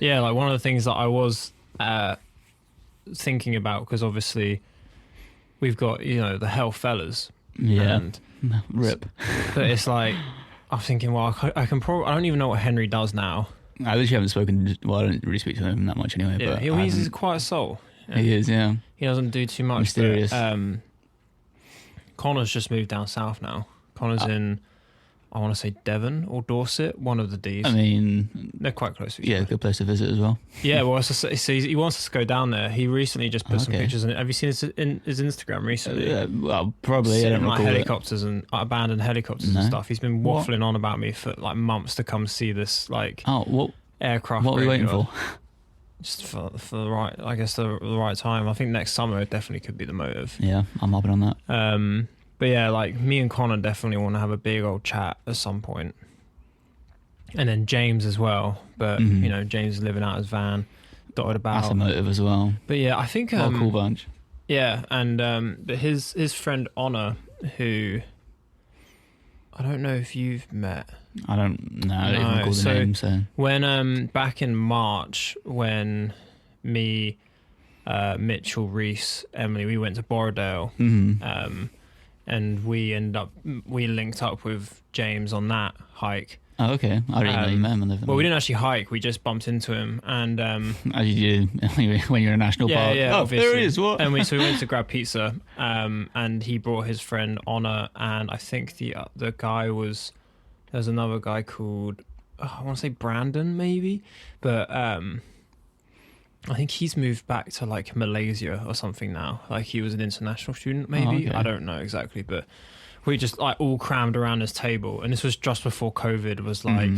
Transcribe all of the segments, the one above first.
Yeah, like one of the things that I was thinking about, because obviously we've got, the Hell Fellas. Yeah. And, Rip. but it's like, I'm thinking, well, I can probably, I don't even know what Henry does now. I literally haven't spoken, well, I don't really speak to him that much anyway. Yeah, but he's a quiet soul. He is, yeah. He doesn't do too much. Mysterious. But, Connor's just moved down south now. Connor's in, I want to say Devon or Dorset, one of the D's. I mean, they're quite close to each yeah, other. good place to visit as well. Yeah, well, so he wants us to go down there. He recently just put some Okay. pictures in it. Have you seen his Instagram recently? Yeah, well, probably. I Sitting don't in, like recall it. helicopters and abandoned helicopters No. and stuff. He's been What? waffling on about me for like months to come see this Oh, aircraft. what are we waiting graveyard. for? Just for the right, I guess the right time. I think next summer it definitely could be the motive. Yeah, I'm hopping on that. But yeah, like me and Connor definitely want to have a big old chat at some point. And then James as well. But, James is living out his van, dotted about. That's a motive as well. But yeah, I think... What a cool bunch. Yeah, and but his friend Honor, who... I don't know if you've met. I don't know. I don't even recall the name, so... When, back in March, when me, Mitchell, Reese, Emily, we went to Borrowdale, and we linked up with James on that hike. Oh, okay. I didn't know you met him. Well, we didn't actually hike. We just bumped into him, and as you do when you're in a national park. Yeah, oh, obviously. there he is. What? And we went to grab pizza, and he brought his friend Honor, and I think the guy was, there's another guy called, I want to say Brandon maybe, but I think he's moved back to like Malaysia or something now. Like he was an international student maybe. Oh, okay. I don't know exactly, but we just like all crammed around this table, and this was just before COVID was like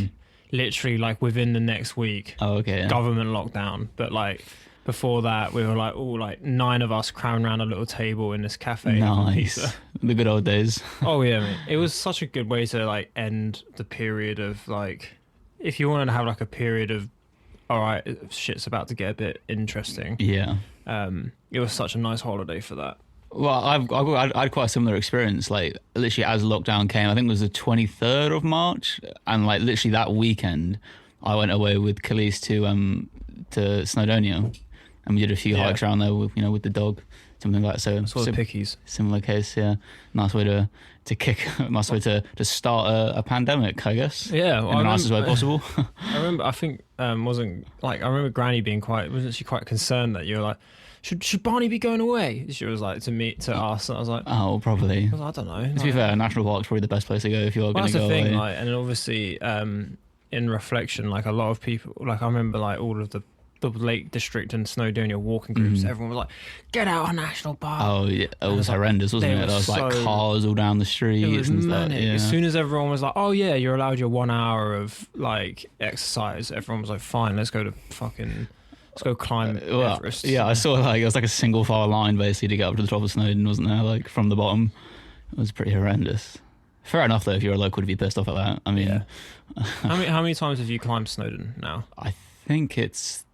literally like within the next week. Oh, okay. Yeah. Government lockdown, but like before that we were like all like 9 of us crammed around a little table in this cafe. Nice. The good old days. Oh yeah, man. It was such a good way to like end the period of like, if you wanted to have like a period of, all right, shit's about to get a bit interesting. Yeah. It was such a nice holiday for that. Well, I had quite a similar experience. Like literally, as lockdown came, I think it was the 23rd of March, and like literally that weekend, I went away with Khalees to Snowdonia, and we did a few hikes around there with with the dog, something like that. So Sort of pickies. Similar case, yeah. Nice way to nice way to start a pandemic, I guess. Yeah, well, in the nicest way possible. I remember. I think I remember Granny being wasn't she quite concerned that you were like, should Barney be going away? She was like to us, and I was like, oh, probably. I don't know. To be fair, a national park's probably the best place to go if you're going to go that's the thing, away. like, and obviously, in reflection, like a lot of people, like I remember, like all of the Lake District and Snowdonia walking groups, everyone was like, "Get out of national park!" Oh yeah, it was horrendous, wasn't it? There was like cars all down the streets. It was and manic. stuff. Yeah. As soon as everyone was like, "Oh yeah, you're allowed your 1 hour of like exercise," everyone was like, "Fine, let's go climb Everest." Yeah, I saw like it was like a single file line basically to get up to the top of Snowdon, wasn't there? Like from the bottom, it was pretty horrendous. Fair enough though, if you're a local to be pissed off at that. I mean, how many times have you climbed Snowdon now? I think it's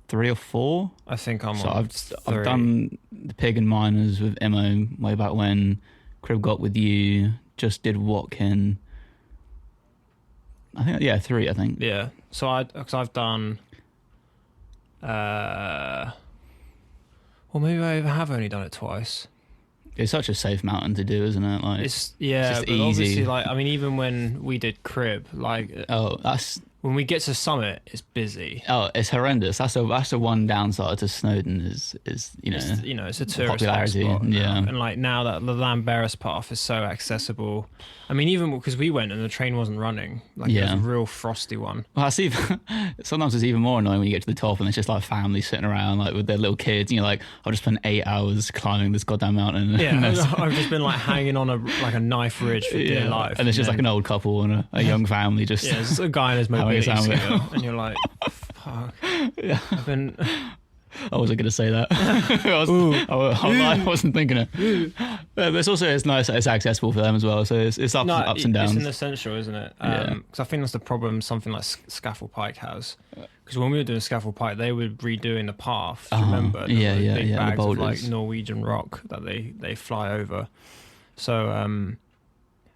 3 or 4. I think I'm so on I've done the Pig and Miners with Imo way back when. Crib got with you. Just did Watkin. I think 3. I think. Yeah. So I've done. Well, maybe I have only done it twice. It's such a safe mountain to do, isn't it? Like it's just but easy. obviously, like I mean, even when we did Crib, like when we get to summit, it's busy. Oh, it's horrendous. That's the one downside to Snowdon is it's a tourist popularity. spot Yeah, and like now that the Llanberis path is so accessible. I mean, even because we went and the train wasn't running, like it was a real frosty one. Well, I see. Sometimes it's even more annoying when you get to the top and it's just like families sitting around like with their little kids, and you're like, I've just spent 8 hours climbing this goddamn mountain. Yeah, I've just been like hanging on a knife ridge for dear life, and it's just like an old couple and a young family just it's a guy in his mobility scooter, and you're like, fuck. Yeah, I wasn't going to say that. I wasn't thinking it. But it's nice that it's accessible for them as well. So it's ups and downs. It's an essential, isn't it? Because I think that's the problem something like Scaffold Pike has. Because when we were doing Scaffold Pike, they were redoing the path. Do you remember? Big bags of like Norwegian rock that they fly over. So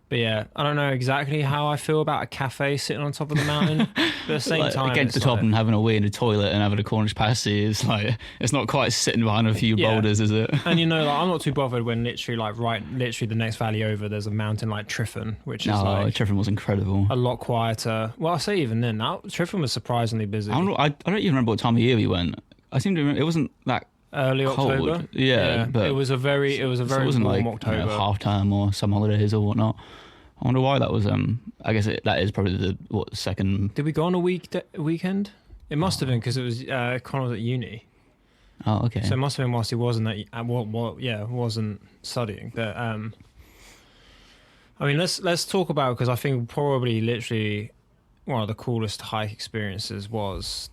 But yeah, I don't know exactly how I feel about a cafe sitting on top of the mountain. But at the same Like, time, against the it's top like, and having a wee in the toilet and having a Cornish pasty is like, it's not quite sitting behind a few Yeah. boulders, is it? and you know, like, I'm not too bothered when literally the next valley over, there's a mountain like Tryfan, which is No, like Tryfan was incredible. a lot quieter. Well, I say even then, now Tryfan was surprisingly busy. I don't even remember what time of year we went. I seem to remember it wasn't that Early cold. October. Yeah, but it was a very it warm wasn't like October. half term or some holidays or whatnot. I wonder why that was. I guess that is probably the second. Did we go on a weekend? It must have been because it was Connor was at uni, Oh, okay. so it must have been whilst he wasn't wasn't studying. But I mean, let's talk about, because I think probably literally one of the coolest hike experiences was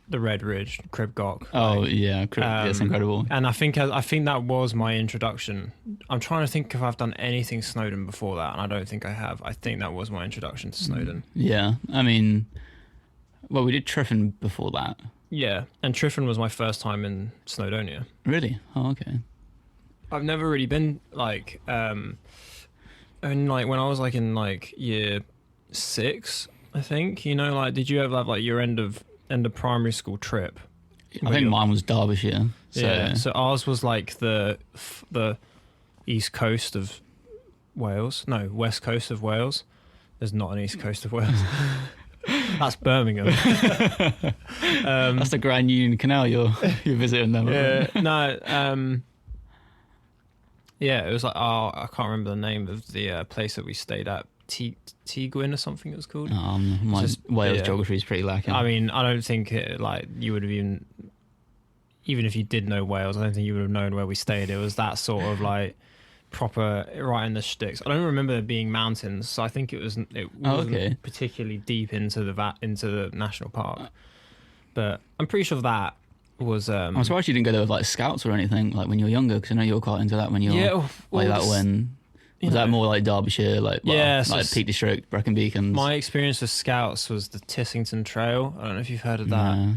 the Red Ridge Crib Goch. Oh yeah, it's incredible. And I think that was my introduction. I'm trying to think if I've done anything Snowdon before that, and I don't think I have. I think that was my introduction to Snowdon. Yeah, I mean, well, we did Tryfan before that. Yeah, and Tryfan was my first time in Snowdonia. Really? Oh, okay. I've never really been like, and like when I was like in like year 6, I think, you know, like, did you ever have like your end of primary school trip? I think mine was Derbyshire. So. Yeah, so ours was like the east coast of Wales. No, west coast of Wales. There's not an east coast of Wales. That's Birmingham. That's the Grand Union Canal you're visiting them. Yeah, no. Yeah, it was like, I can't remember the name of the place that we stayed at. Teigwyn or something it was called. My Wales yeah. geography is pretty lacking. I mean, I don't think like you would have even if you did know Wales, I don't think you would have known where we stayed. It was that sort of like proper right in the sticks. I don't remember there being mountains, so I think it wasn't particularly deep into the national park. But I'm pretty sure that was. I'm surprised you didn't go there with like scouts or anything like when you were younger, because I know you were quite into that when you were like that when. Was that more like Derbyshire, like Peak District, Brecon Beacons? My experience with scouts was the Tissington Trail. I don't know if you've heard of that. No,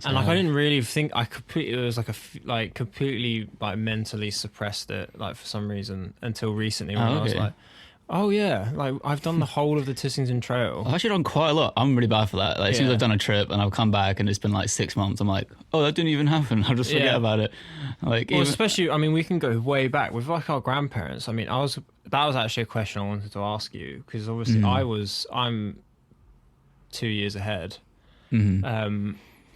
and like I didn't really think it was like completely like mentally suppressed it like for some reason until recently when I was like, oh yeah, like I've done the whole of the Tissington Trail. I've actually done quite a lot. I'm really bad for that. Like as soon as I've done a trip and I've come back and it's been like 6 months, I'm like, oh, that didn't even happen. I'll just forget about it. Like, especially, I mean, we can go way back with like our grandparents. I mean, that was actually a question I wanted to ask you, because obviously I'm 2 years ahead. Mm-hmm.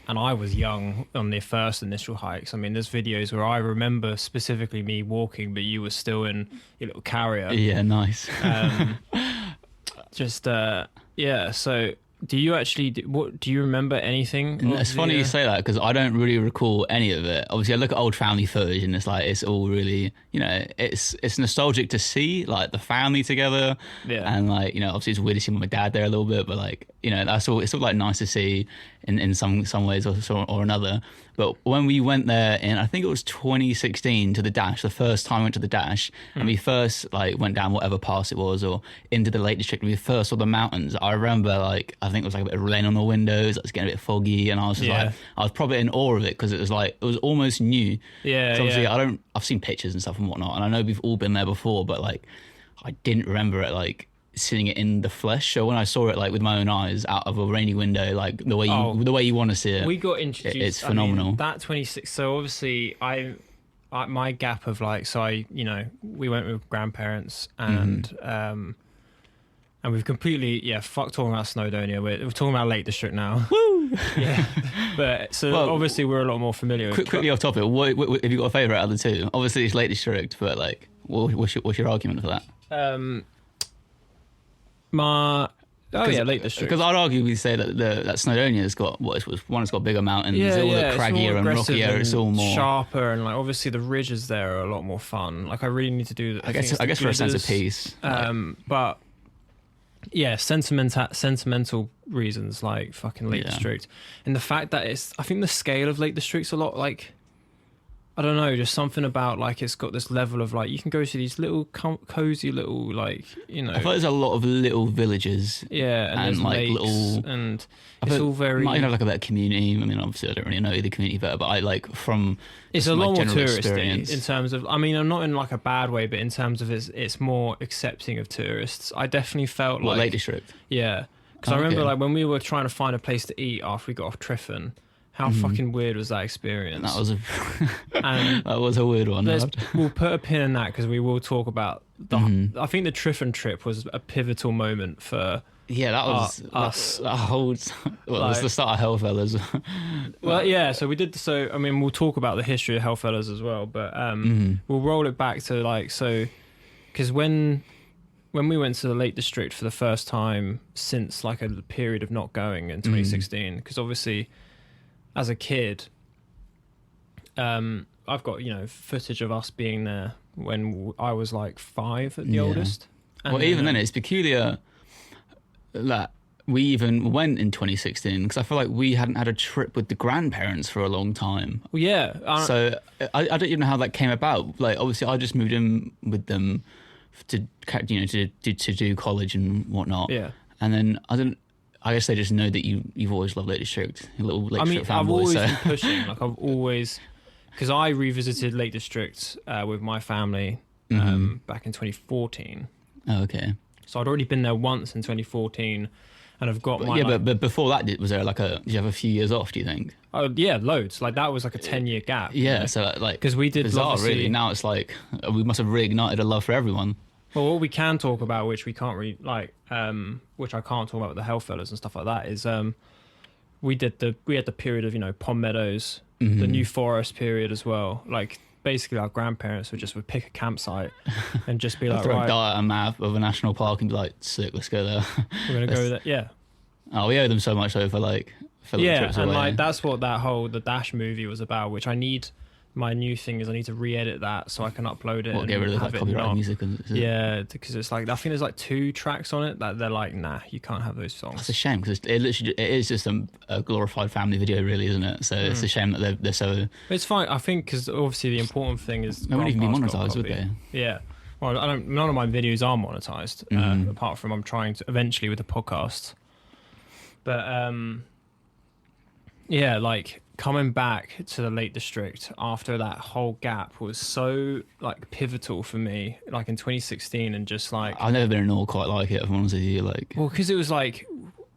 And I was young on the first initial hikes. I mean, there's videos where I remember specifically me walking, but you were still in your little carrier. Yeah, nice. So do you actually, do you remember anything? It's funny you say that, because I don't really recall any of it. Obviously, I look at old family footage and it's like, it's all really, you know, it's nostalgic to see like the family together. Yeah. And like, you know, obviously it's weird to see my dad there a little bit, but like, you know, it's all like nice to see in some ways or another. But when we went there in, I think it was 2016 to the Dash, the first time I went to the Dash, and we first like went down whatever pass it was or into the Lake District, and we first saw the mountains. I remember like, I think it was like a bit of rain on the windows, it was getting a bit foggy, and I was just like, I was probably in awe of it, because it was like, it was almost new. Yeah. So obviously I've seen pictures and stuff and whatnot, and I know we've all been there before, but like, I didn't remember it like seeing it in the flesh. So when I saw it like with my own eyes out of a rainy window, like the way you want to see it, we got introduced. It's phenomenal. I mean, that 26. So obviously, my gap of like, so we went with grandparents and and we've completely fuck talking about Snowdonia. We're talking about Lake District now. Woo! Yeah, but so obviously we're a lot more familiar. Quickly off topic, what have you got a favourite out of the two? Obviously it's Lake District, but like, what's your argument for that? Lake District. Because I'd argue we say that that Snowdonia has got it's got bigger mountains, all the craggier and rockier. It's all more sharper, and like obviously the ridges there are a lot more fun. Like I really need to do. I guess for a sense of peace. But yeah, sentimental reasons like fucking Lake District, and the fact that I think the scale of Lake District's a lot like I don't know, just something about like it's got this level of like you can go to these little cozy little like I feel like there's a lot of little villages. Yeah, and there's like lakes, little, and it's all very. Might even have like a better community. I mean, obviously, I don't really know the community better, but I like from. It's a lot more touristy experience. in terms of. I mean, I'm not in like a bad way, but in terms of it's more accepting of tourists. I definitely felt like Lake District. Yeah, because I remember like when we were trying to find a place to eat after we got off Triffin. How fucking weird was that experience? That was that was a weird one. We'll put a pin in that because we will talk about the. I think the Triffin trip was a pivotal moment for. Yeah, that was us. That whole. Well, it was the start of Hellfellas. Well, yeah. So we did. So I mean, we'll talk about the history of Hellfellas as well, but we'll roll it back to like so, because when we went to the Lake District for the first time since like a period of not going in 2016, because obviously. As a kid, I've got footage of us being there when I was like 5 at the oldest. And well, even then, it's peculiar that we even went in 2016 because I feel like we hadn't had a trip with the grandparents for a long time. Well, yeah. So I don't even know how that came about. Like, obviously, I just moved in with them to do college and whatnot. Yeah. And then I guess they just know that you've always loved Lake District, a little Lake District fanboy. I've always been pushing. Like I've always, because I revisited Lake District with my family back in 2014. Oh, okay. So I'd already been there once in 2014, and I've got my. Yeah, but before that, did you have a few years off? Do you think? Oh yeah, loads. Like that was like a 10-year gap. Yeah, so like because we did bizarre, really. Now it's like we must have reignited a love for everyone. Well, what we can talk about, which we can't really like, which I can't talk about with the Hellfellas and stuff like that, is we had the period of Pond Meadows, the New Forest period as well. Like basically, our grandparents would pick a campsite and just be like, throw right, a dart at a map of a national park and be like, sick, let's go there. We're gonna go there. Yeah. Oh, we owe them so much though for like trips and away. like that's what the Dash movie was about, which I need. My new thing is I need to re-edit that so I can upload it. What, get rid of that copyright music? Yeah, because it's like I think there's like 2 tracks on it that they're like, nah, you can't have those songs. It's a shame because it is just a glorified family video, really, isn't it? So it's a shame that they're so. It's fine, I think, because obviously the important thing is they wouldn't even be monetized, would they? Yeah. Well, none of my videos are monetized, apart from I'm trying to eventually with the podcast. But yeah, like. Coming back to the Lake District after that whole gap was so like pivotal for me, like in 2016, and just like I've never been in all quite like it. If I'm honest with you, like because it was like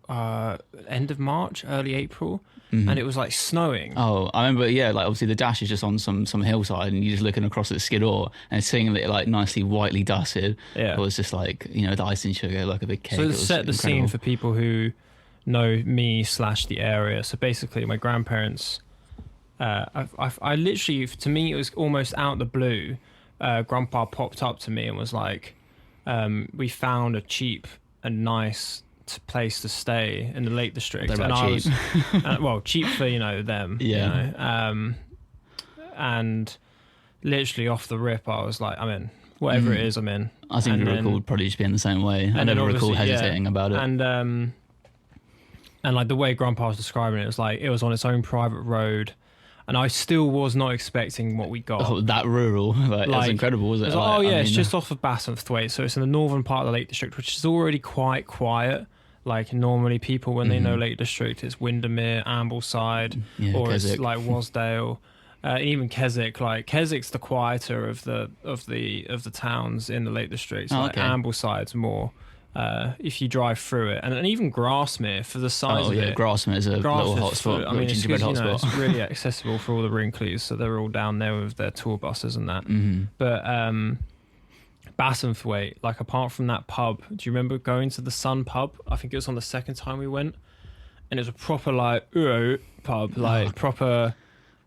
end of March, early April, and it was like snowing. Oh, I remember. Yeah, like obviously the Dash is just on some hillside, and you're just looking across at Skiddaw and seeing it like nicely whitely dusted. Yeah, it was just like the icing sugar, like a big cake. So to set the scene for people who know me / the area. So basically my grandparents I literally, to me it was almost out the blue, grandpa popped up to me and was like, we found a cheap and nice place to stay in the Lake District. And I was well, cheap for them. And literally off the rip I was like, I'm in. Whatever it is, I'm in. I seem to recall probably just being the same way. I never recall hesitating about it. And like the way Grandpa was describing it was like it was on its own private road, and I still was not expecting what we got. Oh, that rural, like that's incredible, wasn't it? Like, it's just off of Bassenthwaite, so it's in the northern part of the Lake District, which is already quite quiet. Like normally people when they know Lake District, it's Windermere, Ambleside, or Keswick. It's like Wasdale. Even Keswick, like Keswick's the quieter of the towns in the Lake District. So Ambleside's more if you drive through it, and even Grasmere for the size of it. Grasmere is a little hotspot. I mean, it's really accessible for all the Wrinklies, so they're all down there with their tour buses and that. But Bassenthwaite, like apart from that pub, do you remember going to the Sun pub? I think it was on the second time we went, and it was a proper like pub, like proper.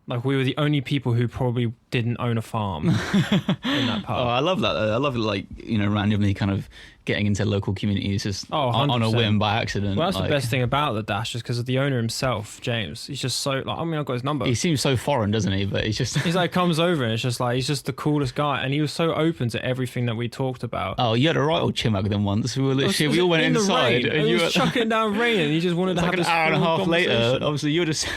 Like we were the only people who probably didn't own a farm in that pub. Oh, I love that. I love it, like randomly kind of getting into local communities just on a whim by accident. Well, that's the best thing about the Dash, is because of the owner himself, James. He's just so like. I mean, I've got his number. He seems so foreign, doesn't he? But he's like comes over and it's just like he's just the coolest guy, and he was so open to everything that we talked about. Oh, you had a right old chimag then once. We all went inside and you were chucking down rain, and you just wanted to have like an hour and a half later. Obviously, you just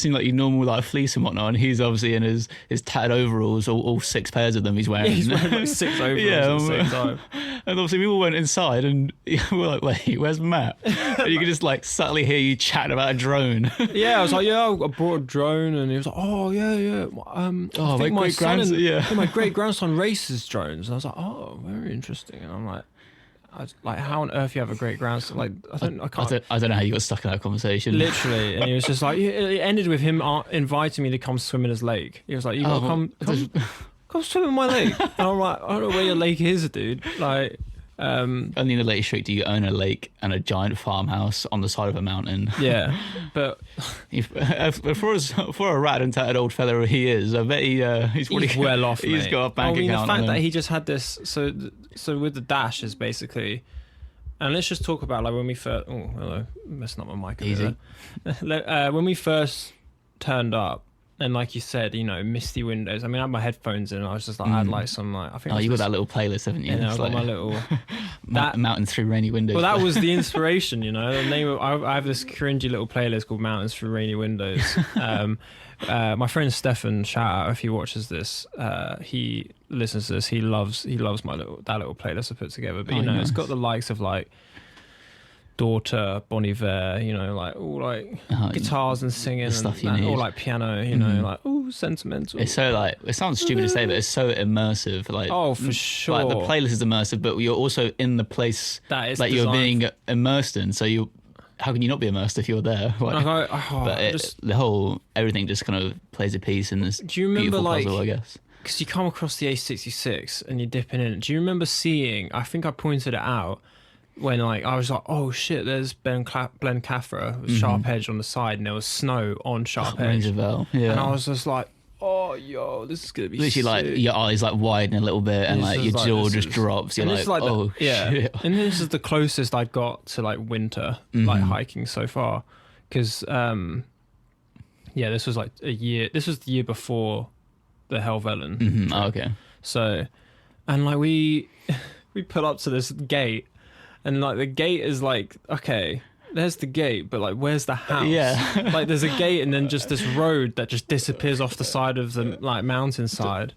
seemed like your normal like flea police and whatnot, and he's obviously in his tattered overalls, all 6 pairs of them he's wearing. Yeah, he's wearing like 6 overalls at the same time. And obviously we all went inside and we're like, wait, where's Matt? And you could just like subtly hear you chatting about a drone. Yeah, I was like, yeah, I brought a drone, and he was like, oh yeah. I think my great grandson races drones, and I was like, oh, very interesting. And I'm like, how on earth you have a great grandson? Like, I don't know how you got stuck in that conversation. Literally, and he was just like, it ended with him inviting me to come swim in his lake. He was like, you gotta come swim in my lake. And I'm like, I don't know where your lake is, dude. Like, only in the Lake Street do you own a lake and a giant farmhouse on the side of a mountain. Yeah, but for a rat and tattered old fella he is, I bet he's well off. He's got a bank account. The fact that he just had this. So with the Dash is basically, and let's just talk about like when we first. Oh, hello, messing up my mic. Easy. When we first turned up. And like you said, misty windows. I mean, I had my headphones in, and I was just like, I had like some like. I think. Oh, you got that little playlist, haven't you? Yeah, I got my little. Mountains Through Rainy Windows. Well, that was the inspiration, The name I have this cringy little playlist called Mountains Through Rainy Windows. My friend Stefan, shout out if he watches this. He listens to this. He loves that little playlist I put together. But nice. It's got the likes of like. Daughter, Bon Iver, like all like guitars and singing the stuff you and need. All like piano, like sentimental. It's so like it sounds stupid to say, but it's so immersive. Like for sure. Like the playlist is immersive, but you're also in the place that is that you're being immersed in. So how can you not be immersed if you're there? Everything just kind of plays a piece in this. Do you remember beautiful puzzle, I guess? Because you come across the A66 and you're dipping in. Do you remember seeing? I think I pointed it out. When like I was like, oh shit, there's Glen Cathra with Sharp Edge on the side, and there was snow on Sharp Edge, and I was just like, oh yo, this is gonna be literally sick. Like your eyes like widen a little bit, and like your jaw just drops. You're like oh shit. And this is the closest I got to like winter, like hiking so far, because this was like a year. This was the year before the Helvellyn. Mm-hmm. Oh, okay. So, and like we put up to this gate. And like the gate is like, okay, there's the gate, but like where's the house? Yeah. Like there's a gate and then just this road that just disappears off the side of the like mountainside.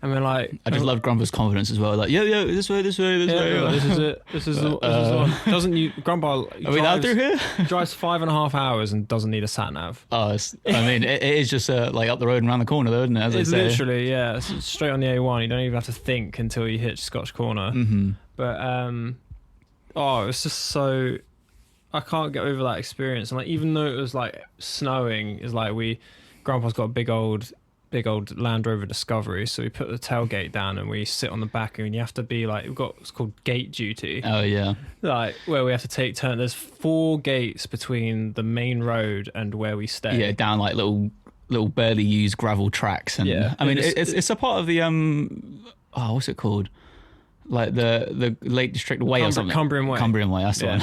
And we're like, I just love Grandpa's confidence as well. Like, this way. This is it. This is the one. Doesn't you, Grandpa? Are we out through here? Drives 5.5 hours and doesn't need a sat nav. Oh, it is just like up the road and around the corner, though, isn't it? It's literally, yeah, it's straight on the A1. You don't even have to think until you hit Scotch Corner. Mm-hmm. But it's just so. I can't get over that experience. And like, even though it was like snowing, is like Grandpa's got a big old Land Rover Discovery, so we put the tailgate down and we sit on the back, and you have to be like, it's called gate duty. Oh yeah. Like where we have to take turn. There's 4 gates between the main road and where we stay. Yeah, down like little barely used gravel tracks, and I mean it's a part of the what's it called? Like the Lake District Way or something. Cumbrian Way, that's the one.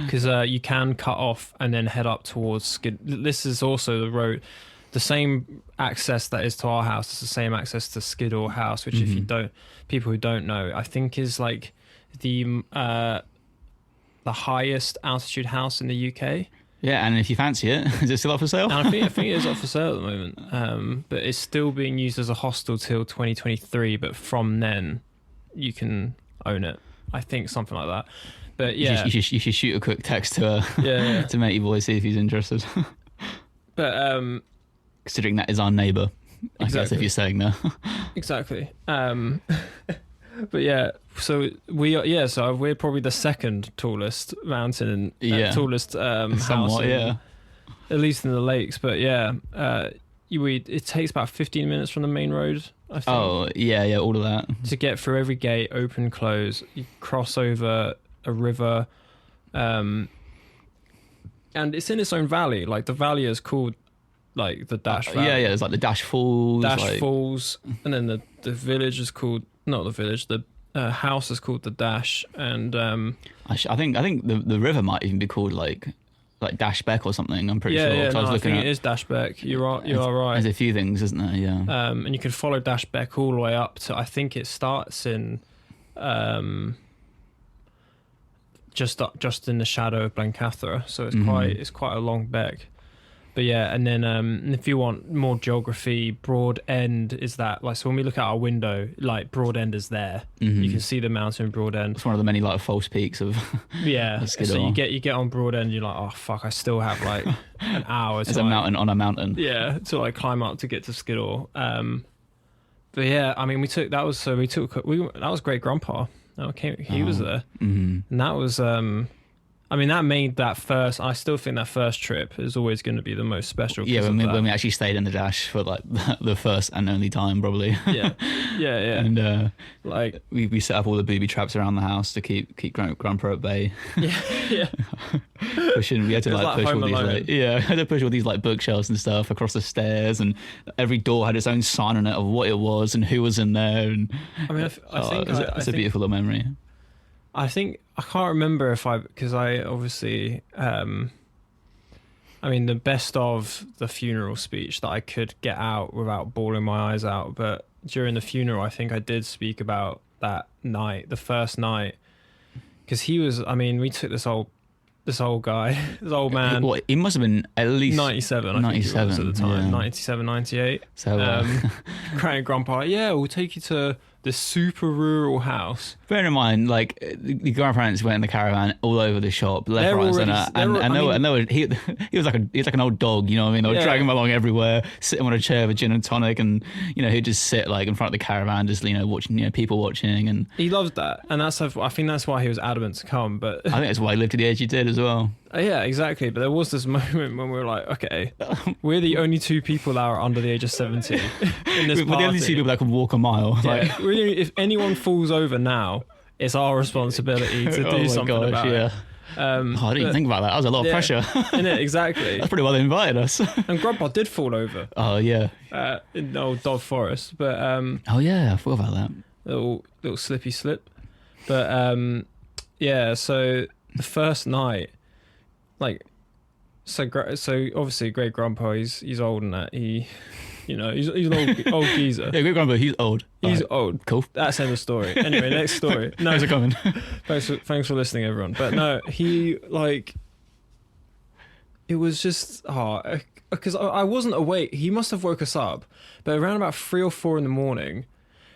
Because you can cut off and then head up towards Skid. This is also the road, the same access that is to our house is the same access to Skiddaw House, which people who don't know, I think is like the highest altitude house in the UK. Yeah, and if you fancy it, is it still up for sale? And I think it is up for sale at the moment. But it's still being used as a hostel till 2023. But from then, you can own it. I think something like that. But yeah, you should shoot a quick text to to Matey Boy, see if he's interested. But considering that is our neighbour, I guess if you're saying that. Exactly. But yeah, so we're probably the second tallest mountain and tallest house, at least in the lakes. But yeah, it takes about 15 minutes from the main road, I think. Oh yeah, all of that to get through every gate, open, close. You cross over a river, and it's in its own valley. Like the valley is called like the Dash Valley. Yeah, it's like the Dash Falls. Falls, and then the village is called. Not the village. The house is called the Dash, and I think the river might even be called like Dashbeck or something. I'm pretty sure. Yeah, I think it is Dashbeck. You are right. There's a few things, isn't there? Yeah. And you can follow Dashbeck all the way up to. I think it starts in, just in the shadow of Blencathra. So it's quite a long beck. But yeah, and then if you want more geography, Broad End is that, like, so when we look out our window, like, Broad End is there. You can see the mountain Broad End. It's one of the many like false peaks of Yeah, Skiddaw. so you get on Broad End, you're like, oh fuck, I still have like an hour. It's to a like, mountain on a mountain. Yeah, to like climb up to get to Skiddaw. But yeah, I mean, that was Great Grandpa. He was there, and that was I mean, that made that first. I still think that first trip is always going to be the most special. Yeah, when we actually stayed in the dash for like the first and only time, probably. Yeah. And like we set up all the booby traps around the house to keep Grandpa at bay. Yeah. Pushing, we had to like push all Home these Alone. had to push all these like bookshelves and stuff across the stairs, and every door had its own sign on it of what it was and who was in there. And I mean, I think it's a beautiful little memory. I think I can't remember because I obviously, I mean, the best of the funeral speech that I could get out without bawling my eyes out. But during the funeral, I think I did speak about that night, the first night, because he was. I mean, we took this old guy, this old man. What, he must have been at least 97. I think he was at the time, yeah. 97, 98. So, Granny Grandpa, yeah, we'll take you to this super rural house. bearing in mind, like the grandparents went in the caravan all over the shop, left, They're right, already- and he was like an old dog, you know what I mean? They were Yeah. dragging him along everywhere, sitting on a chair with gin and tonic, and he'd just sit like in front of the caravan, just watching, people watching, and He loved that, and I think that's why he was adamant to come. But I think that's why he lived to the age he did as well. yeah, exactly. But there was this moment when we were like, okay, we're the only two people that are under the age of 70 in this We're the only two party. people that can walk a mile. Yeah, really, if anyone falls over now, it's our responsibility to do oh my something gosh, about yeah. it. I didn't even think about that. That was a lot of Yeah. pressure. Innit? Exactly. That's probably why they invited us. And Grandpa did fall over Oh yeah. in the old Dog Forest, but Oh yeah, I forgot about that. little slippy slip. But yeah, so the first night, like, so obviously Great Grandpa, he's old and that he's an old geezer. Yeah, great grandpa, he's old. He's Alright, old. cool. That's end of story. Anyway, next story. No, Thanks for coming. thanks for listening, everyone. But no, he like, it was just because I wasn't awake. He must have woke us up, but around about 3 or 4 in the morning,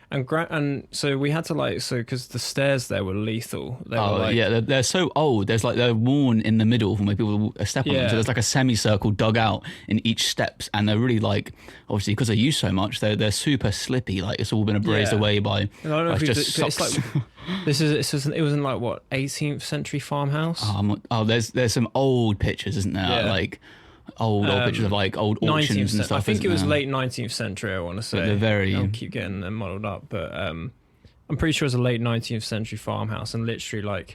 and so we had to because the stairs there were lethal. They were like, yeah, they're so old. They're worn in the middle from where people step on them. Yeah. So there's like a semicircle dug out in each steps, and they're really like, obviously because they're used so much, they're super slippy. Like it's all been abrased Yeah. away by. and I don't know like, if just it's socks. like it was in like what 18th century farmhouse. There's some old pictures, isn't there? Yeah. Like old pictures of like old auctions and stuff. I think it isn't was there? late 19th century. I want to say. They're very. I'll keep getting them muddled up, but I'm pretty sure it's a late 19th century farmhouse, and literally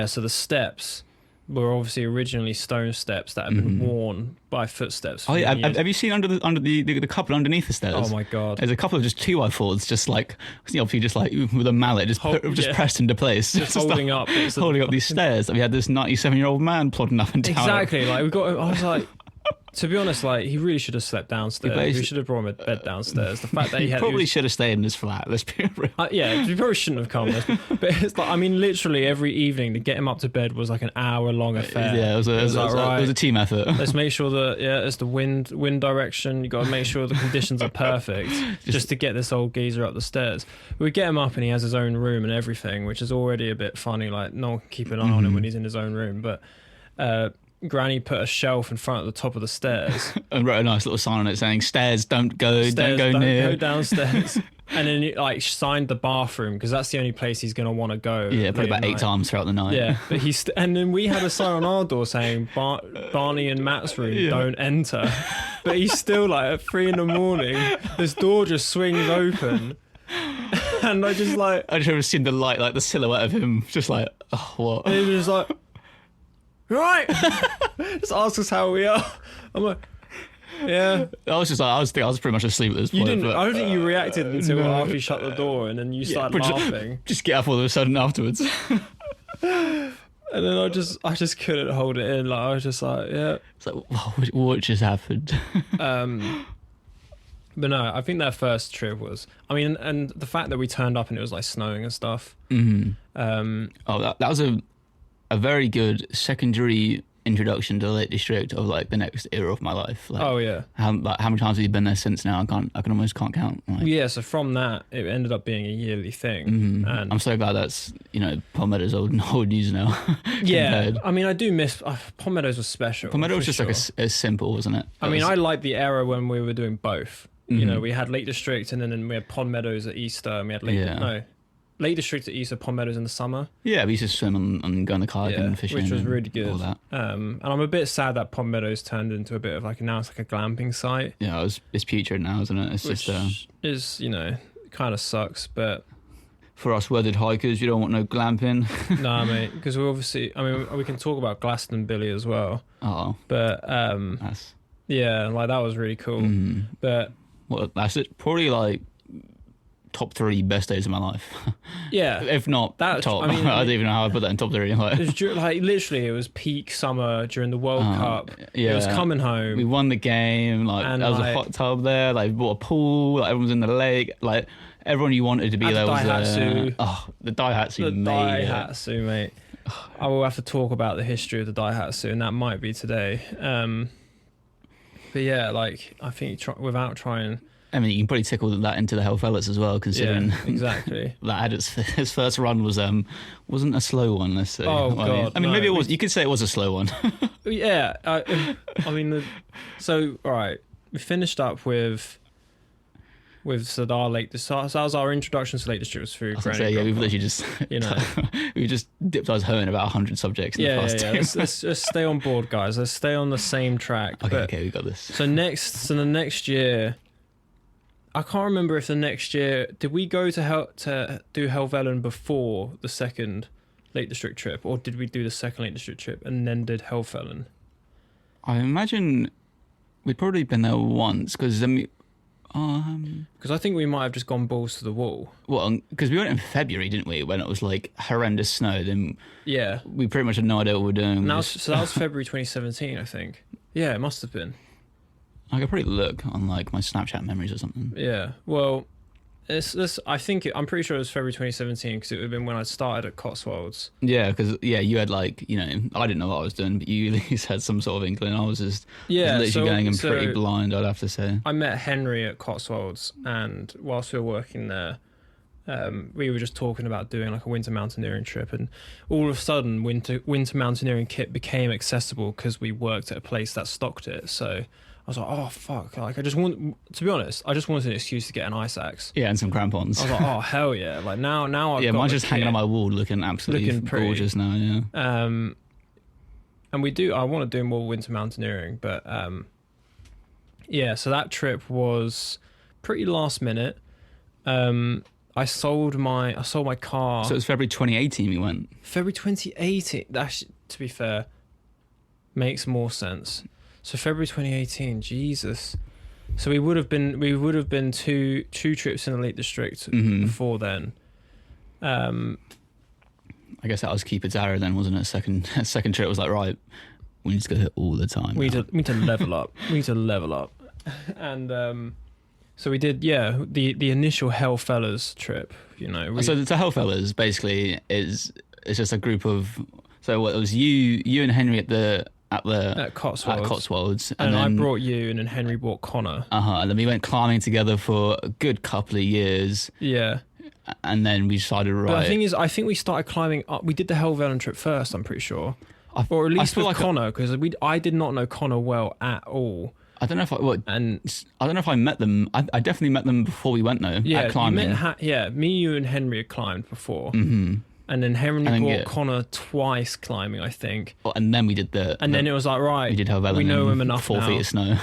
so the steps were obviously originally stone steps that had been worn by footsteps. Oh for yeah, years. have you seen under the couple underneath the stairs? Oh my god! There's a couple of just 2x4s, just like obviously just like with a mallet, just Yeah. pressed into place, Just holding up bits of- holding up these stairs. That we had this 97-year-old man plodding up and down. Exactly. Like I was like, to be honest, like he really should have slept downstairs. He We should have brought him a bed downstairs. The fact that he had Probably should have stayed in his flat. Let's be real. yeah, we probably shouldn't have come. But it's like, I mean, literally every evening to get him up to bed was like an hour-long affair. Yeah, it was a team effort. Let's make sure that it's the wind direction. You got to make sure the conditions are perfect just to get this old geezer up the stairs. We get him up and he has his own room and everything, which is already a bit funny. Like no one can keep an eye on him when he's in his own room. But Granny put a shelf in front of the top of the stairs. And wrote a nice little sign on it saying, "Stairs, don't go, Stairs, don't go near." Go downstairs. And then he signed the bathroom because that's the only place he's going to want to go. Yeah, probably about 8 times throughout the night. Yeah, but and then we had a sign on our door saying Barney and Matt's room don't enter. But he's still like at 3 in the morning. This door just swings open, and I just like I just remember seeing the light, like the silhouette of him, just like, oh, what? and he was just like, right, just ask us how we are. I'm like, yeah. I was pretty much asleep at this point. You didn't. but- I don't think you reacted until after you shut the door, and then you started but laughing. Just get up all of a sudden afterwards. And then I just couldn't hold it in. Like I was just like, yeah. It's like, what just happened? But no, I think that first trip was. I mean, and the fact that we turned up and it was like snowing and stuff. Oh, that was a very good secondary introduction to the Lake District of like the next era of my life. Like, Oh yeah. how many times have you been there since now? I can almost can't count. Like, Yeah, so from that, it ended up being a yearly thing. And I'm so glad that's Palmetto's old news now. yeah, compared. I mean, I do miss Pond Meadows was special. Palmetto was for just sure. like a simple, wasn't it? I mean, was, I liked the era when we were doing both. We had Lake District, and then we had Pond Meadows at Easter, and we had Lake District at Easter, Pond Meadows in the summer. Yeah, we used to swim and go on the kayak and fishing, which was and really good. All that. And I'm a bit sad that Pond Meadows turned into a bit of now it's like a glamping site. Yeah, it's putrid now, isn't it? It's which just is kind of sucks, but for us weathered hikers, you don't want no glamping. nah, mate, because we can talk about Glastonbury as well. Oh, but that's yeah, like that was really cool. But well, that's it. Probably like top 3 best days of my life. Yeah, if not top. I don't even know how I put that in top 3. Like, literally, it was peak summer during the World Cup. Yeah, it was coming home. We won the game. Like, there was a hot tub there. Like, we bought a pool. Like, everyone was in the lake. Like, everyone you wanted to be there was Daihatsu. The Daihatsu, mate. I will have to talk about the history of the Daihatsu, and that might be today. But yeah, like I think without trying. I mean, you can probably tickle that into the Hellfellas as well, considering exactly that had his first run wasn't a slow one. Let's say. Oh God! I mean, maybe it was. You could say it was a slow one. Yeah, I mean, so all right, we finished up with Sadar Lake. So that was our introduction to Lake District was through. Yeah, we've literally just we just dipped our toe in about 100 subjects. In the past yeah. Let's just stay on board, guys. Let's stay on the same track. Okay, we got this. So the next year. I can't remember if the next year did we go to do Helvellyn before the second Lake District trip, or did we do the second Lake District trip and then did Helvellyn? I imagine we'd probably been there once because then because I think we might have just gone balls to the wall. Well, because we went in February, didn't we? When it was like horrendous snow, then yeah, we pretty much had no idea what we were doing. So that was February 2017, I think. Yeah, it must have been. I could probably look on like my Snapchat memories or something. Yeah, well, I'm pretty sure it was February 2017 because it would have been when I started at Cotswolds. Yeah, because you had like I didn't know what I was doing, but you at least had some sort of inkling. I was just literally going in pretty blind, I'd have to say. I met Henry at Cotswolds, and whilst we were working there, we were just talking about doing like a winter mountaineering trip, and all of a sudden winter mountaineering kit became accessible because we worked at a place that stocked it. So I was like, oh fuck! Like, to be honest, I just wanted an excuse to get an ice axe. Yeah, and some crampons. I was like, oh hell yeah! Like now I've got mine's just hanging on my wall, looking absolutely gorgeous now. Yeah. And I want to do more winter mountaineering, but yeah. So that trip was pretty last minute. I sold my car. So it was February 2018 we went. February 2018. That, to be fair, makes more sense. So February 2018, Jesus. So we would have been two trips in the Lake District before then. I guess that was Keeper's Arrow then, wasn't it? Second trip was like, right, we need to go here all the time. We need to level up. We need to level up. And so we did, the initial Hellfellas trip. So the Hellfellas basically is just a group of. So it was you and Henry at Cotswolds, and then I brought you, and then Henry brought Connor. And then we went climbing together for a good couple of years. Yeah. And then we decided, right. But the thing is, I think we started climbing up. We did the Helvellyn trip first, I'm pretty sure. Or at least with Connor, because I did not know Connor well at all. I don't know if I met them. I definitely met them before we went though. Yeah, at climbing. Me, you, and Henry had climbed before. Mm-hmm. And then Henry brought Connor twice climbing, I think. And then we did then it was like, right, we did Helvellyn. We know him enough 4 feet of snow.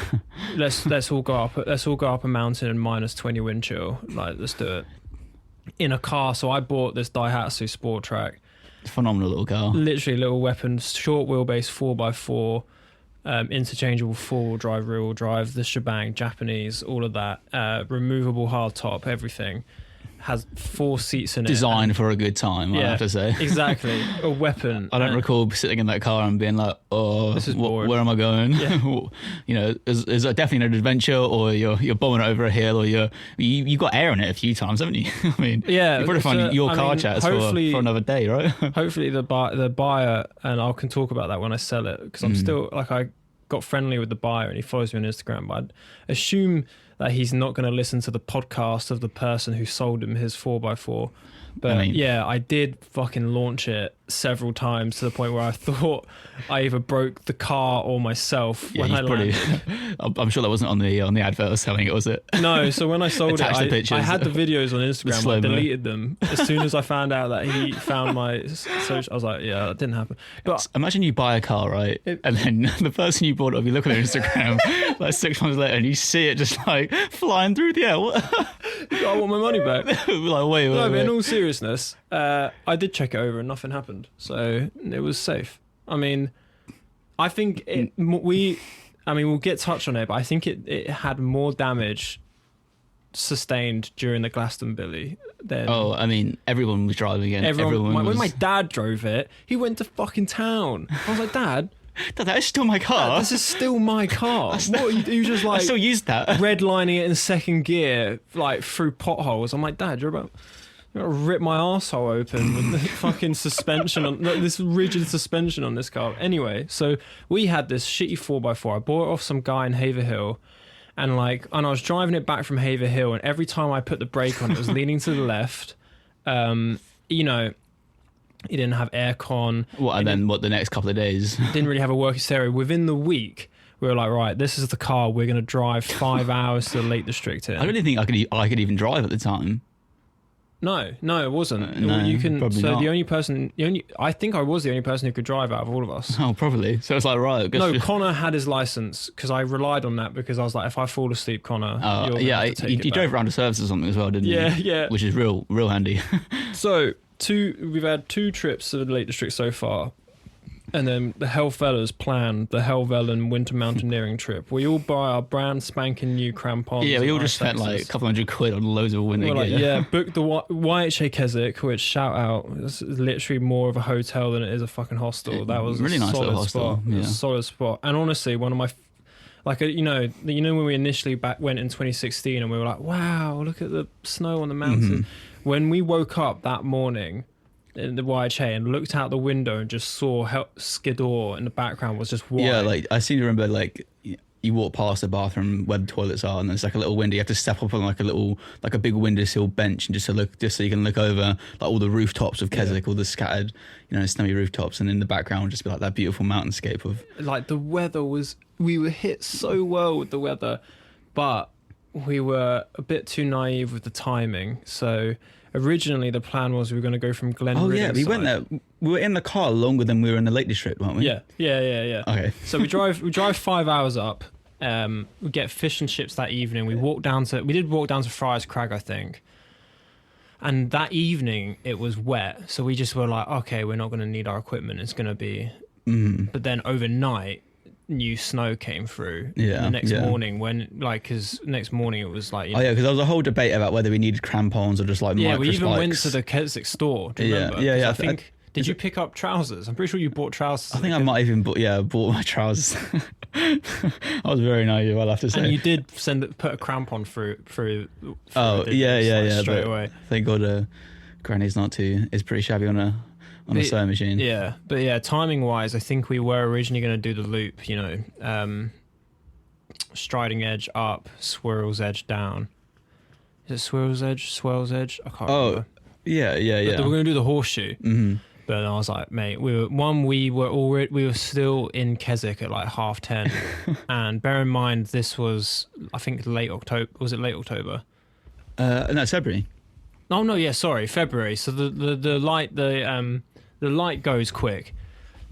let's all go up a mountain in minus 20 wind chill. Like, let's do it in a car. So I bought this Daihatsu Sport Track. Phenomenal little car. Literally little weapons, short wheelbase 4x4. Interchangeable 4-wheel drive, rear-wheel drive, the shebang, Japanese, all of that, removable hard top, everything. has 4 seats in it. Designed for a good time, I have to say. Exactly. A weapon. I don't recall sitting in that car and being like, oh, This is boring. where am I going? Yeah. You know, is definitely an adventure, or you're bombing over a hill, or you got air in it a few times, haven't you? I mean, Yeah, you probably find your car chats for another day, right? Hopefully the buyer, and I can talk about that when I sell it, because I'm still, like, I got friendly with the buyer and he follows me on Instagram, but I'd assume that he's not going to listen to the podcast of the person who sold him his 4x4. But I did fucking launch it several times to the point where I thought I either broke the car or myself when I landed. I'm sure that wasn't on the advert selling it, was it? No, so when I sold it, I had the videos on Instagram. I deleted them as soon as I found out that he found my social. I was like, yeah, that didn't happen. But imagine you buy a car, right? And then the person you bought it off, you look at their Instagram like 6 months later and you see it just like flying through the air. I want my money back. Like, wait. But in all seriousness, I did check it over and nothing happened, so it was safe. I mean, I think we'll get touched on it, but I think it had more damage sustained during the Glastonbury than. Oh, I mean, everyone was driving it. When my dad drove it, he went to fucking town. I was like, Dad, that is still my car. This is still my car. What you just like? I still used that. Redlining it in second gear, like through potholes. I'm like, Dad, you're gonna rip my arsehole open with the fucking suspension on this rigid suspension on this car. Anyway, so we had this shitty 4x4. I bought it off some guy in Haverhill, and I was driving it back from Haverhill, and every time I put the brake on, it was leaning to the left. You know, it didn't have aircon. The next couple of days? Didn't really have a working stereo. Within the week, we were like, right, this is the car. We're going to drive 5 hours to the Lake District in. I don't think I could even drive at the time. No, it wasn't. No, you can. probably So not. I think I was the only person who could drive out of all of us. Oh, probably. So it's like, right. Connor had his license because I relied on that, because I was like, if I fall asleep, Connor, you drove around to service or something as well, didn't you? Yeah. Which is real handy. So we've had 2 trips to the Lake District so far. And then the Hellfellas planned the Helvellyn Winter Mountaineering trip. We all buy our brand spanking new crampons. Yeah, we all just spent like a couple £100 on loads of winter gear. Booked the YHA Keswick, which, shout out, is literally more of a hotel than it is a fucking hostel. That was really a nice solid little spot. hostel. Yeah. It was a solid spot. And honestly, one of my, you know when we initially went in 2016 and we were like, wow, look at the snow on the mountain. When we woke up that morning in the YHA and looked out the window and just saw Skiddaw in the background was just white. Yeah, I seem to remember you walk past the bathroom where the toilets are, and there's like a little window. You have to step up on like a big windowsill bench, and just so you can look over like all the rooftops of Keswick, all the scattered, snowy rooftops, and in the background would just be like that beautiful mountainscape of. Like the weather we were hit so well with the weather, but we were a bit too naive with the timing. So originally the plan was we were going to go from Glen. Oh yeah, we went there. We were in the car longer than we were in the Lake District, weren't we? Yeah. Okay. So we drive 5 hours up. We get fish and chips that evening. We did walk down to Friars Crag, I think. And that evening it was wet, so we just were like, okay, we're not going to need our equipment. It's going to be. But then overnight, new snow came through. Yeah. The next morning, because next morning it was like. Because there was a whole debate about whether we needed crampons or just like micro we even spikes. went to the Keswick store. Do you remember? Yeah. I think. Did you pick up trousers? I'm pretty sure you bought trousers. I think I might even bought my trousers. I was very naive, I'll have to say. And you did put a crampon through oh, yeah. Straight away. Thank God Granny's is pretty shabby on a sewing machine. Yeah, but yeah, timing wise, I think we were originally going to do the loop, Striding Edge up, Swirl's Edge down. Is it Swirl's Edge? I can't remember. Yeah. But we're going to do the horseshoe. Mm-hmm. But I was like, mate, we were still in Keswick at like 10:30, and bear in mind this was, I think, late October. Was it late October? No, it's February. Oh no, yeah, sorry, February. So the light goes quick.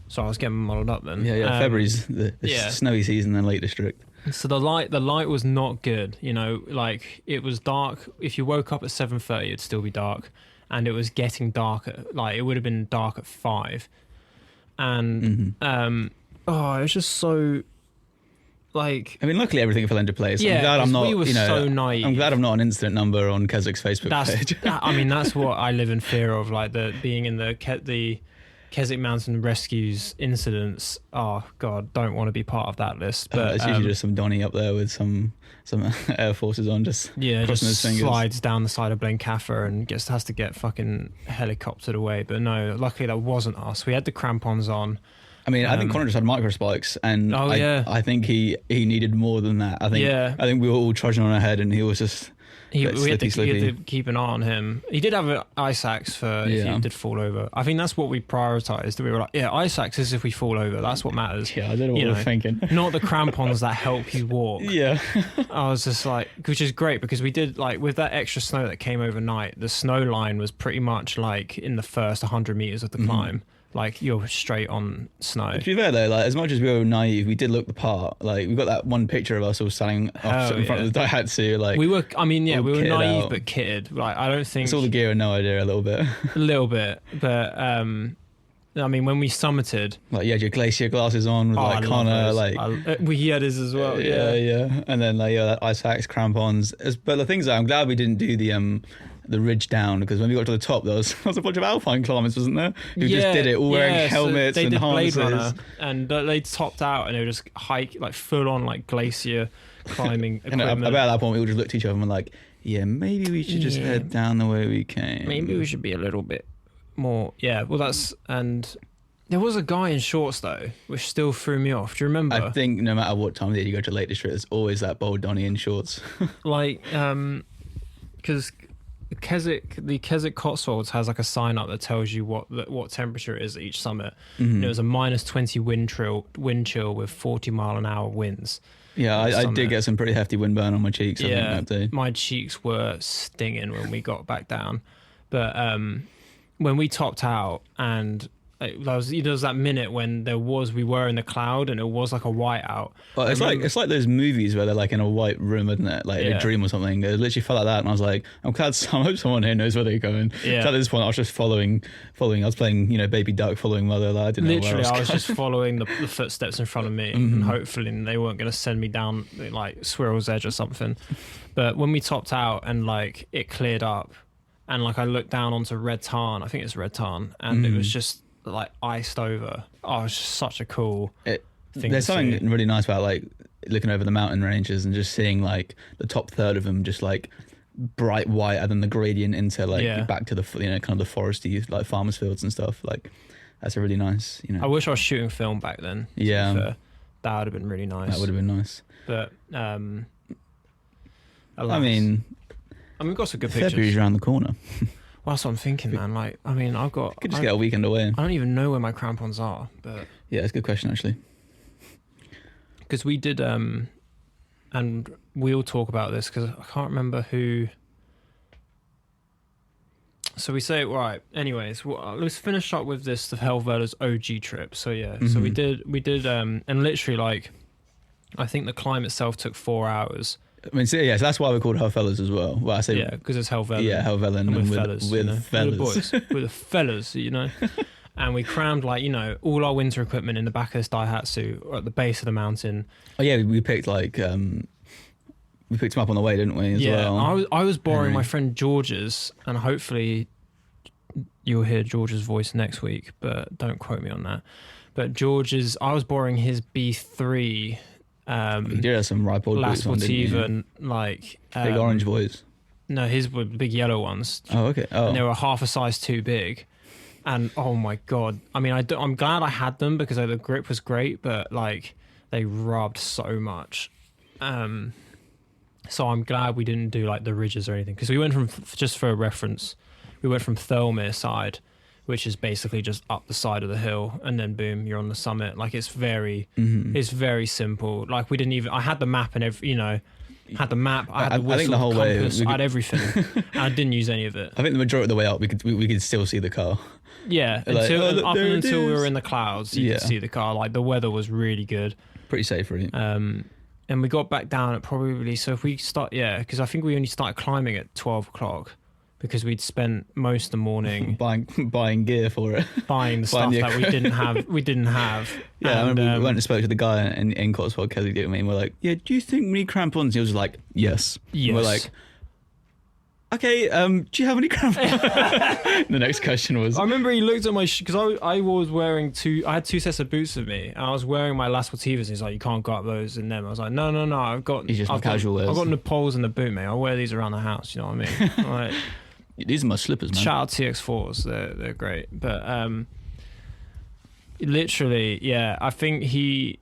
So I was getting muddled up then. Yeah. February's the snowy season in Lake District. So the light was not good. It was dark. If you woke up at 7:30, it'd still be dark. And it was getting dark it would have been dark at 5, and it was just so. like, I mean, luckily everything fell into place. yeah, I'm glad I'm 'cause not. we were you know, so naive. I'm glad I'm not an incident number on Kesek's Facebook page. I mean, that's what I live in fear of, like the being in the Keswick Mountain Rescues incidents. Oh God, don't want to be part of that list. But It's usually just some Donny up there with some Air Forces on, just yeah, crossing just his fingers. slides down the side of Blencathra and has to get fucking helicoptered away. But no, luckily that wasn't us. We had the crampons on. I mean, I think Connor just had micro spikes, and Oh, yeah. I think he needed more than that. I think we were all trudging on ahead, and he was just We had slippy. to keep an eye on him. He did have an ice axe for if he did fall over. I think that's what we prioritised. We were like, yeah, ice axe is if we fall over. That's what matters. Yeah, I don't know what we were thinking. Not the crampons that help you walk. Yeah. I was just like, which is great because we did, like, with that extra snow that came overnight, the snow line was pretty much like in the first 100 metres of the climb. Like, you're straight on snow. To be fair though, like, as much as we were naive, we did look the part. Like, we got that one picture of us all standing up in front of the Daihatsu. Like, We were naive kitted but kitted. Like, I don't think... it's all the gear and no idea a little bit. A little bit, but I mean, when we summited, Like, you had your glacier glasses on with like Connor, like he had his as well. yeah, and then like that ice axe, crampons. But the things I'm glad we didn't do the ridge down, because when we got to the top, there was a bunch of alpine climbers, wasn't there? Who just did it, all wearing helmets so they and did harnesses. Blade Runner, and they topped out, and they were just like full on like glacier climbing And equipment. about that point, we all just looked at each other and were like, yeah, maybe we should just head down the way we came. Maybe we should be a little bit more. Yeah, well, and there was a guy in shorts though, which still threw me off. Do you remember? I think no matter what time of day you go to Lake District, there's always that bold Donny in shorts. Like, because the Keswick Cotswolds has like a sign up that tells you what temperature it is at each summit. And it was a -20 wind chill with 40-mile-an-hour winds. Yeah, I did get some pretty hefty wind burn on my cheeks. I think that day. My cheeks were stinging when we got back down. But when we topped out, and there was that minute when we were in the cloud and it was like a whiteout. Well, it's like those movies where they're like in a white room, isn't it? Like in a dream or something. It literally felt like that, and I was like, I hope someone here knows where they're going. Yeah. So at this point, I was just following. I was playing, Baby Duck, following Mother. Like, I didn't know where I was just following the footsteps in front of me, and hopefully they weren't going to send me down like Swirl's Edge or something. But when we topped out and like it cleared up, and like I looked down onto Red Tarn, I think it's Red Tarn, and it was just like iced over. Oh, it's just such a cool thing. There's something really nice about like looking over the mountain ranges and just seeing like the top third of them just like bright white, and then the gradient into like back to the kind of the foresty like farmers fields and stuff. Like that's a really nice. I wish I was shooting film back then. Yeah, that would have been really nice. That would have been nice. But I mean, we've got some good pictures. February's around the corner. Well, that's what I'm thinking, man. Like, I mean, Could just get a weekend away. I don't even know where my crampons are, but yeah, it's a good question actually. Because we did, and we'll talk about this because I can't remember who. So we say right. Anyways, let's finish up with the Helvellers OG trip. So yeah, so we did, and literally like, I think the climb itself took 4 hours. I mean, so that's why we're called Helvellers as well. Well, I say because it's Helvellyn. Yeah, Helvellyn, and with fellas, with fellas. We're the boys, we're the fellas, And we crammed all our winter equipment in the back of this Daihatsu at the base of the mountain. Oh yeah, we picked we picked them up on the way, didn't we? As well. I was borrowing my friend George's, and hopefully you'll hear George's voice next week, but don't quote me on that. But I was borrowing his B3. He did have some Ripple La Sportiva, and like big orange boys. No, his were big yellow ones. Oh, okay. Oh, and they were half a size too big. And oh my god! I mean, I'm glad I had them because the grip was great, but like they rubbed so much. So I'm glad we didn't do like the ridges or anything, because we went from, just for a reference, we went from Thirlmere side, which is basically just up the side of the hill, and then boom, you're on the summit. Like it's very simple. Like we didn't even. I had the map and had the map. I had the whistle, I think the whole compass, way I had everything. And I didn't use any of it. I think the majority of the way up, we could still see the car. Yeah, like, until we were in the clouds, you could see the car. Like the weather was really good, pretty safe, really. And we got back down at probably, so if we start, because I think we only started climbing at 12 o'clock. because we'd spent most of the morning buying gear for it. buying the stuff that we didn't have. Yeah, I remember we went and spoke to the guy in Cotswold, Kelly did me, and we're like, yeah, do you think we need crampons? And he was like, yes. And we're like, okay, do you have any crampons? The next question was... I remember he looked at my... Because I was wearing I had 2 sets of boots with me, and I was wearing my Las Sportivas, and he's like, you can't go up those in them. I was like, no, I've got... He's just casual wears. I've got the poles in the boot, mate. I'll wear these around the house, you know what I mean? Like, these are my slippers, man. shout out TX4s, they're great. But literally, yeah, I think he...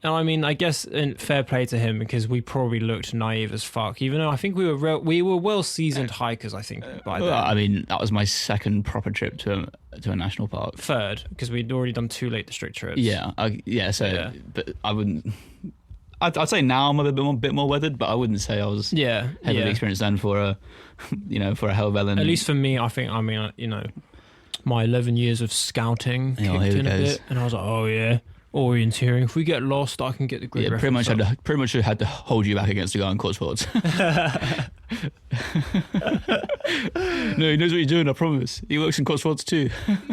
And I mean, I guess fair play to him, because we probably looked naive as fuck. Even though I think we were well seasoned hikers. I think by then. I mean, that was my second proper trip to a national park. Third, because we'd already done 2 Lake District trips. Yeah, but I wouldn't. I'd say now I'm a bit more weathered, but I wouldn't say I was heavily experienced then for a Helvellyn. At least for me, I think. I mean, my 11 years of scouting kicked in a bit, and I was like, oh yeah. Orienteering. If we get lost, I can get the grid. Yeah, pretty much had to hold you back against the guy in Cotswolds. No, he knows what he's doing. I promise. He works in Cotswolds too.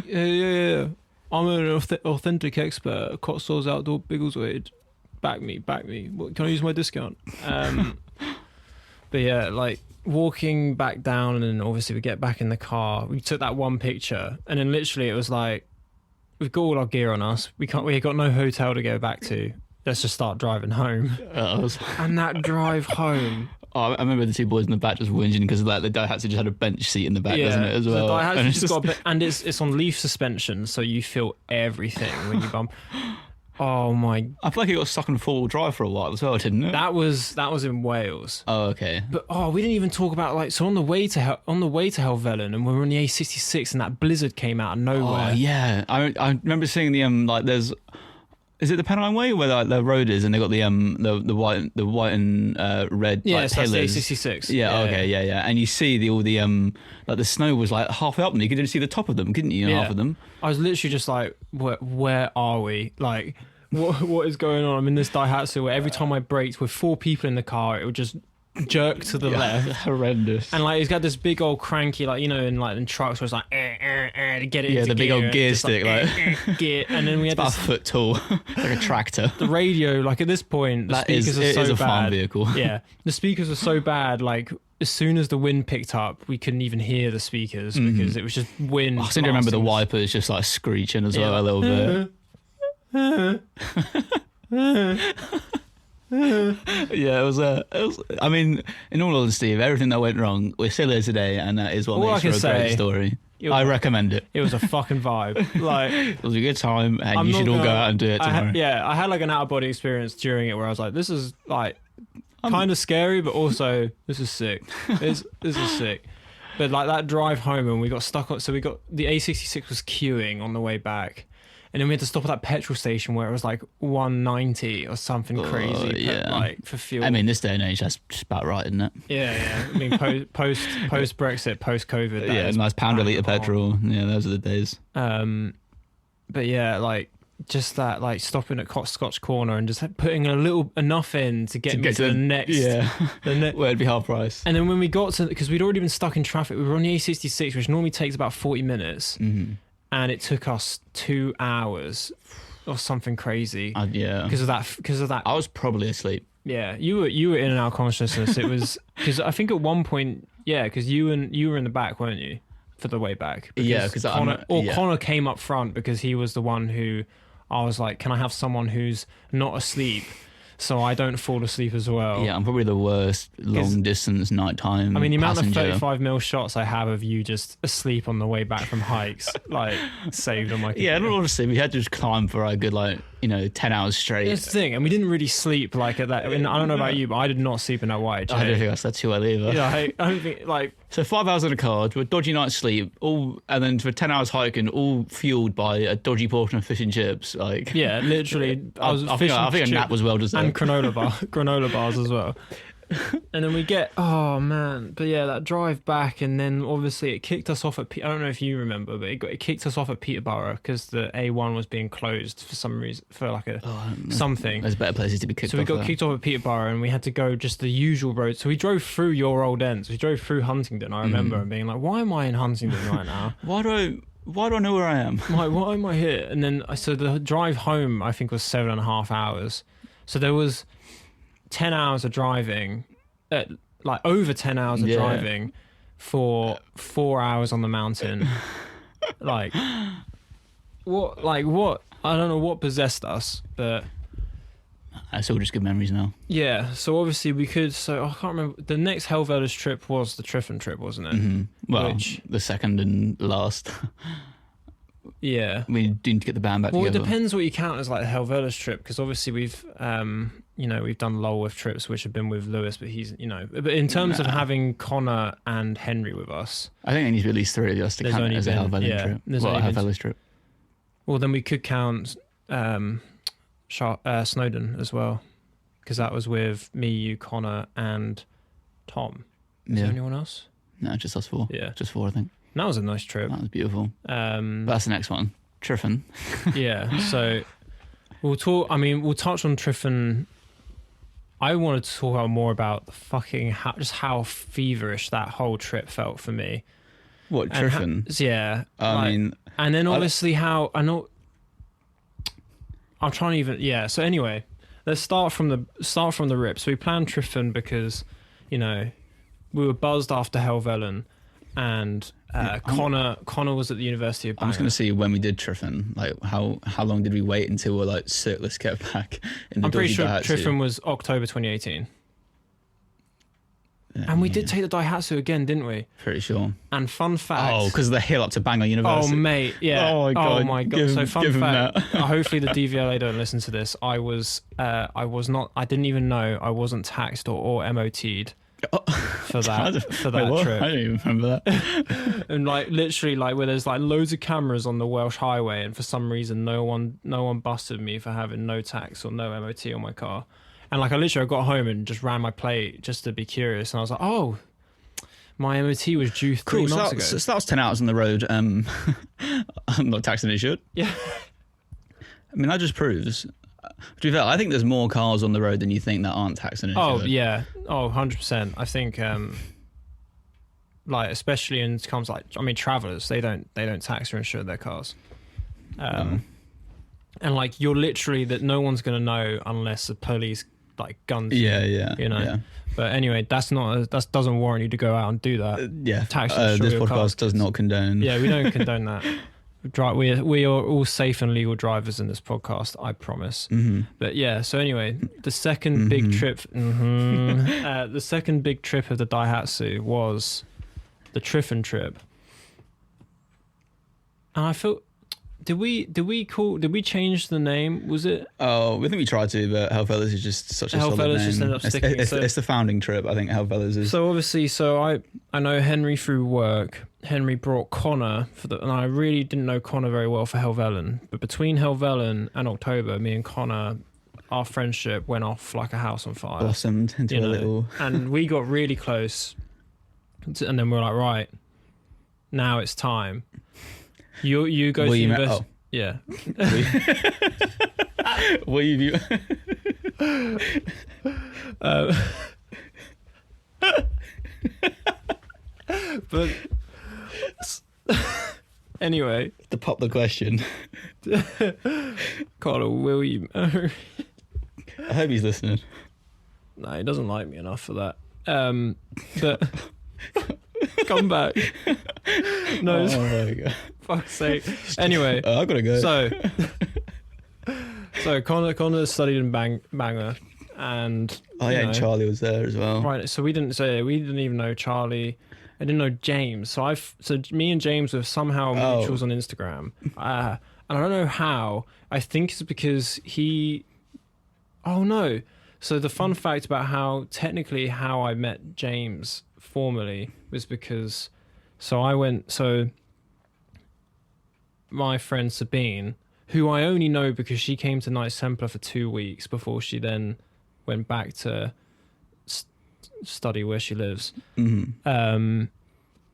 Yeah. I'm an authentic expert. Cotswolds Outdoor Biggleswade. Back me. What, can I use my discount? But yeah, like walking back down, and then obviously we get back in the car. We took that one picture, and then literally it was like, we've got all our gear on us. We got no hotel to go back to. Let's just start driving home. And that drive home. Oh, I remember the 2 boys in the back just whinging because the Daihatsu just had a bench seat in the back, doesn't it, as well? The Daihatsu it's on leaf suspension, so you feel everything when you bump. Oh my! I feel like it got stuck in 4-wheel drive for a while as well, didn't it? That was in Wales. Oh, okay. But we didn't even talk about so on the way to Helvellyn, and we were on the A66, and that blizzard came out of nowhere. Oh yeah, I remember seeing the is it the Pennine Way where the road is, and they got the white and red pillars? That's the A66. Yeah, and you see all the the snow was like halfway up, and you couldn't see the top of them, couldn't you? Half of them. I was literally just like, where are we? Like, what is going on? I'm in this Daihatsu where every time I braked with 4 people in the car, it would just jerk to the left. Horrendous. And like, it's got this big old cranky, like, in trucks where it's like, to get it into the big gear, old gear stick, gear. And then we had about a foot tall, like a tractor. The radio, like at this point, the speakers are so bad. It is a farm vehicle. Yeah, the speakers are so bad, like, as soon as the wind picked up, we couldn't even hear the speakers because it was just wind. I seem to remember the wipers just like screeching as well a little bit. Yeah, it was. I mean, in all honesty, of everything that went wrong, we're still here today, and that is what makes for a great story. I recommend it. It was a fucking vibe. Like, it was a good time, and you should all go out and do it tomorrow. I had like an out of body experience during it where I was like, this is like kind of scary, but also this is sick. This is sick. But like that drive home, and we got stuck on. So we got the A66 was queuing on the way back, and then we had to stop at that petrol station where it was like 190 or something crazy. Yeah, like for fuel. I mean, this day and age, that's just about right, isn't it? Yeah. I mean, post Brexit, post COVID. Yeah, nice £1 a litre petrol. Yeah, those are the days. But yeah, like just that, like stopping at Scotch Corner and just putting enough in to get to the next. Yeah, where it'd be half price. And then when we got to, because we'd already been stuck in traffic, we were on the A66, which normally takes about 40 minutes. Mm-hmm. And it took us 2 hours or something crazy. Yeah. Because of that. I was probably asleep. Yeah, you were in and out of consciousness. It was because I think at one point, because you were in the back, weren't you, for the way back? Because Connor came up front because he was the one who I was like, can I have someone who's not asleep? So I don't fall asleep as well. Yeah, I'm probably the worst long distance nighttime. I mean, the amount passenger. of 35mm shots I have of you just asleep on the way back from hikes, like saved on my computer. Yeah, and honestly, we had to just climb for a good 10 hours straight. That's the thing, and we didn't really sleep like at that. I mean, I don't know about you, but I did not sleep in that white. I don't think that's too well either. Yeah, I don't think So 5 hours in a car to a dodgy night's sleep, and then for 10 hours hiking, all fueled by a dodgy portion of fish and chips. Yeah, literally. I think a nap was well deserved. And granola bars as well. And then we get, oh man, but yeah, that drive back, and then obviously it kicked us off at, I don't know if you remember, but it kicked us off at Peterborough because the A1 was being closed for some reason, for like something. There's better places to be kicked off. So we got kicked off at Peterborough, and we had to go just the usual road. So we drove through your old ends. We drove through Huntingdon, I remember, and being like, why am I in Huntingdon right now? Why do I know where I am? Like, why am I here? And then, so the drive home, I think, was 7.5 hours. So there was 10 hours of driving, like over 10 hours of driving for 4 hours on the mountain. Like, what? I don't know what possessed us, but It's all just good memories now. yeah. So obviously we could. So I can't remember. The next Helvella's trip was the Triffin trip, wasn't it? Mm-hmm. Well, the second and last. Yeah. We do need to get the band back together. Well, it depends what you count as like the Helvella's trip, because obviously we've we've done Lulworth trips which have been with Lewis, but he's but in terms of having Connor and Henry with us, I think there needs to be at least 3 of us to count it as a Helvella's trip. Well, a Helvella's trip. Well, then we could count Snowdon as well, because that was with me, you, Connor, and Tom. Is there anyone else? No, just us 4. Yeah, just 4, I think. That was a nice trip. That was beautiful. But that's the next one. Triffin. Yeah, so we'll talk. I mean, we'll touch on Triffin. I wanted to talk more about the fucking how feverish that whole trip felt for me. What, Triffin? Yeah. I mean, and then obviously how I know. I'm trying to even. Yeah. So anyway, let's start from the rip. So we planned Triffin because, we were buzzed after Helvellyn, and Connor was at the University of Bangor. I'm just going to see when we did Triffin. Like, how long did we wait until we're like circless get back in the I'm pretty sure Daihatsu? Triffin was October 2018. Yeah, and we did take the Daihatsu again, didn't we? Pretty sure. And fun fact. Oh, because of the hill up to Bangor University. Oh, mate, yeah. Oh, my God. So fun fact. Hopefully the DVLA don't listen to this. I didn't even know I wasn't taxed or MOT'd for that trip. I don't even remember that. And like literally like where there's like loads of cameras on the Welsh highway, and for some reason no one busted me for having no tax or no MOT on my car. And like I got home and just ran my plate just to be curious, and I was like, oh, my MOT was due 3 months ago. So that was 10 hours on the road. I'm not taxing it, should. Yeah. I mean, that just proves. To be fair, I think there's more cars on the road than you think that aren't taxing it. Oh, yeah. Oh, 100%. I think, like, especially in terms like, I mean, travellers, they don't tax or insure their cars. And like, you're literally that no one's going to know unless the police like guns you. Yeah. Yeah. But anyway, that doesn't warrant you to go out and do that. Tax this podcast does not condone. Yeah, we don't condone that. We are all safe and legal drivers in this podcast, I promise. Mm-hmm. But yeah, so anyway, the second big trip, the second big trip of the Daihatsu was the Triffin trip, and I felt. Did we change the name? Was it? Oh, I think we tried to, but Helvella's is just such a solid name. Just ended up sticking. It's the founding trip, I think Helvella's is. So obviously, I know Henry through work. Henry brought Connor and I really didn't know Connor very well for Helvellyn. But between Helvellyn and October, me and Connor, our friendship went off like a house on fire. Blossomed into a little. And we got really close, and then we were like, right, now it's time. You go to university. Yeah. What you? But anyway, to pop the question, Connor, will you marry? I hope he's listening. No, he doesn't like me enough for that. But come back. No, oh my God. Fuck's sake. Anyway, I gotta go. So Connor studied in Bangor, and and Charlie was there as well. Right. So we didn't even know Charlie. I didn't know James. So me and James were somehow mutuals on Instagram, and I don't know how. I think it's because he. Oh no. So the fun fact about how I met James formally was because, my friend Sabine, who I only know because she came to Knights Templar for 2 weeks before she then went back to study where she lives. Mm-hmm.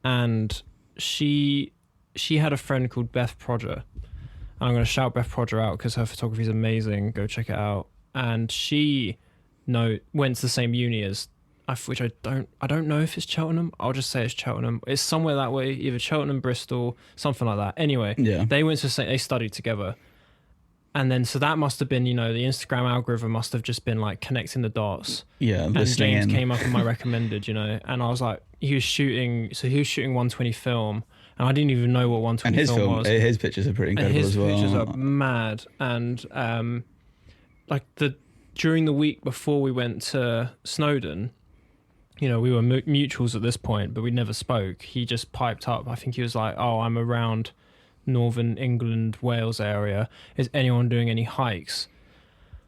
And she had a friend called Beth Prodger. I'm going to shout Beth Prodger out because her photography is amazing. Go check it out. And she went to the same uni as, which I don't know if it's Cheltenham. I'll just say it's Cheltenham. It's somewhere that way, either Cheltenham, Bristol, something like that. Anyway, Yeah. they studied together. And then, so that must have been, the Instagram algorithm must have just been like connecting the dots. Yeah, And listening James in. came up in my recommended, and I was like, he was shooting 120 film, and I didn't even know what 120 And his film film, was. his pictures are pretty And incredible his as well. pictures are mad. And during the week before we went to Snowdon, we were mutuals at this point, but we never spoke. He just piped up. I think he was like, "Oh, I'm around Northern England, Wales area. Is anyone doing any hikes?"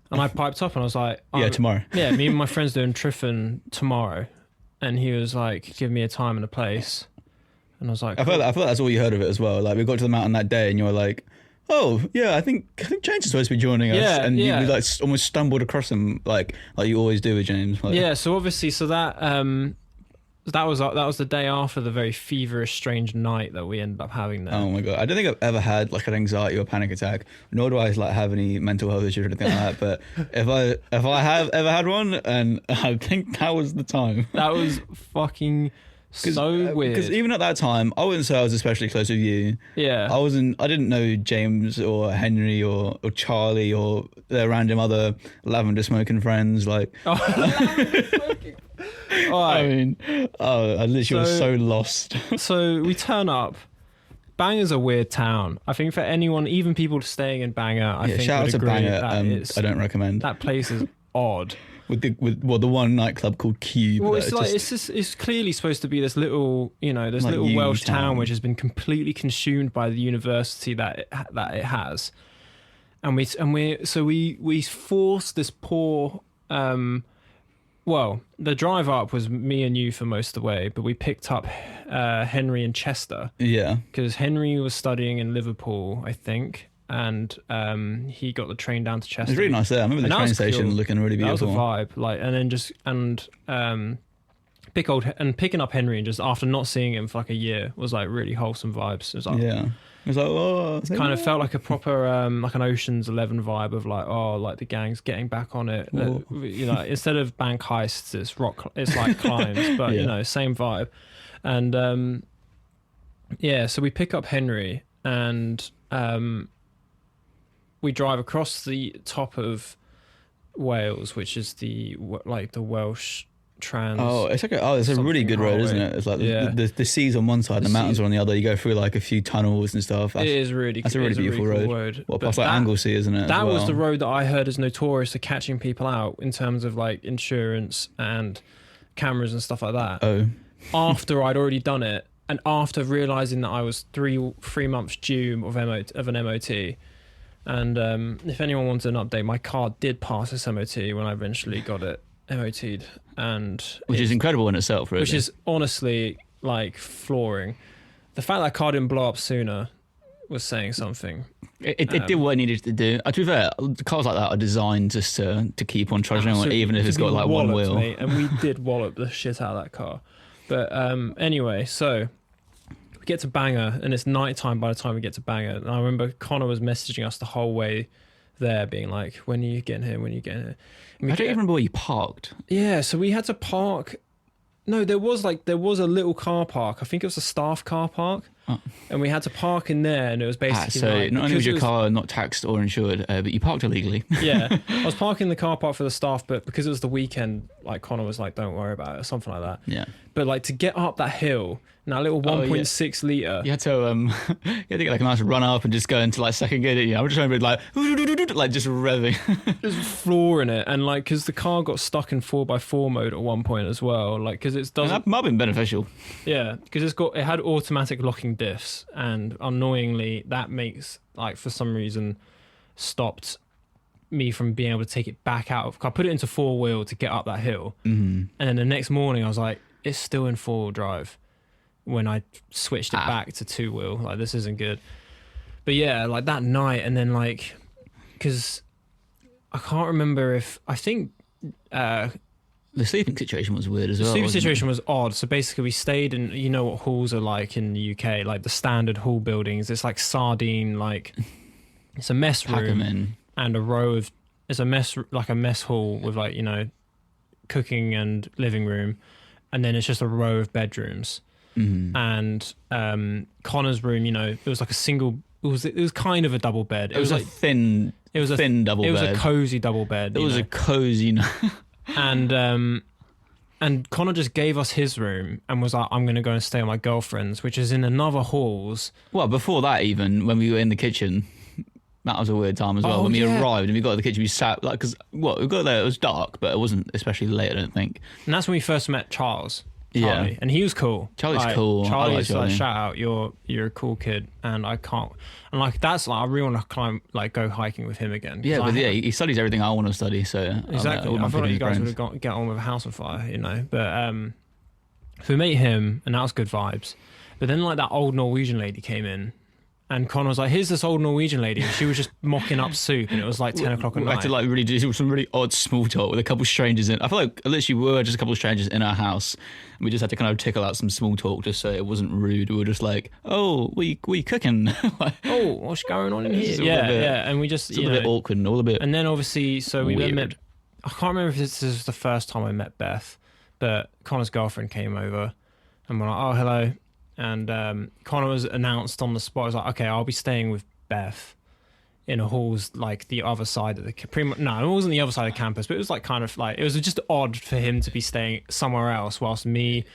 And I piped up and I was like, Yeah, tomorrow. Yeah, me and my friends doing Tryfan tomorrow. And he was like, "Give me a time and a place." And I was like, I feel like that's all you heard of it as well. Like we got to the mountain that day, and you were like, "Oh yeah, I think James is supposed to be joining us." Yeah, and yeah. you like almost stumbled across him, like you always do with James. Like, Yeah, so obviously, that was the day after the very feverish, strange night that we ended up having there. Oh my god, I don't think I've ever had like an anxiety or panic attack. Nor do I like have any mental health issues or anything like that. But if I have ever had one, and I think that was the time. That was fucking so weird. Because even at that time, I wouldn't say I was especially close with you. Yeah. I didn't know James or Henry or Charlie or their random other lavender smoking friends. Like, I mean, I literally was so lost. So we turn up. Banger's a weird town. I think for anyone, even people staying in Banger, I think shout out would to agree Banger. that I don't recommend that place is odd. with the one nightclub called Cube. Well, it's clearly supposed to be this little, this Like little uni Welsh town town. which has been completely consumed by the university that it has, and we forced this poor. Well, the drive up was me and you for most of the way, but we picked up Henry and Chester Yeah, because Henry was studying in Liverpool, I think. And he got the train down to Chester. it's really nice there. I remember the And that train was station cool. looking really beautiful. That was a vibe. Like, and then picking up Henry and just after not seeing him for like a year was like really wholesome vibes. It was like, Yeah, it was like, oh, kind of felt like a proper like an Ocean's 11 vibe of like, oh, like the gang's getting back on it. Whoa. Instead of bank heists, it's like climbs, but Yeah. same vibe. And so we pick up Henry and we drive across the top of Wales, which is the Welsh trans. Oh, it's a really good road, isn't it? It's like the sea's on one side, and the mountains are on the other. You go through like a few tunnels and stuff. It is really. That's a really beautiful cool road. Well, But plus like Anglesey, isn't it? That was the road that I heard is notorious for catching people out in terms of like insurance and cameras and stuff like that. Oh, After I'd already done it, and after realizing that I was three months due of an MOT. And if anyone wants an update, my car did pass this MOT when I eventually got it MOT'd, and which is incredible in itself, really. which is honestly like flooring. The fact that car didn't blow up sooner was saying something. It did what it needed to do. To be fair, cars like that are designed just to keep on trudging on, even if it's got like one wheel. Mate, and we did wallop the shit out of that car. But anyway, so we get to Bangor, and it's night time by the time we get to Bangor. And I remember Connor was messaging us the whole way there, being like, "When are you getting here? When are you getting here?" I don't even remember where you parked. Yeah, so we had to park. No, there was a little car park. I think it was a staff car park, and we had to park in there. And it was basically So like, not only was because your car not taxed or insured, but you parked illegally. yeah, I was parking the car park for the staff, but because it was the weekend, like Connor was like, "Don't worry about it," or something like that. Yeah. But like to get up that hill, and that little 1.6 litre. You had to get like a nice run up and just go into like second gear. I was just remember like just revving. There's a flaw in it, and like because the car got stuck in 4x4 mode at one point as well, like because it doesn't. That might have been beneficial. Yeah, because it had automatic locking diffs, and annoyingly that makes like for some reason stopped me from being able to take it back out. I put it into 4-wheel to get up that hill, and then the next morning I was like, it's still in 4-wheel drive when I switched it back to 2-wheel. Like this isn't good. But yeah, like that night, and then like because I can't remember if I think The sleeping situation was weird as The well. sleeping wasn't it? situation was odd. So basically, we stayed in, you know what halls are like in the UK, like the standard hall buildings. It's like sardine, like it's a mess Pack 'em room in. and a row of, it's a mess, like a mess hall with like, you know, cooking and living room. And then it's just a row of bedrooms. Mm. And Connor's room, you know, it was like a single, it was kind of a double bed. It was like, a thin, it was a thin double it was bed. a cozy double bed. It was a cozy. And Connor just gave us his room and was like, I'm going to go and stay with my girlfriend's, which is in another halls. Well, before that, even when we were in the kitchen, that was a weird time as well. Oh, When we yeah. arrived and we got to the kitchen, we sat like because we got there, it was dark, but it wasn't especially late. I don't think. And that's when we first met Charlie. Yeah. And he was cool. Charlie's cool. I Charlie like is Charlie. like, shout out, you're a cool kid, and I can't. And like that's like I really want to climb, like go hiking with him again. Yeah, 'Cause but I- yeah, he studies everything I want to study. So Exactly. I feel like you guys would have get on with a house on fire, you know. But so we met him, and that was good vibes. But then like that old Norwegian lady came in, and Connor was like, "Here's this old Norwegian lady," and she was just mocking up soup, and it was like 10 o'clock at We had night. to like really do some really odd small talk with a couple of strangers in. I feel like literally we were just a couple of strangers in our house. And we just had to kind of tickle out some small talk just so it wasn't rude. We were just like, "Oh, what you cooking?" Like, Oh, what's going on in It's here? all a bit- Yeah, and we just it's all you a bit know, awkward and all a bit. and then obviously, so we then Weird. met. I can't remember if this is the first time I met Beth, but Connor's girlfriend came over, and we're like, "Oh, hello," and Connor was announced on the spot. I was like, "Okay, I'll be staying with Beth in a halls like the other side of the pretty much, no, it wasn't the other side of campus, but it was like kind of like it was just odd for him to be staying somewhere else whilst me,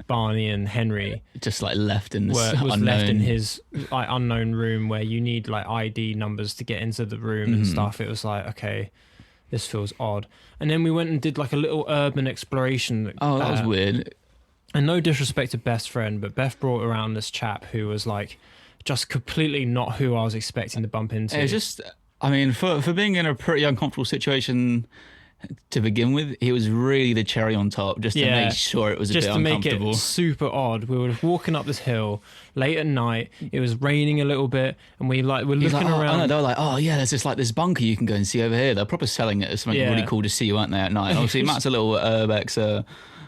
Barney, and Henry just like left in this was unknown. left in his like unknown room where you need like ID numbers to get into the room and stuff. It was like, okay, this feels odd. And then we went and did like a little urban exploration. Oh, that was weird. And no disrespect to Beth's friend, but Beth brought around this chap who was like just completely not who I was expecting to bump into. It was just, I mean, for being in a pretty uncomfortable situation to begin with, he was really the cherry on top, just to Yeah. make sure it was a just bit to make uncomfortable. it super odd. We were walking up this hill late at night. It was raining a little bit, and we're He's looking like, oh, around. no, they were like, oh yeah, there's just like this bunker you can go and see over here. They're proper selling it as something Yeah. really cool to see, weren't they, at night? And obviously, Matt's a little urbex.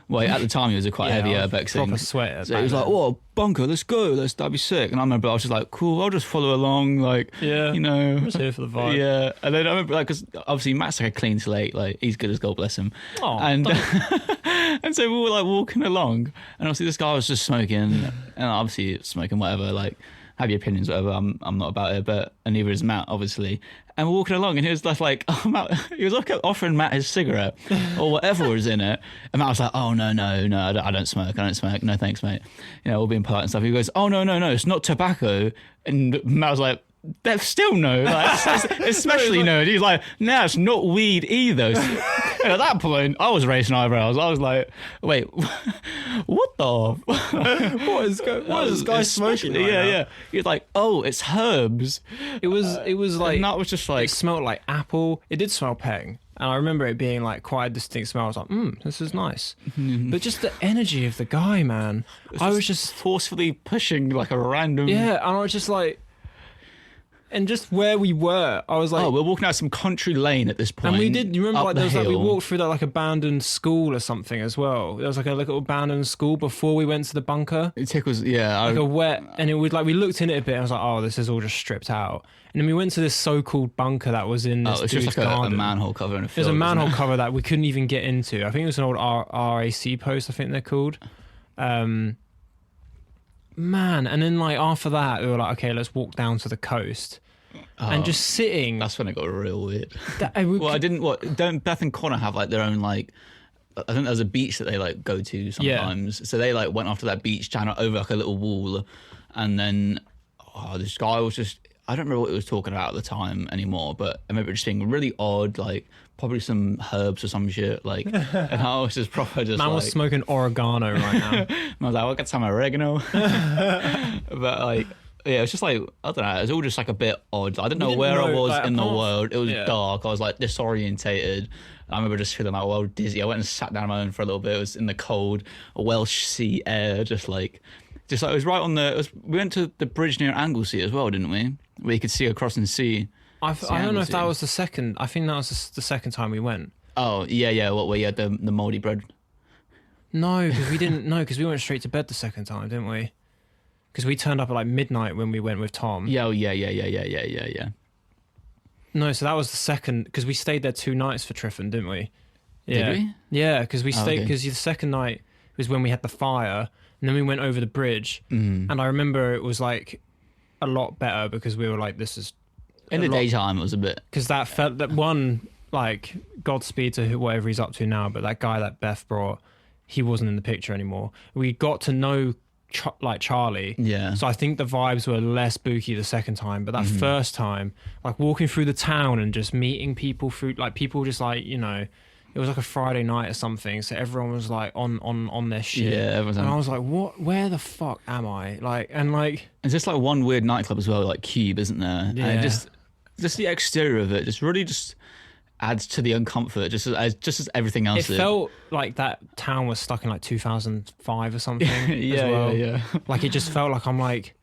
Well, at the time he was a quite heavy I was urbex. proper thing. sweater. So he was like, "Whoa, bunker, let's go, that'd be sick." And I remember I was just like, "Cool, I'll just follow along, like, yeah, you know." I'm just here for the vibe. Yeah, and then I remember like, because obviously Matt's like a clean slate, like he's good as gold, bless him. Oh, And and so we were like walking along, and obviously this guy was just smoking, and obviously smoking whatever, like have your opinions, whatever. I'm not about it, but and neither is Matt, obviously. And we're walking along, and he was just like, oh, Matt, he was like offering Matt his cigarette or whatever was in it, and Matt was like, oh no, I don't smoke, no thanks, mate. You know, all being polite and stuff. He goes, oh no, it's not tobacco, and Matt was like, that's still no, like, especially no. And he's like, no, it's not weed either. And at that point, I was raising eyebrows. I was like, wait, what the? what is this guy smoking? Right now? Yeah. He was like, oh, it's herbs. It was like And that was just like, it smelled like apple. It did smell peng, and I remember it being like quite a distinct smell. I was like, this is nice. But just the energy of the guy, man. I was just forcefully pushing like a random. yeah, and I was just like. And just where we were, I was like, Oh, we're walking out some country lane at this point. and we did. You remember, up like the there was like we hill. walked through that like abandoned school or something as well. There was like a little abandoned school before we went to the bunker, It tickles, yeah. like a wet, and it would like we looked in it a bit. And I was like, oh, this is all just stripped out. And then we went to this so-called bunker that was in this it's dude's just like a garden. manhole cover in a There's field. a isn't manhole it? cover that we couldn't even get into. I think it was an old RAC post, I think they're called. Man, and then like after that, we were like, okay, let's walk down to the coast. And just sitting. That's when it got real weird. We Well, I didn't. Don't Beth and Connor have like their own like? I think there's a beach that they like go to sometimes. So they like went after that beach channel over like a little wall, and then this guy was just. I don't remember what he was talking about at the time anymore, but I remember it just being really odd, like probably some herbs or some shit, like. And I was just proper just Man like. was smoking oregano right now. And I was like, "Well, get some oregano," but like. Yeah, it was just like, I don't know, it was all just like a bit odd. I didn't know didn't where I know, was like, in the apart- world. It was Yeah. dark. I was like disorientated. I remember just feeling like well dizzy. I went and sat down on my own for a little bit. It was in the cold Welsh sea air, just like it was right on the. We went to the bridge near Anglesey as well, didn't we? Where you could see across and see. I don't know if that was the second. I think that was the second time we went. Oh yeah. What? Where you had the moldy bread? No, because we didn't. No, because we went straight to bed the second time, didn't we? Because we turned up at like midnight when we went with Tom. Yeah. Oh, yeah. No, so that was the second, because we stayed there 2 nights for Tryfan, didn't we? Yeah. Did we? Yeah, because we stayed, okay. because the second night was when we had the fire, and then we went over the bridge, and I remember it was like a lot better because we were like, this is... In the daytime, it was a bit... Because that felt, that one, like, Godspeed to whatever he's up to now, but that guy that Beth brought, he wasn't in the picture anymore. We got to know like Charlie, so I think the vibes were less spooky the second time, but that first time, like walking through the town and just meeting people through, like people just like, you know, it was like a Friday night or something, so everyone was like on their shit, and I was like, what, where the fuck am I, like, and like there's just like one weird nightclub as well, like Cube, isn't there? Yeah. And just the exterior of it just really just adds to the uncomfort, just as everything else. It felt like that town was stuck in like 2005 or something. Yeah. Like it just felt like, I'm like,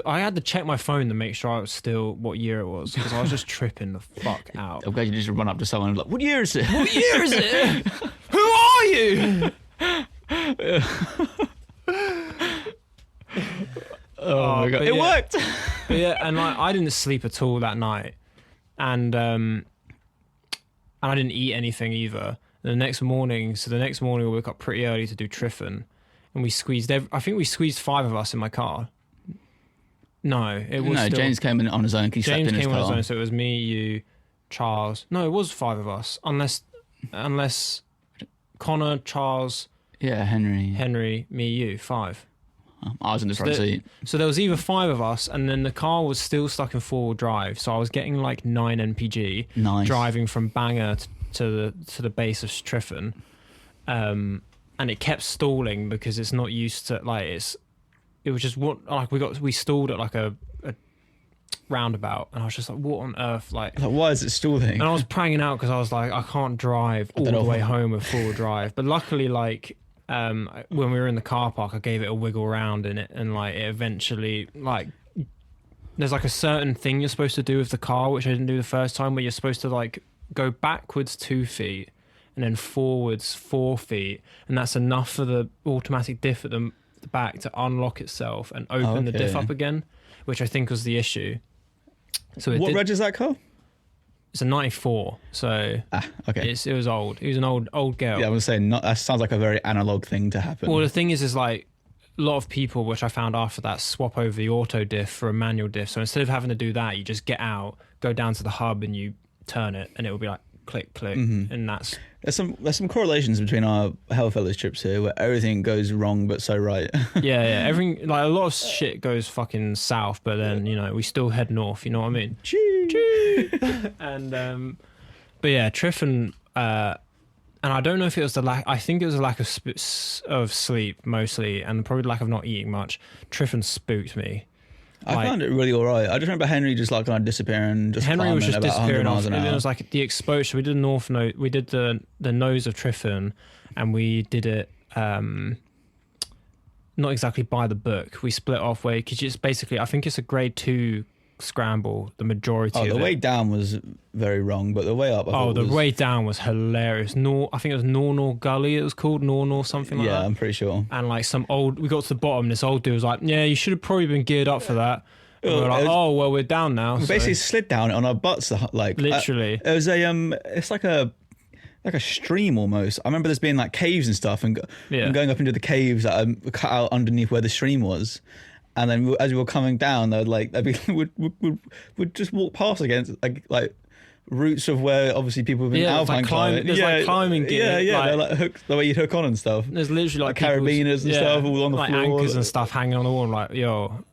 I had to check my phone to make sure I was still what year it was, because I was just tripping the fuck out. I'm glad you just run up to someone and be like, what year is it? What year is it? Who are you? Oh my god, it worked. But yeah, and like I didn't sleep at all that night, and I didn't eat anything either. And the next morning we woke up pretty early to do Tryfan, and we squeezed. I think we squeezed 5 of us in my car. No, it was James came in on his own. He slept in his car. on his own, so it was me, you, Charles. No, it was 5 of us, unless Connor, Charles, Henry, me, you, 5. I was in the front seat. So there was either 5 of us, and then the car was still stuck in 4-wheel drive. So I was getting like 9 mpg, driving from Bangor to the base of Tryfan, and it kept stalling because it's not used to, like, it was just what, like, we stalled at like a roundabout, and I was just like, what on earth, like why is it stalling? And I was pranging out because I was like, I can't drive all the way home with 4-wheel drive. But luckily, like, when we were in the car park, I gave it a wiggle around in it, and like it eventually, like, there's like a certain thing you're supposed to do with the car, which I didn't do the first time, where you're supposed to like go backwards 2 feet and then forwards 4 feet, and that's enough for the automatic diff at the back to unlock itself and open the diff up again, which I think was the issue. So what reg is that car? It's a 94, so okay. It was old. He was an old girl. Yeah, I was saying, that sounds like a very analog thing to happen. Well, the thing is like, a lot of people, which I found after that, swap over the auto diff for a manual diff. So instead of having to do that, you just get out, go down to the hub, and you turn it, and it will be like click, click, and that's... There's some correlations between our Hellfellas trips here, where everything goes wrong but so right. yeah. Everything, like, a lot of shit goes fucking south, but then, you know, we still head north. You know what I mean? Choo! And but yeah, Tryfan, and I don't know if it was the lack. I think it was a lack of sleep mostly, and probably the lack of not eating much. Tryfan spooked me. I found it really alright. I just remember Henry just like kind of disappearing, just Henry was just about disappearing off. And it was like the exposure. We did the north nose. We did the nose of Tryfan, and we did it not exactly by the book. We split off way, because it's basically, I think it's a grade 2 scramble. The majority. The way down was very wrong, but the way up. The way down was hilarious. I think it was Nor Gully. It was called Nor something like that. Yeah, I'm pretty sure. And like we got to the bottom. This old dude was like, "Yeah, you should have probably been geared up for that." And we were like, "Oh, well, we're down now." We basically slid down on our butts, like literally. It was it's like a stream almost. I remember there's being like caves and stuff, and going up into the caves that are cut out underneath where the stream was. And then as we were coming down, would just walk past against like routes of where obviously people have been alpine climbing. There's like climbing gear. They're like hooks, the way you'd hook on and stuff. There's literally like carabiners and stuff all on the floor, anchors and stuff hanging on the wall. I'm like, yo,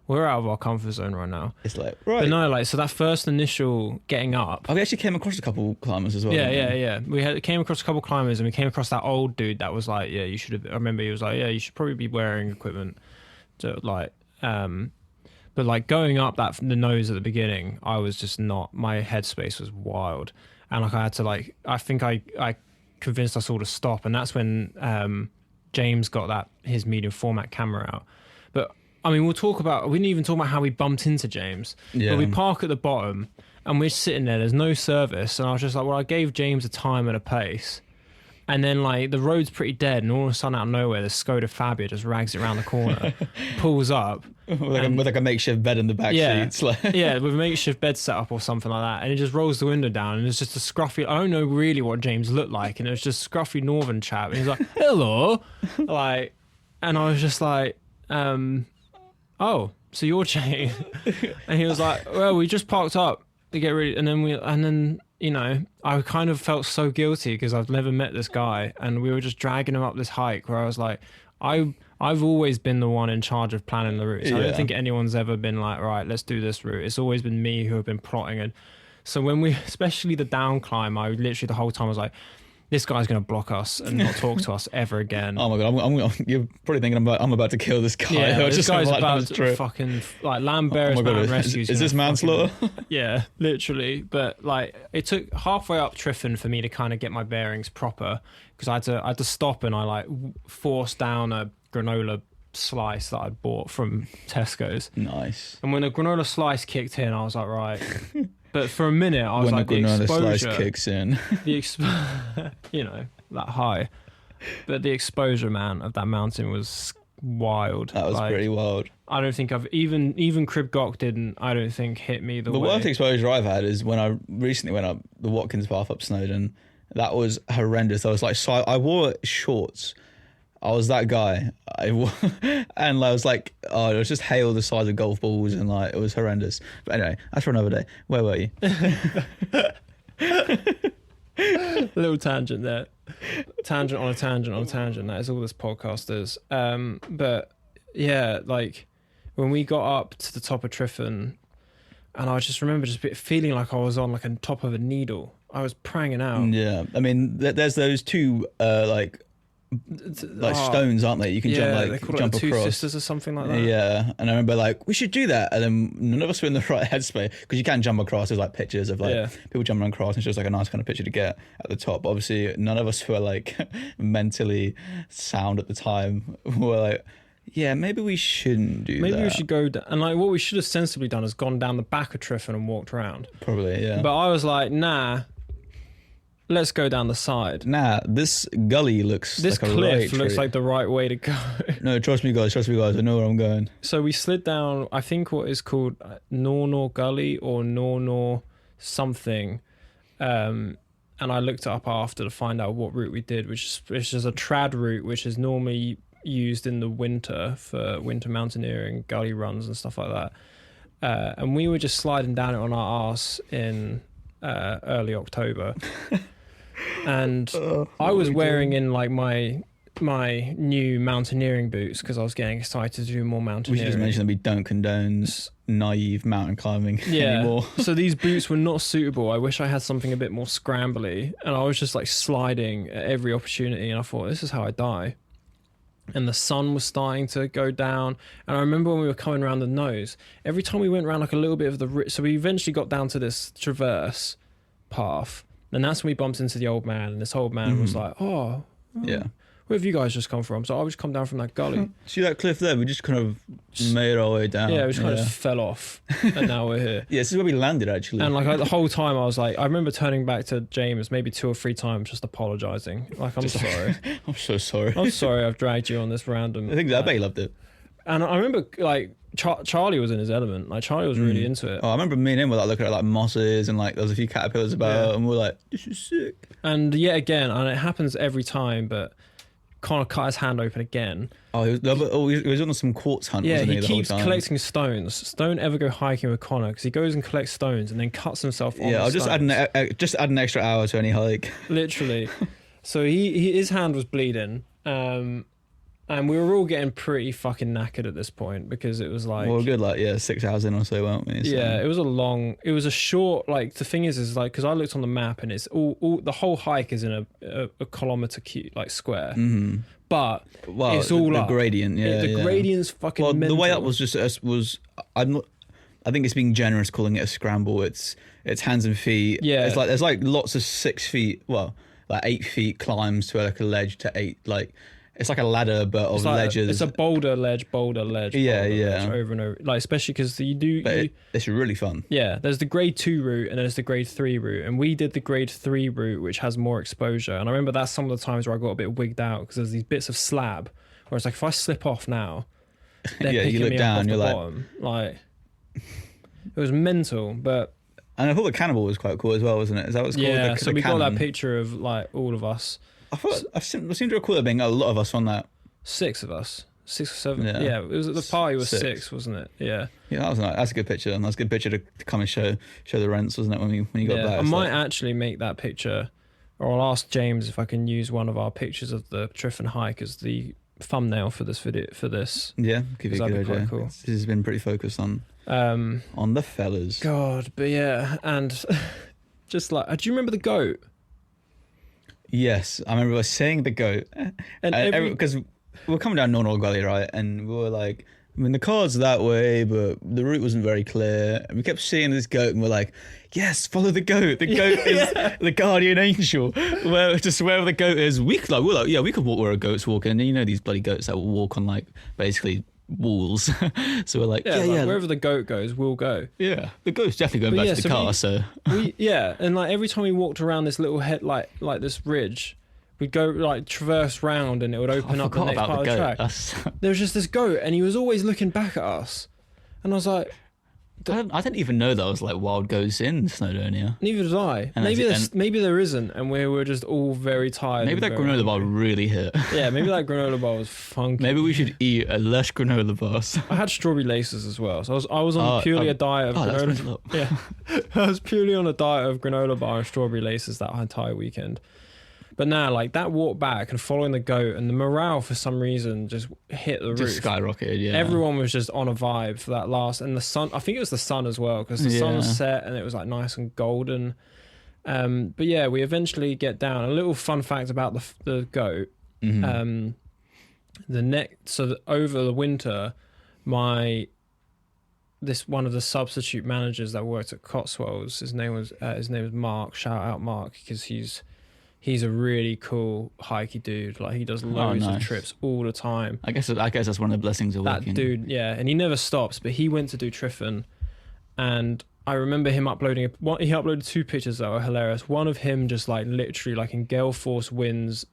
we're out of our comfort zone right now. It's like, right. But no, like, so that first initial getting up. We actually came across a couple climbers as well. Yeah. We came across a couple climbers, and we came across that old dude that was like, yeah, you should have. I remember he was like, yeah, you should probably be wearing equipment. So like, but like going up the nose at the beginning, I was just not. My headspace was wild, and like I had to like. I think I convinced us all to stop, and that's when James got his medium format camera out. But I mean, we didn't even talk about how we bumped into James. Yeah. But we park at the bottom and we're sitting there's no service. And I was just like, well, I gave James a time and a place. And then, like, the road's pretty dead, and all of a sudden, out of nowhere, the Skoda Fabia just rags it around the corner, pulls up. with like a makeshift bed in the back seats. Like. Yeah, with a makeshift bed set up or something like that. And it just rolls the window down, and it's just a scruffy... I don't know really what James looked like, and it was just a scruffy northern chap. And he's like, hello. Like, and I was just like, oh, so you're James. And he was like, well, we just parked up to get ready. And then you know, I kind of felt so guilty because I've never met this guy, and we were just dragging him up this hike where I was like, I've always been the one in charge of planning the routes. I don't think anyone's ever been like, right, let's do this route. It's always been me who have been plotting it. So when especially the down climb, I literally the whole time was like, this guy's going to block us and not talk to us ever again. Oh my God, you're probably thinking I'm about to kill this guy. Yeah, this guy's about to fucking, like, Lambert's Mountain Rescue's. Is this manslaughter? Yeah, literally. But, like, it took halfway up Tryfan for me to kind of get my bearings proper, because I had to stop, and I, like, forced down a granola slice that I'd bought from Tesco's. Nice. And when the granola slice kicked in, I was like, right... But for a minute, I was when like, the exposure... slice kicks in. You know, that high. But the exposure, man, of that mountain was wild. That was pretty wild. I don't think I've... Even Crib Gok didn't, I don't think, hit me the way... The worst exposure I've had is when I recently went up the Watkins Path up Snowdon. That was horrendous. I was like... So I wore shorts. I was that guy. And I was like, oh, it was just hail the size of golf balls, and like it was horrendous. But anyway, that's for another day. Where were you? Little tangent there. Tangent on a tangent on a tangent. That is all this podcast is. But yeah, like when we got up to the top of Tryfan, and I just remember just feeling like I was on like on top of a needle. I was pranging out. Yeah, I mean, there's those two stones, aren't they? You can jump Two across. Sisters or something like that. Yeah, and I remember like we should do that, and then none of us were in the right headspace because you can jump across. There's like pictures of like people jumping across, and it's just like a nice kind of picture to get at the top. But obviously, none of us were like mentally sound at the time. We're like, yeah, maybe we shouldn't do that. Maybe we should go and like what we should have sensibly done is gone down the back of Tryfan and walked around. Probably, yeah. But I was like, nah. Let's go down the side. Nah, this gully looks like a cliff looks like the right way to go. No, trust me guys, I know where I'm going. So we slid down, I think what is called Nornor Gully or Nornor something. And I looked it up after to find out what route we did, which is a trad route, which is normally used in the winter for winter mountaineering, gully runs and stuff like that. And we were just sliding down it on our arse in early October. And I was wearing in like my new mountaineering boots because I was getting excited to do more mountaineering. We should just mention that we don't condone naive mountain climbing anymore. So these boots were not suitable. I wish I had something a bit more scrambly, and I was just like sliding at every opportunity, and I thought, this is how I die. And the sun was starting to go down, and I remember when we were coming around the nose, every time we went around like a little bit of the... So we eventually got down to this traverse path, and that's when we bumped into the old man, and this old man was like, oh, yeah, where have you guys just come from? So I just come down from that gully. See that cliff there? We just kind of made our way down. Yeah, we just kind of fell off, and now we're here. Yeah, this is where we landed, actually. And like the whole time I was like, I remember turning back to James maybe 2 or 3 times just apologising. Like, I'm sorry. I'm so sorry. I'm sorry I've dragged you on this random... I think I bet he loved it. And I remember like Charlie was in his element. Like Charlie was really into it. Oh, I remember me and him were like looking at like mosses and like there was a few caterpillars about, and we're like, this is sick. And yet again, and it happens every time, but Connor cut his hand open again. Oh, he was on some quartz hunt. Yeah, wasn't he the keeps whole time? collecting stones. Don't ever go hiking with Connor because he goes and collects stones and then cuts himself on. Yeah, I'll just add an extra hour to any hike. Literally. So his hand was bleeding. And we were all getting pretty fucking knackered at this point because it was like... Well, we're good, like, 6 hours in or so, weren't we? So. Yeah, it was a short, like, the thing is like, because I looked on the map and it's all the whole hike is in a kilometre like square. Mm-hmm. But it's all the up. Gradient, The gradient's fucking mental. The way up was just, I think it's being generous calling it a scramble. It's hands and feet. Yeah. It's like, there's like lots of 6 feet, well, like 8 feet climbs to like a ledge to 8, like... It's like a ladder, but of It's like ledges. it's a boulder ledge, Yeah, boulder yeah. ledge, over and over. Like especially because It's really fun. yeah, there's the grade 2 route and there's the grade 3 route, and we did the grade 3 route, which has more exposure. And I remember that's some of the times where I got a bit wigged out because there's these bits of slab where it's like if I slip off now, they're Yeah, you picking look me down, up off the you're like- bottom. Like it was mental, but And I thought the cannibal was quite cool as well, wasn't it? Is that what's called? yeah. The So we got cannon? that picture of like all of us, I thought I seem to recall there being a lot of us on that. 6 of us, 6 or 7. Yeah. Yeah, it was the party was 6. 6, wasn't it? Yeah. Yeah, that was nice. That's a good picture, and that's a good picture to come and show the rents, wasn't it? When you got Yeah, back, I It's might like- actually make that picture, or I'll ask James if I can use one of our pictures of the Triffin hike as the thumbnail for this video. For this, Yeah, give you a That'd good be quite idea. cool. This has been pretty focused on the fellas. God, but yeah, and just like, do you remember the goat? Yes, I remember us saying the goat, And because we were coming down Nornall Gully, right, and we were like, I mean, the car's that way, but the route wasn't very clear, and we kept seeing this goat, and we're like, yes, follow the goat. The goat is the guardian angel. Wherever the goat is, we could we could walk where a goat's walking, and you know these bloody goats that will walk on like basically walls. So we're like, like, wherever the goat goes, we'll go. yeah, the goat's definitely going But back yeah, to the so car. So And like every time we walked around this little head, like this ridge, we'd go like traverse round, and it would open I up the forgot next about part the of the goat. track. That's, There was just this goat, and he was always looking back at us, and I was like, I didn't even know there was like wild goats in Snowdonia. neither did I. And Maybe there isn't, and we were just all very tired. Maybe and that very granola bar hungry. really hit. Yeah, maybe that granola bar was funky. Maybe we should eat a less granola bars. I had strawberry laces as well, so I was on purely a diet of that's granola. messed up. Yeah, I was purely on a diet of granola bar and strawberry laces that entire weekend. But now, like that walk back and following the goat, and the morale for some reason just hit the Just roof. skyrocketed, yeah. Everyone was just on a vibe for that last, and the sun. I think it was the sun as well, because the sun was set and it was like nice and golden. But yeah, we eventually get down. A little fun fact about the goat. Mhm. Over the winter, one of the substitute managers that worked at Cotswolds, his name was Mark. Shout out Mark, because he's a really cool hikey dude. Like he does loads of nice. trips all the time. I guess that's one of the blessings of That working. dude, yeah, and he never stops. But he went to do Triffin, and I remember him uploading. He uploaded 2 pictures that were hilarious. One of him just like literally like in gale force winds,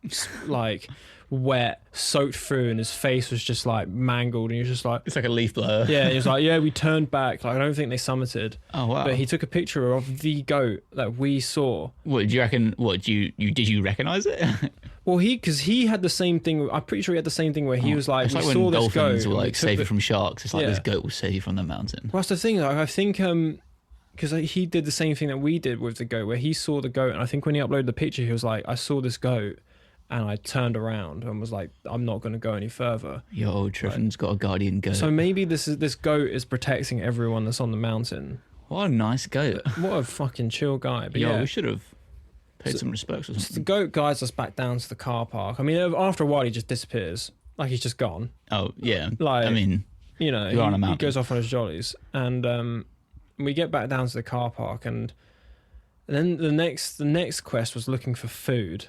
like wet, soaked through, and his face was just like mangled, and he was just like, It's like a leaf blower. yeah, he was like, yeah, we turned back. Like I don't think they summited, Oh wow. but he took a picture of the goat that we saw. What do you reckon? What do you did you recognize it? Well, because he had the same thing. I'm pretty sure he had the same thing where he was like, It's we like saw when this goat. dolphins will and we like took save the- you from sharks. It's like Yeah. this goat will save you from the mountain. Well, that's the thing. Like, I think because he did the same thing that we did with the goat, where he saw the goat, and I think when he uploaded the picture, he was like, I saw this goat, and I turned around and was like, I'm not going to go any further. Your old Triffin's got a guardian goat. So maybe this goat is protecting everyone that's on the mountain. What a nice goat. What a fucking chill guy. But yeah, We should have paid some respects or the something. goat guides us back down to the car park. I mean, after a while, he just disappears. Like he's just gone. Oh yeah. Like, I mean, You know, You're on a he mountain. goes off on his jollies, and we get back down to the car park, and then the next quest was looking for food.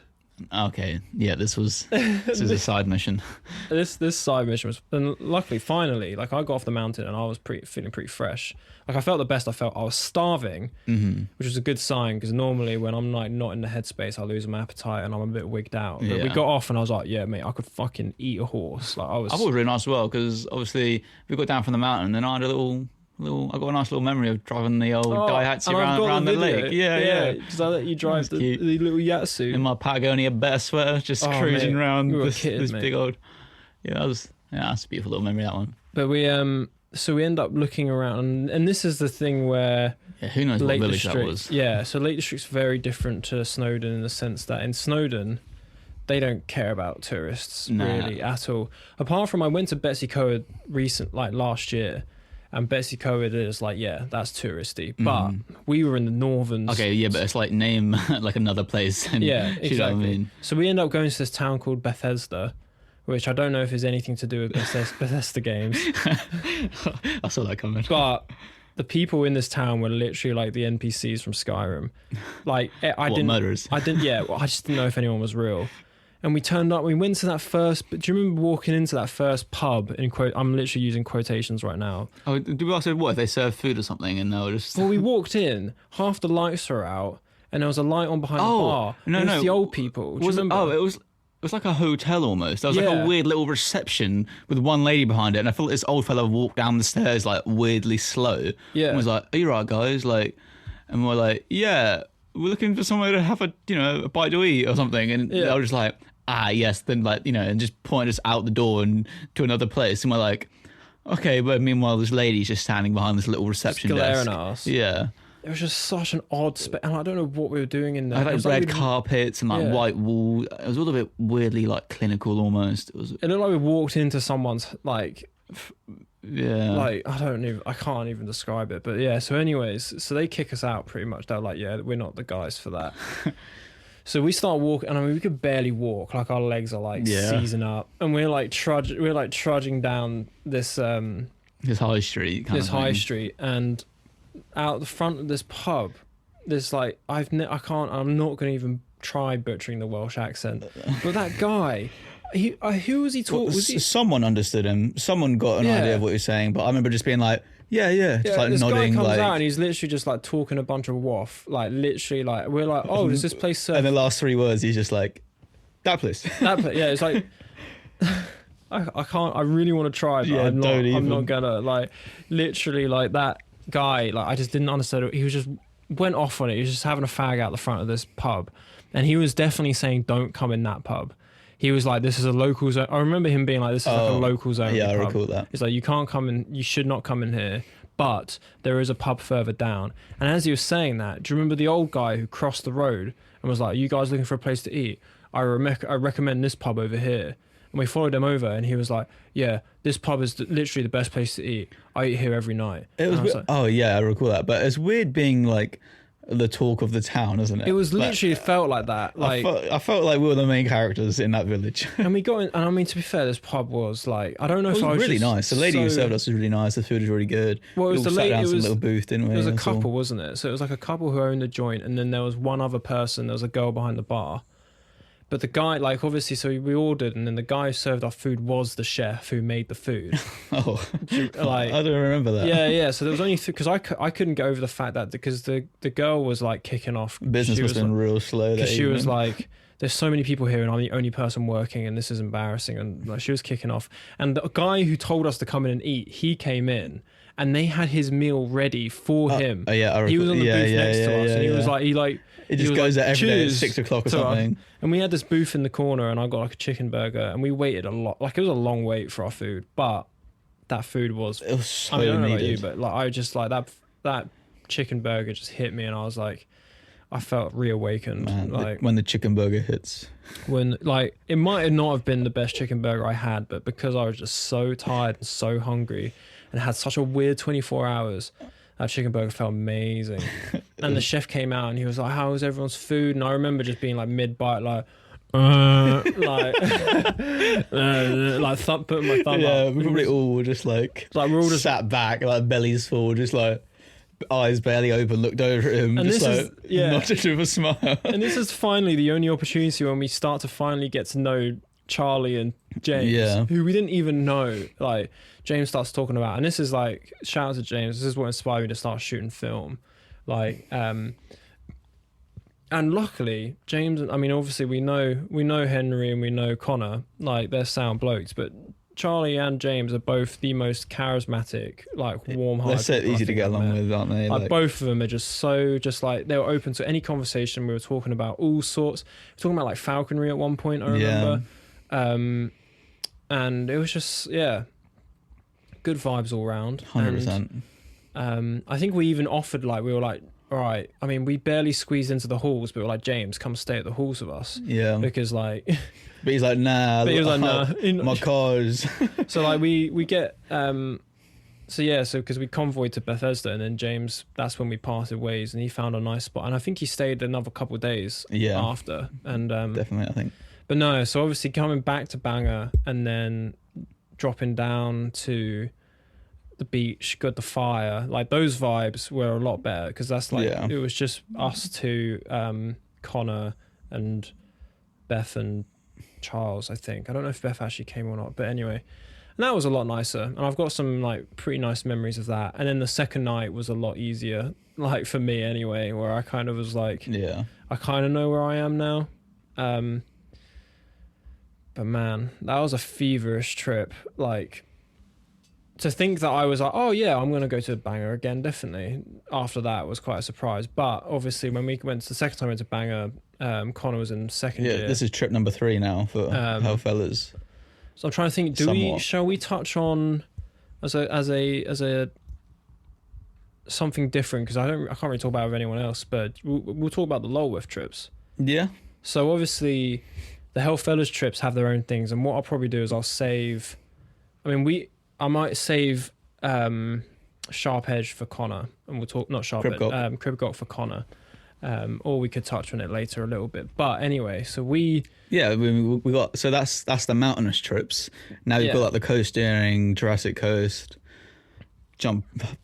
okay. Yeah, this was a side mission. This side mission was, and luckily, finally, like I got off the mountain and I was feeling pretty fresh. Like I felt the best I felt. I was starving, which was a good sign, because normally when I'm like not in the headspace, I lose my appetite and I'm a bit wigged out. But we Yeah. got off and I was like, yeah, mate, I could fucking eat a horse. Like I I thought it was really nice as well, because obviously we got down from the mountain, and then I had I got a nice little memory of driving the old Daihatsu and I've got around the video. lake. Yeah. Because I let you drive the cute. little Yatsu. In my Patagonia bear sweater, just Oh, cruising mate, around we were this kids, mate. big old. Yeah, that's a beautiful little memory, that one. But we so we end up looking around, and this is the thing where Yeah, who knows what Lake village that District, was? yeah. So Lake District's very different to Snowdon in the sense that in Snowdon, they don't care about tourists Nah. really at all. Apart from I went to Betsy Coed last year, and Betsy Coed is like, yeah, that's touristy. But we were in the northern. Okay, yeah, but it's like name like another place. And, Yeah, you know what I exactly. mean? So we end up going to this town called Bethesda, which I don't know if there's anything to do with Bethesda games. I saw that coming. But the people in this town were literally like the NPCs from Skyrim. Like I What, didn't murderers? I didn't. Yeah, well, I just didn't know if anyone was real. And we turned up. We went to that first. But do you remember walking into that first pub? In quote, I'm literally using quotations right now. Oh, did we ask what if they serve food or something? And they were just. Well, we walked in. Half the lights were out, and there was a light on behind the bar. No, it was no, the old people. Do you remember? Oh, it was like a hotel almost. There was like Yeah. a weird little reception with one lady behind it, and I felt this old fella walked down the stairs like weirdly slow. Yeah. And was like, "Are you right, guys?" Like, and we're like, "Yeah, we're looking for somewhere to have a bite to eat or something." And Yeah. I was just like, "Ah, yes." Then and just pointed us out the door and to another place, and we're like, "Okay," but meanwhile, this lady's just standing behind this little reception glaring desk. at us. Yeah. It was just such an odd and I don't know what we were doing in there. I had It was red we'd- carpets and Yeah. white wall. It was all a bit weirdly clinical almost. It was It looked like we walked into someone's yeah. I can't even describe it. But yeah, so anyways, so they kick us out pretty much. They're like, yeah, we're not the guys for that. So we start walking, and I mean, we could barely walk. Like our legs are seizing up, and we're trudging down this This high street kind this of high thing. street, and out the front of this pub, there's I'm not going to even try butchering the Welsh accent, but that guy, who was he talking? Someone understood him. Someone got an Yeah. idea of what he was saying, but I remember just being like, yeah, just this nodding. guy comes like, out and he's literally just talking a bunch of waff, literally we're like, oh, does this place serve and the last 3 words, he's just like, that place. that place? Yeah, it's like. I can't. I really want to try, but Yeah, I'm don't not even. gonna literally that guy. I just didn't understand it. He was just went off on it. He was just having a fag out the front of this pub, and he was definitely saying, "Don't come in that pub." He was like, "This is a local zone." I remember him being like, "This is like a local zone." Yeah, I pub. recall that. It's like you can't come in. You should not come in here. But there is a pub further down. And as he was saying that, do you remember the old guy who crossed the road and was like, "You guys looking for a place to eat? I recommend this pub over here." And we followed him over, and he was like, "Yeah, this pub is literally the best place to eat. I eat here every night." It was, And I like, oh yeah, I recall that. But it's weird being the talk of the town, isn't it? it was literally felt like that. I felt like we were the main characters in that village. And we got in, and I mean, to be fair, this pub was I don't know It if was I was really just nice. The lady who served us was really nice. The food was really good. Well, it was we the all sat lady- down it some was- little booth, didn't we? It was a That's all. couple, wasn't it? So it was a couple who owned the joint, and then there was one other person. There was a girl behind the bar. But the guy, obviously, so we ordered, and then the guy who served our food was the chef who made the food. Oh, Like, I don't remember that. yeah. So there was only because I couldn't get over the fact that because the girl was kicking off. Business She must have been real slow. because That she was evening. like, "There's so many people here, and I'm the only person working, and this is embarrassing." And she was kicking off, and the guy who told us to come in and eat, he came in, and they had his meal ready for him. Oh yeah, I He was on the yeah, booth yeah, next to yeah, us, and he yeah. was It he just was goes like, there every day at "Cheers" 6 o'clock or to us. something. And we had this booth in the corner, and I got a chicken burger, and we waited a lot. It was a long wait for our food, but that food was. It was so I mean, I don't know about needed. you, but I just that chicken burger just hit me, and I was I felt reawakened. Man, when the chicken burger hits. When it might not have been the best chicken burger I had, but because I was just so tired and so hungry, and had such a weird 24 hours. That chicken burger felt amazing. And the chef came out and he was like, "How was everyone's food?" And I remember just being mid-bite, putting my thumb Yeah, up. we probably all were just we're all just sat back, bellies full, just eyes barely open, looked over at him, And just this is- yeah. nodded with a smile. And this is finally the only opportunity when we start to finally get to know Charlie and James, Yeah. who we didn't even know. James starts talking about, and this is shout out to James. This is what inspired me to start shooting film. And luckily, James. I mean, obviously, we know Henry and we know Connor. They're sound blokes, but Charlie and James are both the most charismatic, warm-hearted. They're so people I easy to think get I've along met. with, aren't they? Both of them are just so they were open to any conversation. We were talking about all sorts. We were talking about falconry at one point, I remember. And it was just good vibes all round. 100%. And, I think we even offered we were all right. I mean, we barely squeezed into the halls, but we were James, come stay at the halls with us. Yeah. Because But he's like, nah. But he was like, nah. My cars. so we get so because we convoyed to Bethesda, and then James, that's when we parted ways, and he found a nice spot, and I think he stayed another couple of days after, and Definitely, I think. but no, so obviously coming back to Bangor and then dropping down to the beach, got the fire, those vibes were a lot better, because that's it was just us two, Connor and Beth and Charles, I think. I don't know if Beth actually came or not, but anyway. And that was a lot nicer. And I've got some like pretty nice memories of that. And then the second night was a lot easier, like for me anyway, where I kind of was like, Yeah. I kind of know where I am now. But man, that was a feverish trip. Like, to think that I was like, oh yeah, I'm going to go to Bangor again, definitely. After that was quite a surprise. But obviously when we went to the second time we went to Bangor, Connor was in second year. This is trip number 3 now for Hell Fellas. So I'm trying to think, shall we touch on as a something different, because I can't really talk about it with anyone else, but we'll talk about the Lulworth trips. Yeah. So obviously the Hell Fellas trips have their own things, and what I'll probably do is I'll save, I might save Sharp Edge for Connor, and we'll talk, not Sharp Edge, Cribgock for Connor, or we could touch on it later a little bit. But anyway, so we got, so that's the mountainous trips. Now you've got like the coastering, Jurassic Coast,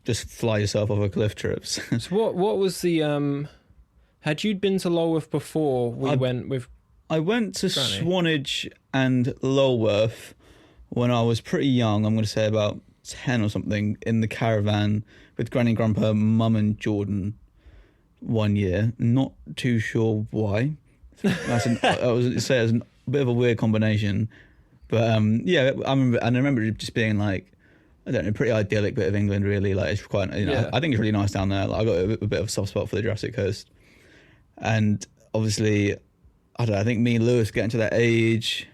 just fly yourself off a cliff trips. So what was the had you been to Lulworth before we went with? I went to Granny? Swanage and Lulworth when I was pretty young. I'm going to say about 10 or something, in the caravan with Granny and Grandpa, Mum and Jordan one year. Not too sure why. I was say it's a bit of a weird combination, but yeah, I remember it just being like, I don't know, pretty idyllic bit of England, really. Like, it's quite, I think it's really nice down there. Like, I got a bit of a soft spot for the Jurassic Coast, and obviously, I don't know, I think me and Lewis getting to that age.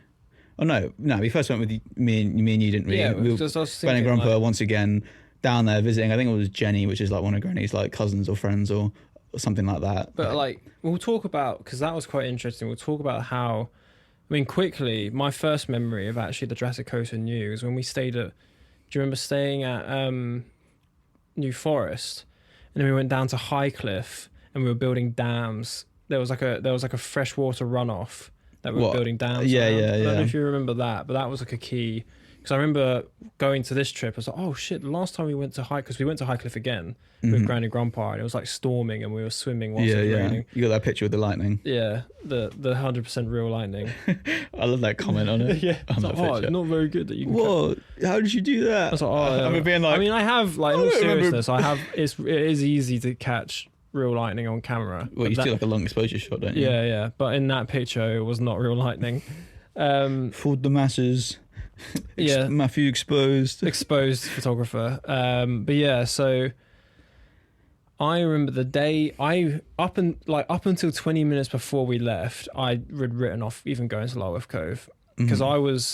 Oh no, we first went with me and you, didn't we? Yeah, we were Granny and Grandpa once again down there visiting. I think it was Jenny, which is like one of Granny's like cousins or friends or something like that. But like, we'll talk about, because that was quite interesting. We'll talk about how, quickly, my first memory of actually the Jurassic Coast and New is when we stayed at. Do you remember staying at New Forest, and then we went down to Highcliffe and we were building dams. There was like a freshwater runoff that we were building dams. Yeah. I don't know if you remember that, but that was like a key. Because I remember going to this trip, I was like, oh shit, the last time we went to Highcliffe, because we went to Highcliffe again with Granny and Grandpa, and it was like storming and we were swimming whilst it was raining. You got that picture with the lightning. Yeah, the 100% real lightning. I love that comment on it. Yeah, it's like, it's not very good that you can. What? How did you do that? I was like, oh, I'm being like, I have, like, in all seriousness, it is easy to catch real lightning on camera. Well, you do like a long exposure shot, don't you? Yeah. But in that picture, it was not real lightning. Fooled the masses. Yeah. Matthew exposed photographer. But yeah, so I remember the day up until 20 minutes before we left, I'd written off even going to Lulworth Cove, because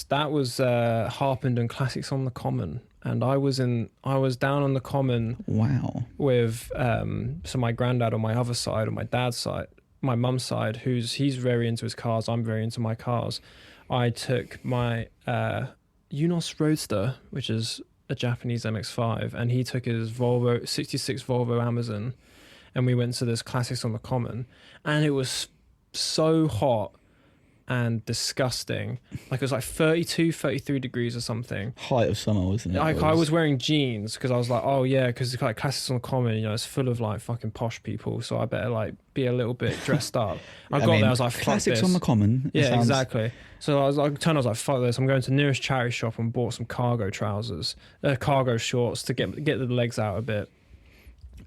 that was Harpenden Classics on the Common, and I was down on the Common. Wow. With so my granddad on my other side, on my dad's side, my mum's side, he's very into his cars. I'm very into my cars. I took my Unos Roadster, which is a Japanese MX-5, and he took his Volvo 66 Volvo Amazon, and we went to this Classics on the Common, and it was so hot and disgusting. Like, it was like 32, 33 degrees or something. Height of summer, wasn't it? Like, I was wearing jeans because I was like, oh yeah, because it's like Classics on the Common, it's full of like fucking posh people, so I better like be a little bit dressed up. I got there, I was like, fuck Classics this. on the Common. Yeah, exactly. So I was like, I was like, fuck this. I'm going to the nearest charity shop and bought some cargo trousers, cargo shorts to get the legs out a bit.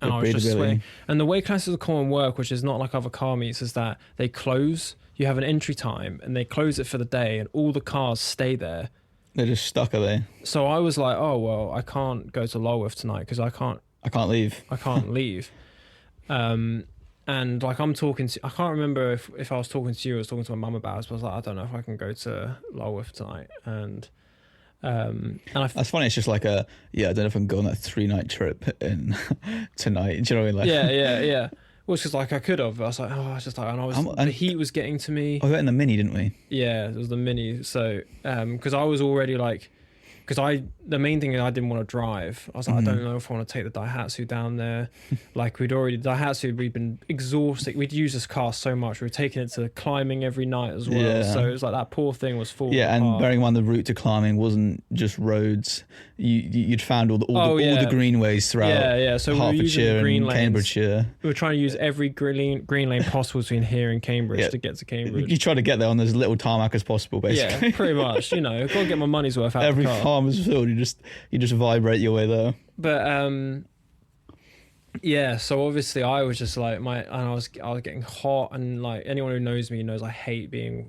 And I was just sweating. And the way Classics on the Common work, which is not like other car meets, is that they close. You have an entry time and they close it for the day, and all the cars stay there. They're just stuck, are they? So I was like, oh well, I can't go to Lulworth tonight because I can't leave. I can't leave. And like, I'm talking to, I can't remember if I was talking to you or I was talking to my mum about it, but I was like, I don't know if I can go to Lulworth tonight. And that's funny. It's just like I don't know if I can go on that 3-night trip in tonight. Do you know what I mean? Like, yeah. Well, it's just like I could have. I was like, oh, it's just like, and the heat was getting to me. We went in the Mini, didn't we? Yeah, it was the Mini. So, because I was already like, because the main thing is I didn't want to drive. I was like, I don't know if I want to take the Daihatsu down there. Like we'd been exhausted. We'd used this car so much. We were taking it to climbing every night as well. Yeah. So it was like that poor thing was falling Yeah, and apart. bearing in mind the route to climbing wasn't just roads. You'd found all the greenways throughout Yeah. So we were using Hertfordshire the green and lanes. Cambridgeshire. We were trying to use every green lane possible between here and Cambridge to get to Cambridge. You try to get there on as little tarmac as possible, basically. Yeah, pretty much. You know, got to get my money's worth out Every of the car. farmer's field, you just vibrate your way there. But yeah. So obviously, I was just like I was getting hot, and like anyone who knows me knows I hate being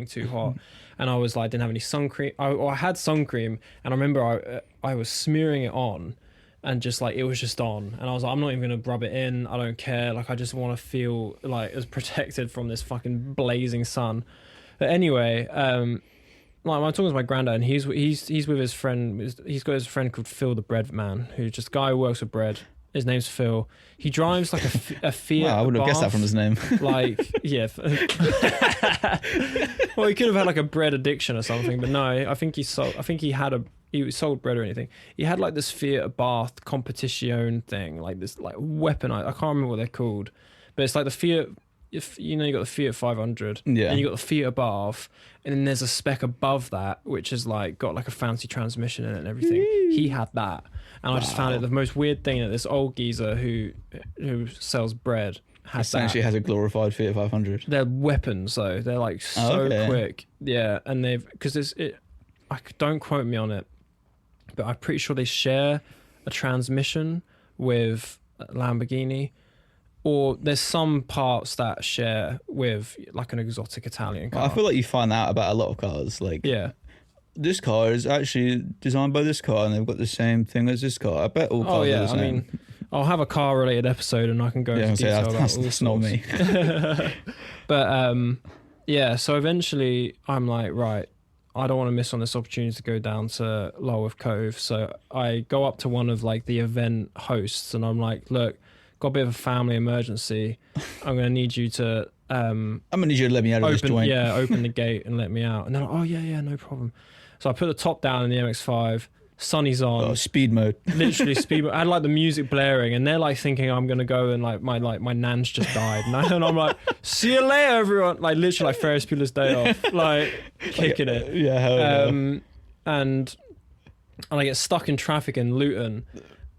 too hot. And I was like, didn't have any sun cream. I had sun cream, and I remember I was smearing it on, and just like it was just on, and I was like, I'm not even gonna rub it in. I don't care. Like I just want to feel like as protected from this fucking blazing sun. But anyway, like I'm talking to my granddad, and he's with his friend. He's got his friend called Phil the Bread Man, who's just a guy who works with bread. His name's Phil. He drives like a Fiat. Wow, I wouldn't have guessed that from his name. Like, yeah. Well, he could have had like a bread addiction or something, but no. I think he sold bread or anything. He had like this Fiat Bath competition thing, like this like weapon. I can't remember what they're called, but it's like the Fiat. If you know, you got the Fiat 500, Yeah. and you got the Fiat Bath, and then there's a spec above that which is like got like a fancy transmission in it and everything. He had that, and I just found it the most weird thing that this old geezer who sells bread has Essentially that. has a glorified Fiat 500. They're weapons though. They're like so quick, yeah. And don't quote me on it, but I'm pretty sure they share a transmission with Lamborghini. Or there's some parts that share with like an exotic Italian car. I feel like you find that about a lot of cars. Like, yeah. this car is actually designed by this car, and they've got the same thing as this car. I bet all cars are the same. I mean, I'll have a car related episode and I can go into detail about all that's not me. But yeah, so eventually I'm like, right, I don't want to miss on this opportunity to go down to Lulworth Cove. So I go up to one of like the event hosts and I'm like, look, got a bit of a family emergency. I'm going to need you to I'm gonna need you to let me out of this joint. Yeah, open the gate and let me out. And they're like, oh yeah, no problem. So I put the top down in the MX-5, sunny's on. Oh, speed mode. Literally speed mode. I had like the music blaring and they're like thinking I'm gonna go and like my nan's just died. And I'm like, see you later everyone. Like literally like Ferris Bueller's Day Off. Like kicking it. Yeah, hell yeah. And I get stuck in traffic in Luton.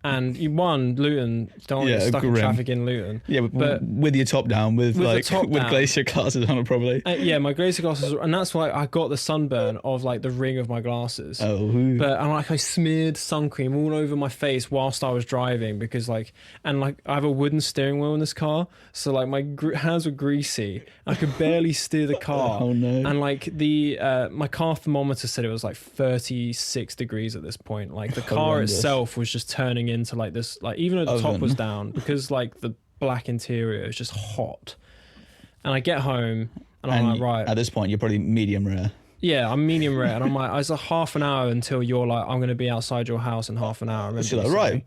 And Luton, don't get stuck in traffic in Luton. Yeah, but with your top down, with glacier glasses on it probably. Yeah, my glacier glasses, and that's why I got the sunburn of like the ring of my glasses. Oh. But I smeared sun cream all over my face whilst I was driving because I have a wooden steering wheel in this car, so like my hands were greasy. I could barely steer the car. Oh no! And like my car thermometer said it was like 36 degrees at this point. Like the car itself was just turning into like this, like even though the top was down, because like the black interior is just hot. And I get home and I'm like, right, at this point you're probably medium rare. Yeah, I'm medium rare, and I'm like, it's like half an hour until you're like, I'm gonna be outside your house in half an hour. So like, right,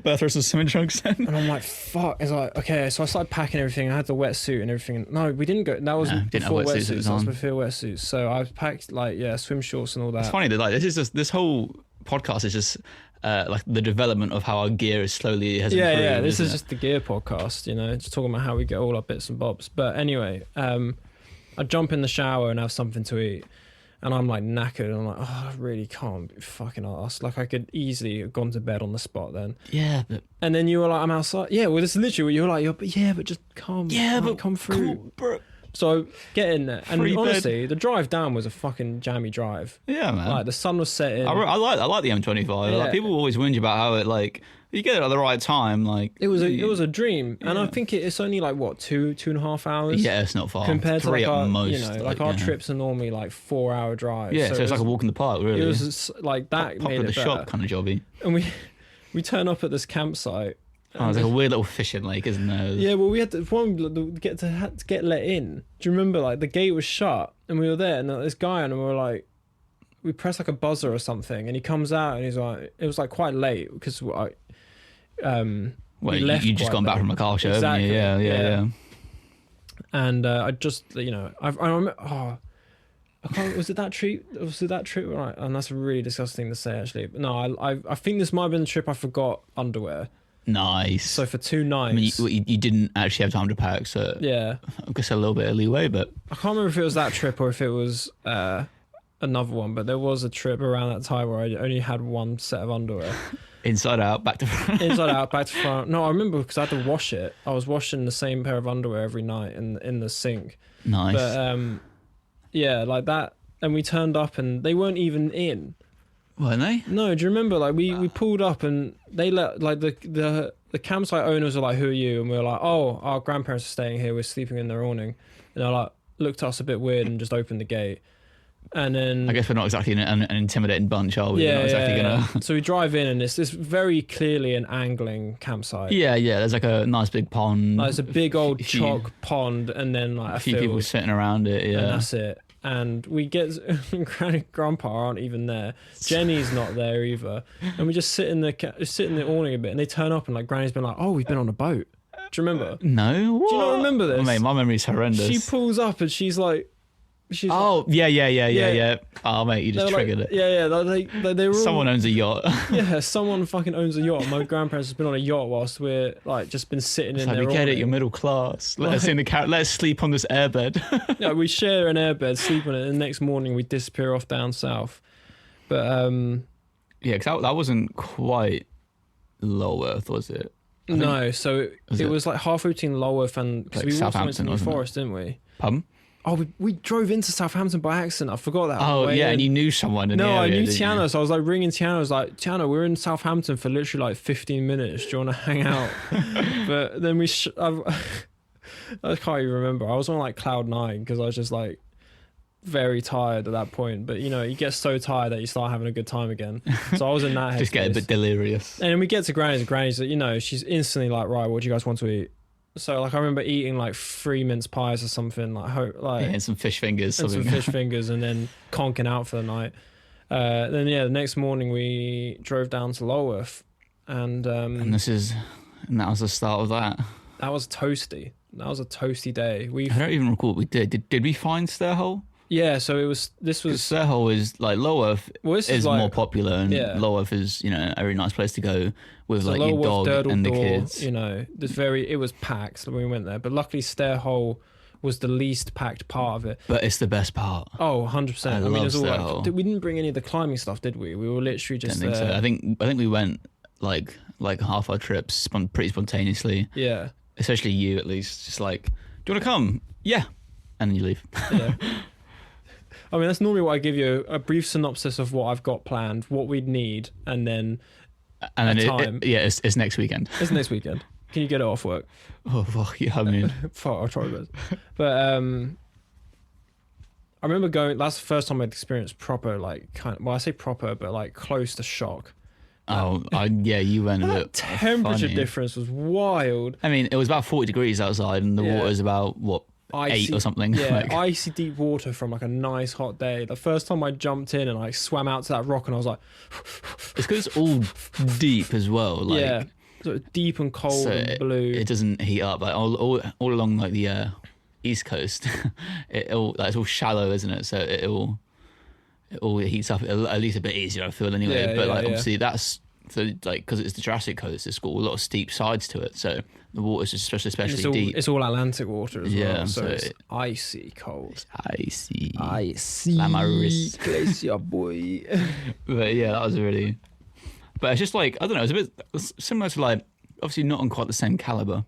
birth versus swimming trunks then. And I'm like, fuck. It's like, okay, so I started packing everything. I had the wetsuit and everything. No, we didn't go. That was before wetsuits. That was before wetsuits. So I packed like swim shorts and all that. It's funny that like this whole podcast is just like the development of how our gear is slowly has improved. Yeah. This is just the gear podcast, just talking about how we get all our bits and bobs. But anyway, I jump in the shower and have something to eat. And I'm like knackered. And I'm like, I really can't be fucking arsed. Like I could easily have gone to bed on the spot then. Yeah, but... And then you were like, I'm outside. Yeah, well, it's literally what you were like, but just come. Yeah, but come through. Come on, bro. So get in there. And Free honestly, bed. the drive down was a fucking jammy drive. Yeah, man. Like the sun was setting. I like the M25. Yeah. Like people always whinge about how it like you get it at the right time. Like it was a dream, and I think it's only like what 2.5 hours. Yeah, it's not far compared to like our most. Our trips are normally like 4-hour drives. Yeah, so it's like a walk in the park. Really, it was like that. Pop made at it the better. shop kind of jobby. And we turn up at this campsite. Oh, it's like a weird little fishing lake, isn't there? Yeah, well, we had to get let in. Do you remember? Like the gate was shut, and we were there, and this guy, and we were like, we pressed like a buzzer or something, and he comes out, and he's like, it was like quite late because well, you just gone back from a car show, exactly. haven't you? Yeah. And I just, I remember, I can't. Was it that trip? Was it that trip? Right, and that's a really disgusting thing to say, actually. But no, I think this might have been the trip I forgot underwear. Nice. So for 2 nights, I mean, you didn't actually have time to pack, so yeah, I guess a little bit of leeway, but I can't remember if it was that trip or if it was another one. But there was a trip around that time where I only had one set of underwear. inside out, back to front. Inside out, back to front. No, I remember because I had to wash it. I was washing the same pair of underwear every night in the sink. Nice. But yeah, like that. And we turned up and they weren't even in. Weren't they? No, do you remember? Like we pulled up and they let like the campsite owners were like, "Who are you?" And we were like, "Oh, our grandparents are staying here. We're sleeping in their awning." And they like looked at us a bit weird and just opened the gate. And then I guess we're not exactly an intimidating bunch, are we? Yeah, We're not exactly yeah. gonna. So we drive in and it's this very clearly an angling campsite. Yeah. There's like a nice big pond. Like, it's a big old few- chalk pond and then like a few people field, sitting around it. and Yeah. that's it. And we get Granny, Grandpa aren't even there. Jenny's not there either. And we just sit in the awning a bit. And they turn up and like Granny's been like, "Oh, we've been on a boat." Do you remember? No. What? Do you not remember this? Oh, mate, my memory's horrendous. She pulls up and she's like, Oh, yeah. Yeah. Oh, mate, you just they're like- triggered it. Yeah. They were all, Someone owns a yacht. Yeah, someone fucking owns a yacht. My grandparents has been on a yacht whilst we're like just been sitting in Like, their we get it, awning. you're middle class. Let us in the let us sleep on this airbed. Yeah, we share an airbed, sleep on it, and the next morning we disappear off down south. But Yeah, because that wasn't quite Lulworth, was it? I think- no, so Was it it- was like halfway between Lulworth and because Like we also went to Southampton, New wasn't it? Forest, didn't we? Pardon? Oh, we drove into Southampton by accident. I forgot that. Oh, Way yeah, in. and you knew someone in the No, area, I knew didn't you? Tiana, so I was like ringing Tiana. I was like, "Tiana, we're in Southampton for literally like 15 minutes. Do you want to hang out?" But then I can't even remember. I was on like cloud 9 because I was just like very tired at that point. But you know, you get so tired that you start having a good time again. So I was in that Just get a headspace. bit delirious. And then we get to Granny's, you know, she's instantly like, "Right, what do you guys want to eat?" So like I remember eating like 3 mince pies or something, like And some fish fingers. and some Something. fish fingers, and then conking out for the night. Then yeah, the next morning we drove down to Lulworth, and And that was the start of that. that was toasty. That was a toasty day. I don't even recall what we did. Did we find Stairhole? Yeah, so this Because was Stairhole is like Lulworth well, this is is like more popular, and yeah. Lulworth is a very nice place to go with so like your Lulworth, dog Durdle and the Door, kids. you know, it was packed when we went there, but luckily Stairhole was the least packed part of it. But it's the best part. Oh, 100%. I I mean, love it's all Stairhole. like, we didn't bring any of the climbing stuff, did we? We were literally Don't just think there. so. I think we went like half our trips pretty spontaneously. Yeah. Especially you, at least. Just like, do you want to come? Yeah, and then you leave. Yeah. I mean, that's normally what I give you, a brief synopsis of what I've got planned, what we'd need, and then And then time. it's next weekend. it's next weekend. Can you get it off work? Oh fuck yeah! I mean, Fuck, I'll try my best. But I remember going, that's the first time I'd experienced proper, like, I say proper, but like close to shock. you went a That bit temperature funny. difference was wild. I mean, it was about 40 degrees outside, and the Yeah. water's about what Icy, 8 or something. Yeah, Like, icy deep water from like a nice hot day. The first time I jumped in and I swam out to that rock and I was like, it's because it's all deep as well. Like, yeah, sort of deep and cold so and blue. it doesn't heat up. Like all along like the east coast, it's all shallow, isn't it? So it all heats up at least a bit easier, I feel anyway. Yeah, but yeah, like yeah. obviously that's so like because it's the Jurassic coast, it's got a lot of steep sides to it. So the water's especially deep. It's all Atlantic water as Yeah, well, so so it's icy cold. Icy. Icy. Glamorous. Glacier boy. But yeah, that was really. But it's just like I don't know. It's a bit similar to like obviously not on quite the same caliber,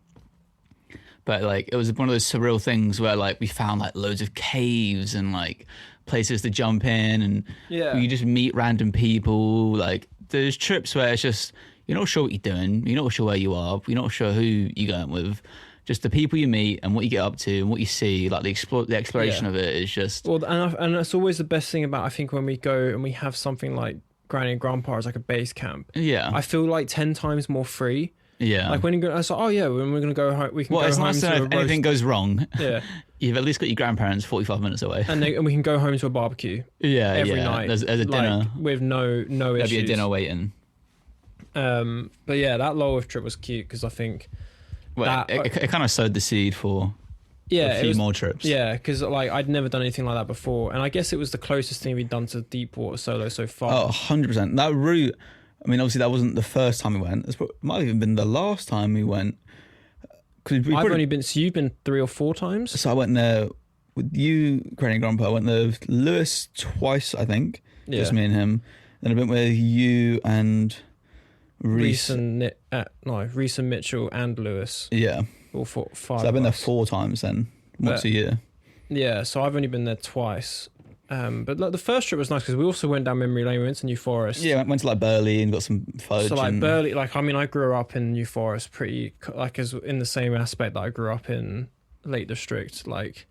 but like it was one of those surreal things where like we found like loads of caves and like places to jump in, and Yeah. you just meet random people. Like there's trips where it's just you're not sure what you're doing, you're not sure where you are, you're not sure who you're going with. Just the people you meet and what you get up to and what you see, like the exploration Yeah. of it is just Well, and that's always the best thing about, I think, when we go and we have something like Granny and Grandpa as like a base camp. yeah, I feel like 10 times more free. yeah. Like when you go, I was like, oh yeah, when we're gonna go home, we can Well, go it's home nice to to know a if anything roast. goes wrong, Yeah, you've at least got your grandparents 45 minutes away. and we can go home to a barbecue Yeah, every yeah. night. There's a dinner. like, with no There'll issues. be a dinner waiting. But yeah, that Lulworth trip was cute because I think Well, That- it kind of sowed the seed for Yeah, a few more trips. Yeah, because like I'd never done anything like that before, and I guess it was the closest thing we'd done to deep water solo so far. Oh, 100%. That route, I mean, obviously that wasn't the first time we went. It might have even been the last time we went. I've only been, so you've been 3 or 4 times? So I went there with you, Granny Grandpa. I went there with Lewis twice, I think. Yeah. Just me and him. Then I went with you and Reese. Reese and Mitchell and Lewis. Yeah. All 5. So I've been there 4 times then, once a year. Yeah, so I've only been there twice. But like, the first trip was nice because we also went down memory lane. We went to New Forest. Yeah, went to like Burley and got some fudge. So like Burley, like I mean, I grew up in New Forest, pretty like as in the same aspect that I grew up in Lake District. Like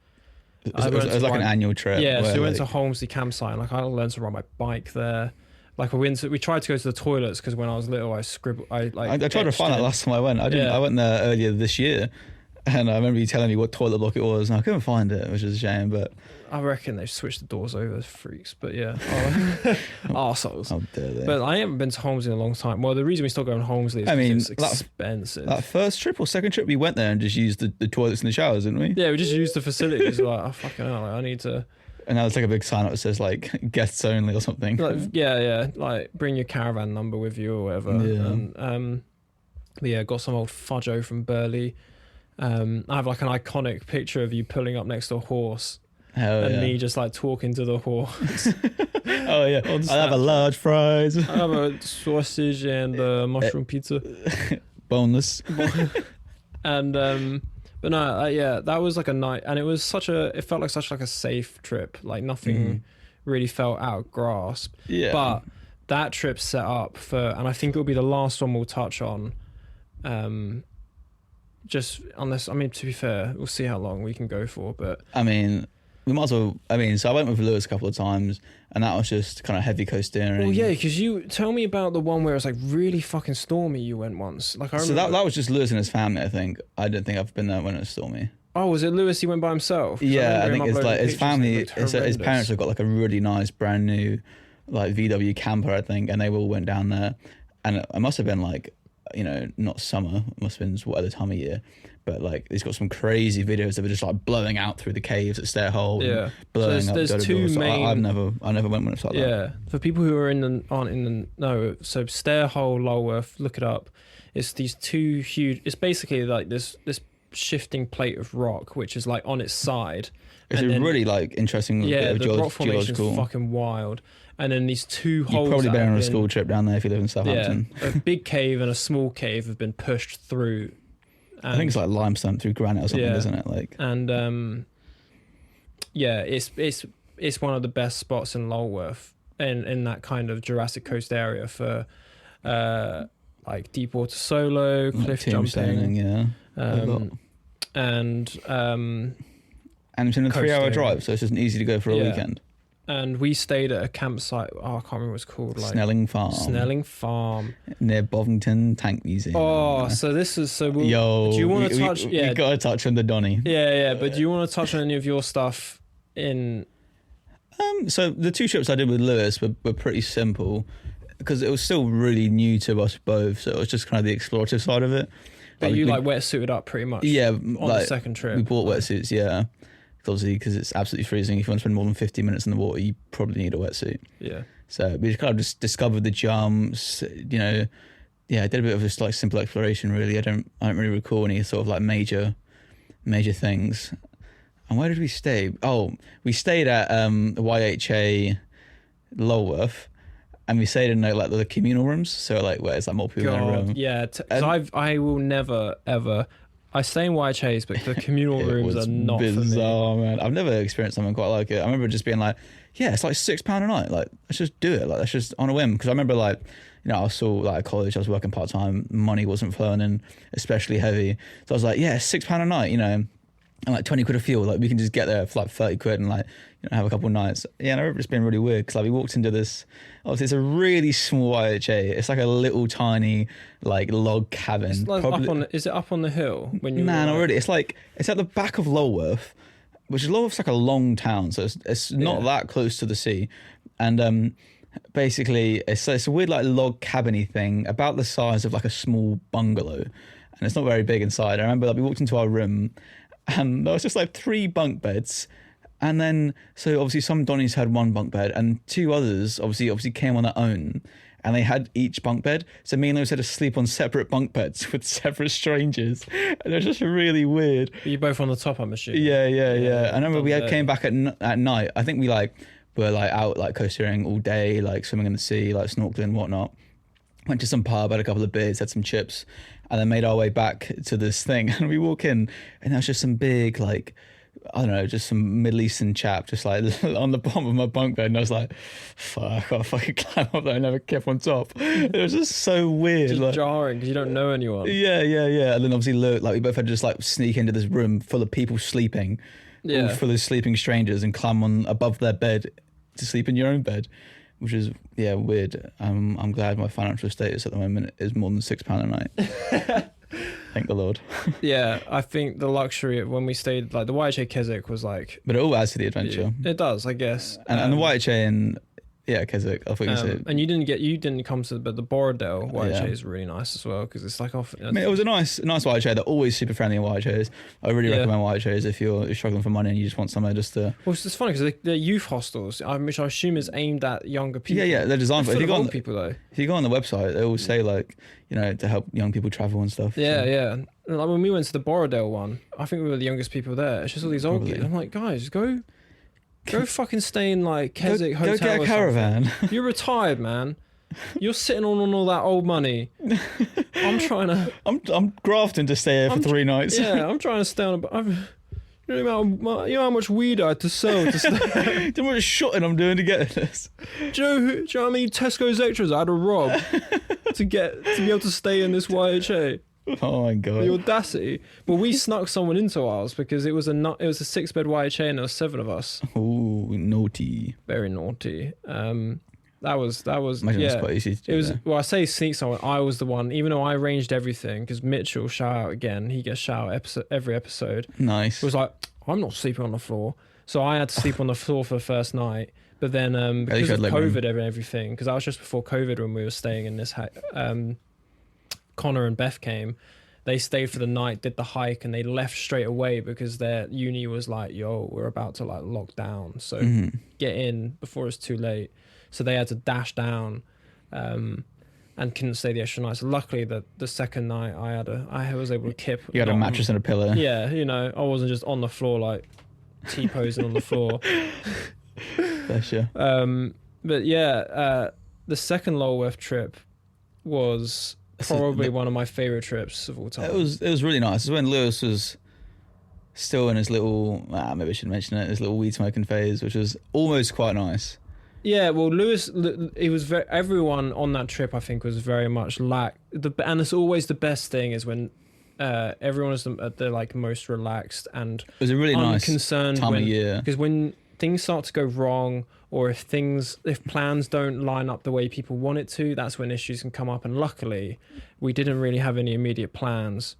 it was like an annual trip. Yeah, so we went to Holmesley campsite. And, like I learned to ride my bike there. Like we tried to go to the toilets because when I was little, I scribbled. I tried to find that last time I went. I went there earlier this year. And I remember you telling me what toilet block it was, and I couldn't find it, which is a shame. But I reckon they've switched the doors over, those freaks. But yeah, arseholes. How dare they? But I haven't been to Holmesley in a long time. Well, the reason we still go to Holmesley is because it's expensive. That first trip or second trip, we went there and just used the toilets and the showers, didn't we? Yeah, we just used the facilities. Like, oh fucking hell, like, I need to. And now there's like a big sign up that says like guests only or something. Like, yeah, like bring your caravan number with you or whatever. Yeah. And, but yeah, got some old fudgo from Burley. I have like an iconic picture of you pulling up next to a horse. And me just like talking to the horse. Oh yeah, I have a large fries. I have a sausage and mushroom pizza. Boneless. And but no, yeah, that was like a night, and it felt like such like a safe trip. Like nothing really felt out of grasp. Yeah. But that trip set up for, and I think it'll be the last one we'll touch on. Just unless, I mean, to be fair, we'll see how long we can go for. But I mean, we might as well. I mean, so I went with Lewis a couple of times, and that was just kind of heavy coast steering. Well, yeah, because you tell me about the one where it was like really fucking stormy. You went once, like I remember. So that was just Lewis and his family. I think. I don't think I've been there when it was stormy. Oh, was it Lewis? He went by himself. Yeah, I think it's like his family. His parents have got like a really nice brand new, like VW camper, I think, and they all went down there, and it must have been like, you know, not summer, it must have been what other time of year, but like he's got some crazy videos of it just like blowing out through the caves at Stairhole. Yeah, blowing so there's up. two main. I never went when it's like that. Yeah, for people who aren't in the know, so Stairhole, Lulworth, look it up. It's these two huge. It's basically like this shifting plate of rock, which is like on its side. It's really like interesting. Yeah, bit of the rock formation is fucking wild. And then these two holes. You've probably been on a school trip down there if you live in Southampton. Yeah, a big cave and a small cave have been pushed through. I think it's like limestone through granite or something, isn't it? Like, and yeah, it's one of the best spots in Lulworth in that kind of Jurassic Coast area for like deep water solo, cliff jumping, sailing, yeah, and it's in a 3-hour drive, so it's just easy to go for a weekend. And we stayed at a campsite. Oh, I can't remember what it's called. Like Snelling Farm near Bovington Tank Museum. Oh, so this is so. Do you want to touch? We got to touch on the Donny. Yeah. But do you want to touch on any of your stuff in? So the 2 trips I did with Lewis were pretty simple because it was still really new to us both. So it was just kind of the explorative side of it. But you like wetsuited up pretty much. Yeah, on the second trip we bought wetsuits. Yeah. Obviously, because it's absolutely freezing. If you want to spend more than 50 minutes in the water, you probably need a wetsuit. Yeah. So we kind of just discovered the jumps. You know, I did a bit of just like simple exploration. Really, I don't really recall any sort of like major things. And where did we stay? Oh, we stayed at YHA Lulworth, and we stayed in like the communal rooms. So like where it's like more people in a room. Yeah, I will never ever. I stay in YHAs, but the communal rooms are not bizarre, for me. Man. I've never experienced something quite like it. I remember just being like, yeah, it's like £6 a night. Like, let's just do it. Like, that's just on a whim. Because I remember like, you know, I was still like at college, I was working part-time, money wasn't flowing in, especially heavy. So I was like, yeah, £6 a night, you know, and like 20 quid of fuel. Like we can just get there for like 30 quid and like, you know, have a couple of nights. Yeah, and I remember it's been really weird because like we walked into this, obviously it's a really small YHA. It's like a little tiny like log cabin. It's like is it up on the hill when you? Nah, not really. It's like it's at the back of Lulworth, which is Lulworth's like a long town, so it's not that close to the sea, and basically it's a weird like log cabiny thing about the size of like a small bungalow, and it's not very big inside. I remember like we walked into our room. and there was just like 3 bunk beds. And then, so obviously some Donnies had 1 bunk bed, and 2 others obviously came on their own, and they had each bunk bed. So me and Lewis had to sleep on separate bunk beds with separate strangers. And it was just really weird. Were you both on the top, I'm assuming? Yeah. I remember we came back at night. I think we were out coastering all day, swimming in the sea, snorkeling and whatnot. Went to some pub, had a couple of beers, had some chips, and then made our way back to this thing. And we walk in, and there's just some big I don't know, just some Middle Eastern chap just on the bottom of my bunk bed, and I was like, fuck, I gotta fucking climb up there and never kept on top. It was just so weird. Just jarring because you don't know anyone. Yeah. And then obviously we both had to just sneak into this room full of people sleeping, all full of sleeping strangers, and climb on above their bed to sleep in your own bed, which is, weird. I'm glad my financial status at the moment is more than £6 a night. Thank the Lord. Yeah, I think the luxury of when we stayed, the YHA Keswick was But it all adds to the adventure. It does, I guess. And the YHA in Keswick, I thought you said. And you didn't come to, but the Borrowdale YHA is really nice as well, because it's off. I mean, it was a nice YHA. They're always super friendly in YHAs. I really recommend YHAs if you're struggling for money and you just want somewhere just to. Well, it's funny because they're youth hostels, which I assume is aimed at younger people. Yeah, they're designed for. If you go on people though. If you go on the website, they all say to help young people travel and stuff. Yeah. Like when we went to the Borrowdale one, I think we were the youngest people there. It's just all these old kids. I'm like, guys, go fucking stay in Keswick hotel. Go get a caravan. You're retired, man. You're sitting on all that old money. I'm grafting to stay here for 3 nights. Yeah, I'm trying to stay on. You know how much weed I had to sell to stay. Do you know how much shotting I'm doing to get this? Do you know how many Tesco's extras I had to rob to be able to stay in this YHA? Oh my god! The audacity! But we snuck someone into ours because it was a 6-bed YHA and there was 7 of us. Oh, naughty! Very naughty. That was Imagine that's quite easy to do. It was well, I say sneak someone. I was the one, even though I arranged everything. Because Mitchell, shout out again, he gets shout out every episode. Nice. It was like, I'm not sleeping on the floor, so I had to sleep on the floor for the first night. But then because of COVID and everything, because that was just before COVID when we were staying in this Connor and Beth came, they stayed for the night, did the hike, and they left straight away because their uni was like, yo, we're about to lock down, so get in before it's too late. So they had to dash down and couldn't stay the extra night. So luckily the second night I was able to kip. You had a mattress and a pillow. Yeah, I wasn't just on the floor T-posing on the floor. Bless you. But the second Lulworth trip was probably one of my favorite trips of all time. It was really nice. It was when Lewis was still in his little, maybe I shouldn't mention it, his little weed smoking phase, which was almost quite nice. Yeah, well, Lewis, he was everyone on that trip, I think, was very much and it's always the best thing is when everyone is at the most relaxed and it was a really nice unconcerned time of year. Because when things start to go wrong, or if plans don't line up the way people want it to, that's when issues can come up. And luckily, we didn't really have any immediate plans.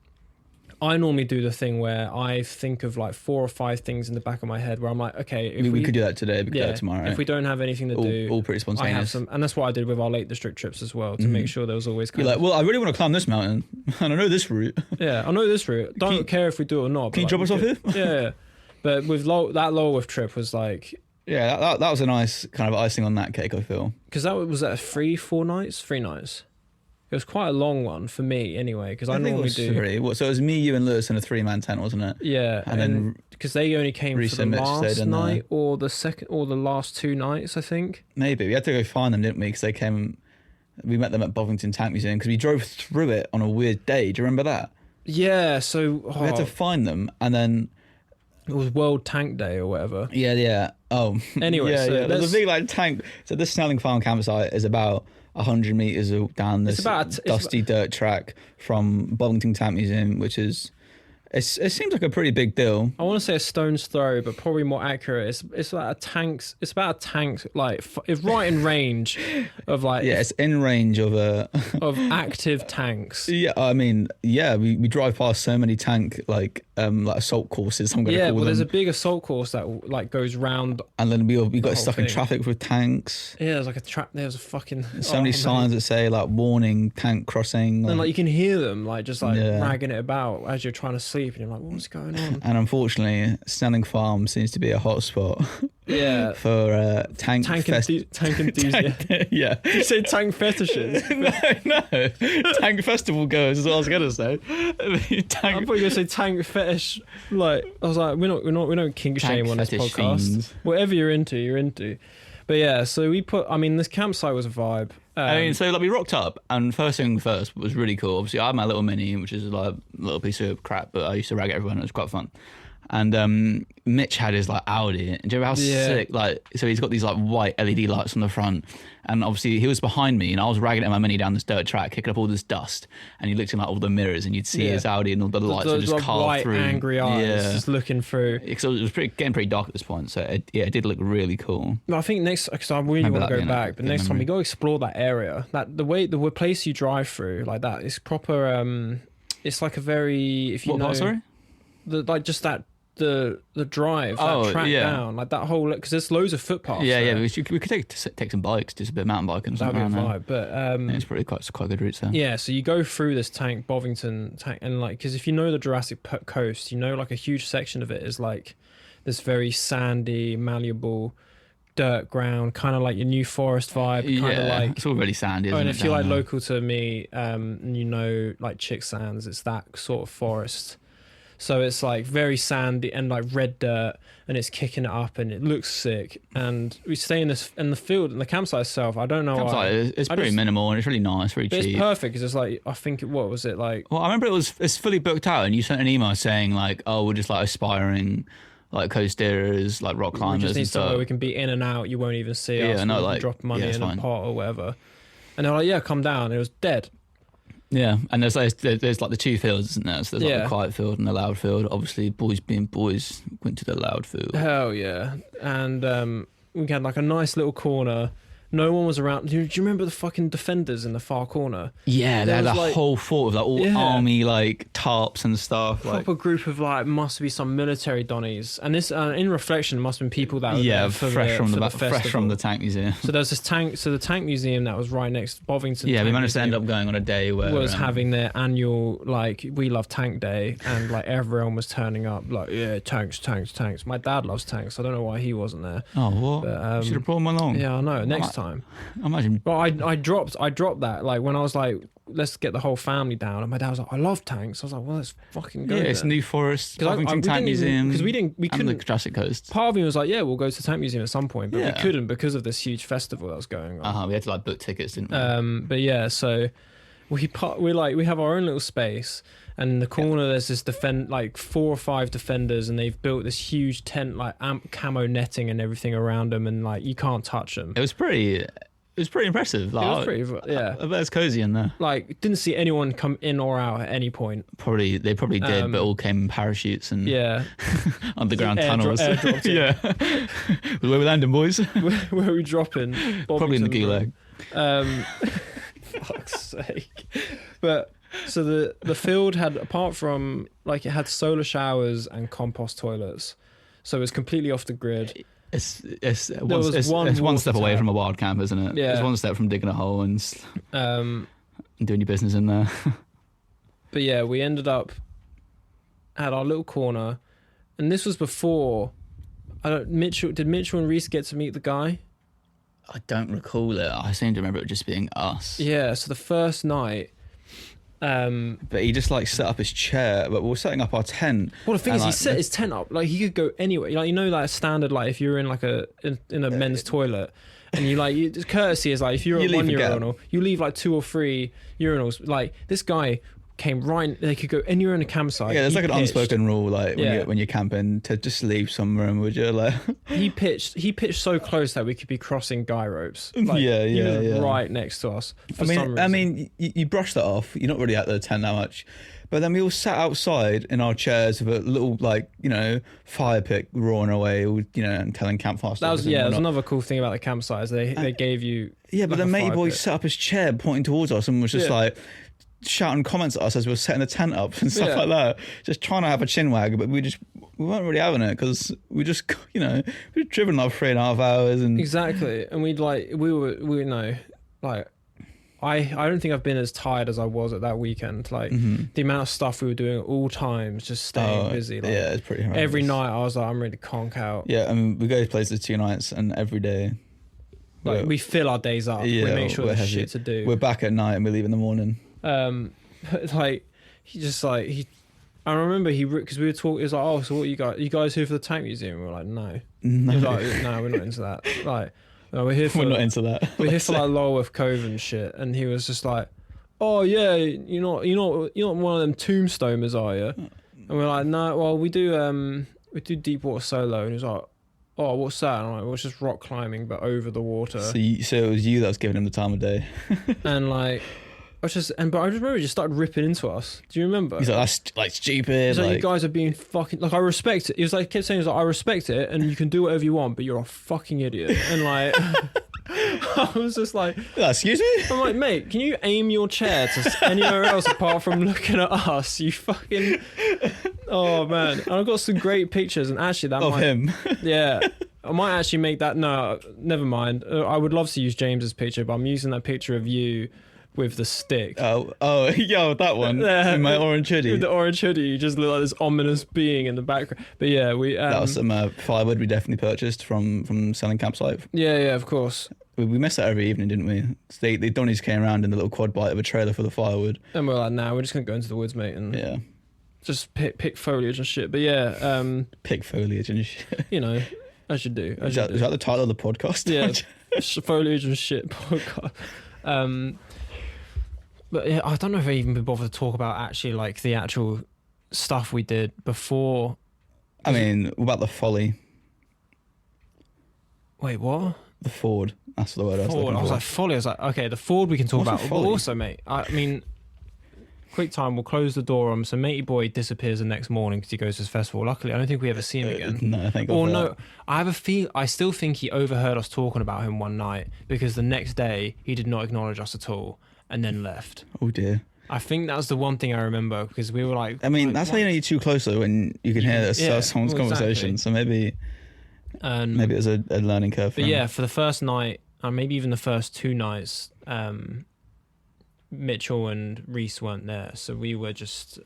I normally do the thing where I think of 4 or 5 things in the back of my head where I'm like, okay, if we could do that today, we could do that tomorrow. If we don't have anything to do, all pretty spontaneous. I have some, and that's what I did with our Lake District trips as well, to make sure there was always You're well, I really want to climb this mountain, and I know this route. Yeah, I know this route. Don't care if we do it or not. Can you drop us off here? Yeah. But with that Lulworth trip was yeah, that was a nice kind of icing on that cake, I feel. Because that was 3 nights. It was quite a long one for me, anyway. Because I normally do 3. So it was me, you, and Lewis in a 3-man tent, wasn't it? Yeah, and then because they only came for the last night or the second or the last 2 nights, I think. Maybe we had to go find them, didn't we? Because they came. We met them at Bovington Tank Museum because we drove through it on a weird day. Do you remember that? Yeah. So we had to find them, and then it was World Tank Day or whatever. Yeah. Oh. Anyway, so there's a big tank. So this Snelling Farm campsite is about 100 meters down this dusty dirt track from Bovington Tank Museum, which is it seems like a pretty big deal. I want to say a stone's throw, but probably more accurate. It's like a tank's. It's about a tank. It's right in range of it's in range of of active tanks. Yeah, I mean, we drive past so many tank assault courses. I'm going to call them. There's a big assault course that goes round, and then we got stuck in traffic with tanks. Yeah, there's a trap. There's a fucking so many signs that say warning tank crossing, and you can hear them ragging it about as you're trying to sleep. asleep, and you're like, what's going on? And unfortunately, Snelling Farm seems to be a hotspot. Yeah. For tank enthusiasts. Yeah. Did you say tank fetishes? No. Tank festival goers is what I was gonna say. I thought you were gonna say tank fetish. Like, I was like, we don't kink shame on this podcast. Fiends. Whatever you're into, you're into. But yeah, so this campsite was a vibe. So like we rocked up, and first thing first was really cool. Obviously, I had my little Mini, which is like a little piece of crap, but I used to rag at everyone. It was quite fun. And Mitch had his like Audi. And do you know how sick? Like, so he's got these like white LED lights on the front, and obviously he was behind me, and I was ragging at my Mini down this dirt track, kicking up all this dust. And you looked in like all the mirrors, and you'd see his Audi, and all the lights were just like, carved white, through. Angry eyes, just looking through. Because it was getting pretty dark at this point, so it did look really cool. No, I think next, because I really want to go back, but next time we go explore that area. That the place you drive through like that is proper. It's like a very Sorry? The drive, that track down, like that whole, because there's loads of footpaths. Yeah. We could take some bikes, do a bit of mountain biking. That'd be a vibe, but it's quite good routes there. Yeah, so you go through this Bovington tank, and like, because if you know the Jurassic Coast, you know, like a huge section of it is like this very sandy, malleable dirt ground, kind of like your New Forest vibe. Kind of like, it's all really sandy. And if you're like local to me, and you know, like Chick Sands, it's that sort of forest. So it's like very sandy and like red dirt, and it's kicking it up, and it looks sick. And we stay in the field, and the campsite itself, I don't know why. It's pretty minimal, and it's really nice, very cheap. It's perfect because it's like, I think, what was it like? Well, I remember it's fully booked out, and you sent an email saying like, oh, we're just like aspiring like coasterers, like rock climbers. We just need and stuff. somewhere we can be in and out. You won't even see us. No, we like drop money in fine. a pot or whatever. And they're like, yeah, come down. And it was dead. Yeah, and there's like the two fields, isn't there? So there's like the quiet field and the loud field. Obviously, boys being boys went to the loud field. Hell yeah. And we had like a nice little corner. No one was around. Do you remember the fucking defenders in the far corner? Yeah, they had a like, whole fort of like all army like tarps and stuff. Proper group of like, must be some military donnies. And this, in reflection, must have been people that were there fresh from the tank museum. So there's this tank. So the tank museum that was right next to Bovington. Yeah, we managed to end up going on a day where was having their annual like We Love Tank Day, and like everyone was turning up like, yeah, tanks. My dad loves tanks. I don't know why he wasn't there. Oh, what? But, should have brought him along. Yeah, I know. Next time. Imagine. But I dropped that like when I was like, let's get the whole family down, and my dad was like, I love tanks. I was like, well, let's fucking go. Yeah, it's New Forest, Bovington Tank Museum, because we couldn't. The Jurassic Coast. Part of me was like, yeah, we'll go to Tank Museum at some point, but we couldn't because of this huge festival that was going on. We had to like book tickets, didn't we? But yeah, so we have our own little space. And in the corner, there's this 4 or 5 defenders, and they've built this huge tent, like camo netting and everything around them, and like you can't touch them. It was pretty impressive. Like, it was pretty, yeah. I bet it's cozy in there. Like, didn't see anyone come in or out at any point. They probably did, but all came in parachutes and underground tunnels. Yeah, where we landing, boys? where we dropping? Probably in the gulag. Fuck's sake. But so the field had, apart from like, it had solar showers and compost toilets, so it was completely off the grid. It's one step away from a wild camp, isn't it? Yeah. It's one step from digging a hole and doing your business in there. But yeah, we ended up at our little corner, and this was before. Did Mitchell and Reese get to meet the guy? I don't recall it. I seem to remember it just being us. Yeah. So the first night. But he just like set up his chair, but we were setting up our tent. Well, the thing is, he set his tent up like he could go anywhere. Like, you know, like standard, like if you're in like in a men's toilet, and courtesy is like if you're at one urinal, you leave like 2 or 3 urinals. Like, this guy came right. They could go anywhere in a campsite. Yeah, there's like an unspoken rule, like when you're camping, to just leave some room. Would you like? He pitched so close that we could be crossing guy ropes. Like, he was right next to us. I mean, you brush that off. You're not really out the tent that much. But then we all sat outside in our chairs with a little, like, you know, fire pit roaring away, and telling campfire stories. That was another cool thing about the campsite, is they gave you. Yeah, but then matey boy set up his chair pointing towards us and was just like shouting comments at us as we were setting the tent up and stuff like that, just trying to have a chin wag, but we weren't really having it because we'd driven like 3.5 hours and exactly, and we were I don't think I've been as tired as I was at that weekend. Like the amount of stuff we were doing at all times, just staying busy. Like, yeah, it's pretty horrendous. every night I was like, I'm ready to conk out. Yeah, I mean, we go to places 2 nights, and every day, Like we fill our days up. Yeah, we make sure we're there's heavy. shit to do. We're back at night and we leave in the morning. But like he just like he. I remember because we were talking. He was like, "Oh, so what you guys here for the tank museum?" We were like, "No." No, He was like, "No, we're not into that." Like, no, we're here for we're not into that. we're here for like Lulworth Cove and shit. And he was just like, "Oh yeah, you're not one of them tombstoners, are you?" And we're like, "No, well we do Deepwater Solo." And he was like, "Oh, what's that?" And I'm like, "Well, it's just rock climbing, but over the water." So it was you that was giving him the time of day. And like. But I just remember he just started ripping into us. Do you remember? He's like, that's like stupid. He's like, you guys are being fucking like I respect it. He was like kept saying, he was like, I respect it and you can do whatever you want, but you're a fucking idiot. And like I was just like, excuse me? I'm like, mate, can you aim your chair to anywhere else apart from looking at us? You fucking oh man. And I've got some great pictures and actually that Of him. Yeah. I might actually make that no, never mind. I would love to use James's picture, but I'm using that picture of you with the stick. Yo, that one. Yeah. In my orange hoodie. With the orange hoodie, you just look like this ominous being in the background. But yeah, we that was some firewood we definitely purchased from selling campsite. yeah, of course. We missed that every evening, didn't we? So they Donnies came around in the little quad bike of a trailer for the firewood. And we're like, nah, we're just gonna go into the woods, mate, and Yeah. just pick foliage and shit. But yeah, Pick foliage and shit. you know, as you do. Is that the title of the podcast? Yeah, foliage and shit podcast. But yeah, I don't know if I even been bothered to talk about actually like the actual stuff we did before. I mean, what about the folly? Wait, what? The Ford. That's the word I was Ford. looking I was for. like, folly. I was like, okay, the Ford we can talk What's a about. But folly? also, mate, I mean, quick time, we'll close the door on him. So matey boy disappears the next morning because he goes to his festival. Luckily, I don't think we ever see him again. No, thank God Or for no, that. I have a feel. I still think he overheard us talking about him one night because the next day he did not acknowledge us at all and then left. Oh dear. I think that was the one thing I remember because we were like. I mean, like, that's what? how you know you're too close though, when you can hear Yeah, someone's well, conversation. exactly. So maybe it was a learning curve. For But him. yeah, for the first night, and maybe even the first 2 nights, Mitchell and Reese weren't there, so we were just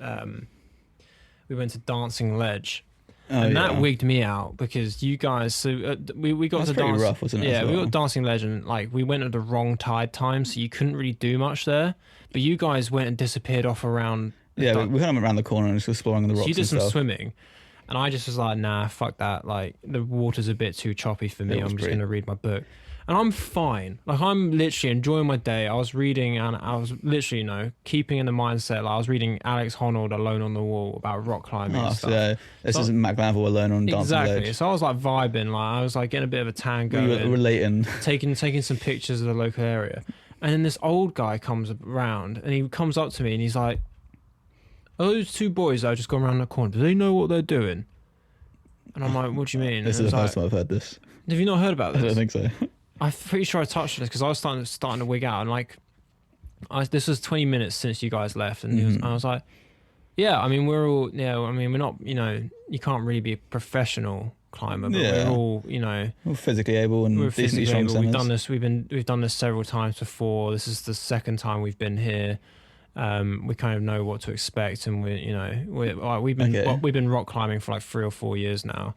we went to Dancing Ledge, and that wigged me out because you guys. So we got That's to pretty dance. rough, wasn't it? Yeah, as we well? got Dancing Ledge, and like we went at the wrong tide time, so you couldn't really do much there. But you guys went and disappeared off around. Yeah, we kind of went around the corner and just exploring the rocks. So you did and some stuff. swimming, and I just was like, nah, fuck that. Like the water's a bit too choppy for me. It was I'm just great. gonna read my book, and I'm fine. Like I'm literally enjoying my day. I was reading, and I was literally, keeping in the mindset. Like I was reading Alex Honnold Alone on the Wall about rock climbing and stuff. So this So- is Mac Glanville alone on Dancing Exactly. Ledge. So I was like vibing. Like I was like getting a bit of a tan We were going, relating. taking some pictures of the local area, and then this old guy comes around, and he comes up to me, and he's like, "Are those 2 boys that have just gone around the corner? Do they know what they're doing?" And I'm like, "What do you mean?" This And is it the was first time I've heard this. like, have you not heard about I don't this? think so. I'm pretty sure I touched on this because I was starting to wig out, and like, this was 20 minutes since you guys left, and I was like, "Yeah, I mean, we're all, I mean, we're not, you can't really be a professional climber, but Yeah. we're all, We're physically able and we're decently physically strong. able. swimmers. We've done this several times before. This is the second time we've been here. We kind of know what to expect, and we've been rock climbing for like 3 or 4 years now.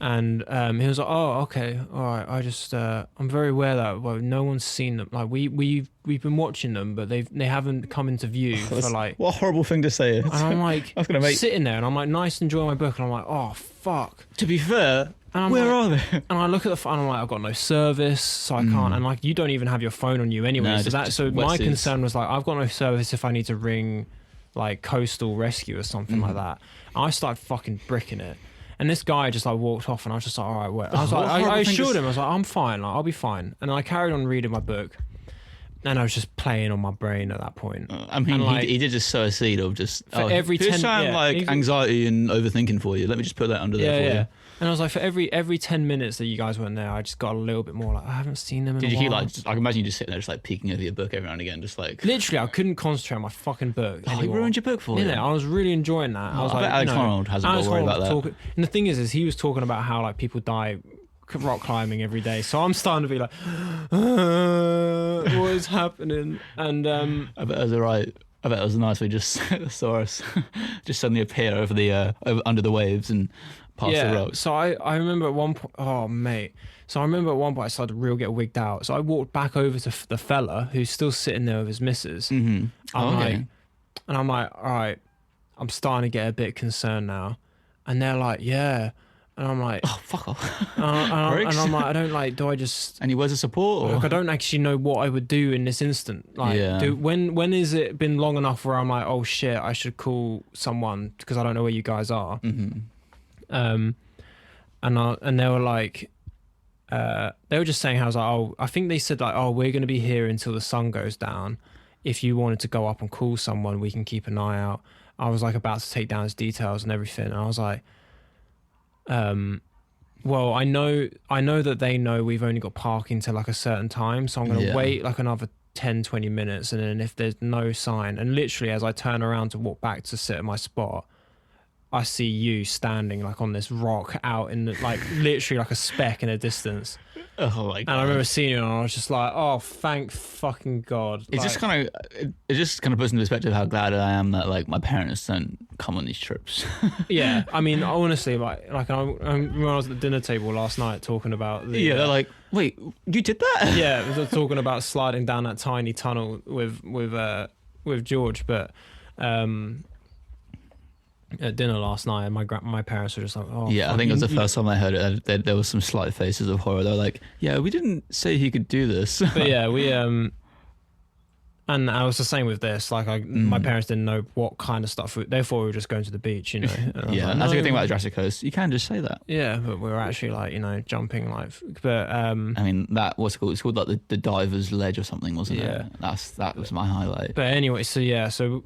And he was like, "Oh, okay, all right. I just I'm very aware that no one's seen them. Like we've been watching them, but they haven't come into view for like." What a horrible thing to say. And I'm like I was gonna make. sitting there, and I'm like nice to enjoy my book, and I'm like, "Oh fuck." To be fair, And I'm where like, are they? And I look at the phone, I'm like, I've got no service, so I can't. And like, you don't even have your phone on you anyway. No, so just my wetsuits. concern was like, I've got no service if I need to ring like Coastal Rescue or something like that. And I started fucking bricking it. And this guy just like walked off, and I was just like, all right, wait. I was like, I assured him, I was like, I'm fine, like, I'll be fine. And I carried on reading my book, and I was just playing on my brain at that point. I mean, And, like, he did just sow a seed of just every here's 10 some yeah, like even- anxiety and overthinking for you. Let me just put that under there for you. And I was like, for every 10 minutes that you guys weren't there, I just got a little bit more like, I haven't seen them in Did a you while. keep like? I can imagine you just sitting there, just like peeking over your book every now and again, just like. Literally, I couldn't concentrate on my fucking book. Oh, you anymore. ruined your book for You you. know, I was really enjoying that. I was I like, bet Alex Honnold hasn't got to worry about that. And the thing is he was talking about how like people die rock climbing every day, so I'm starting to be like, what is happening? And I bet it was alright. I bet it was nice. We just saw us just suddenly appear over the under the waves and past the rocks. So I remember at one point, oh mate. So I remember at one point I started to real get wigged out. So I walked back over to the fella who's still sitting there with his missus. Mm-hmm. I'm like, all right, I'm starting to get a bit concerned now. And they're like, yeah. And I'm like, oh, fuck off. and I'm like, I don't like, do I just... Any words of support? Or? Like, I don't actually know what I would do in this instant. Like, when is it been long enough where I'm like, oh shit, I should call someone because I don't know where you guys are. Mm-hmm. And they were like, they were just saying how I was like, oh, I think they said like, oh, we're going to be here until the sun goes down. If you wanted to go up and call someone, we can keep an eye out. I was like about to take down his details and everything. And I was like, well, I know that they know we've only got parking till like a certain time. So I'm going to wait like another 10, 20 minutes. And then if there's no sign, and literally as I turn around to walk back to sit at my spot, I see you standing like on this rock out in the, like literally like a speck in the distance. Oh my God. And I remember seeing you and I was just like, oh, thank fucking God. It just kind of puts into perspective how glad I am that like my parents don't come on these trips. Yeah, I mean, honestly, like when I was at the dinner table last night talking about the... Yeah, they're like, wait, you did that? Yeah, we were talking about sliding down that tiny tunnel with George, but... at dinner last night, and my parents were just like, "Oh, yeah." I think it was the first time I heard it. There was some slight faces of horror. They're like, "Yeah, we didn't say he could do this." But yeah, we and I was the same with this. Like, my parents didn't know what kind of stuff. They thought we were just going to the beach, you know. Yeah, like, that's a good thing about Jurassic Coast. You can just say that. Yeah, but we were actually like, you know, jumping like. But I mean, what's it called? It's called like the Diver's Ledge or something, wasn't it? That was my highlight. But anyway, so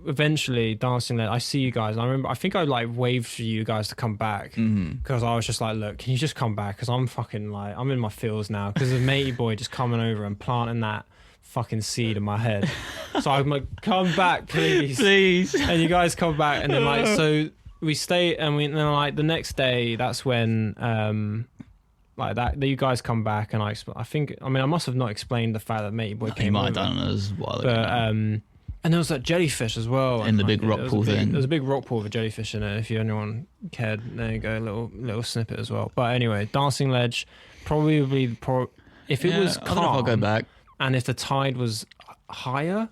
eventually dancing there, I see you guys. And I think I like waved for you guys to come back because I was just like, look, can you just come back? Because I'm fucking like, I'm in my feels now because the matey boy just coming over and planting that fucking seed in my head. So I'm like, come back, please. And you guys come back, and then like, so we stay, and then like the next day, that's when like that you guys come back, and I must have not explained the fact that matey boy came over. You might have done it as well. But and there was that jellyfish as well in the big rock pool thing. There was a big rock pool with a jellyfish in it. If anyone cared, there you go, a little snippet as well. But anyway, dancing ledge, if it was calm, I'll go back. And if the tide was higher,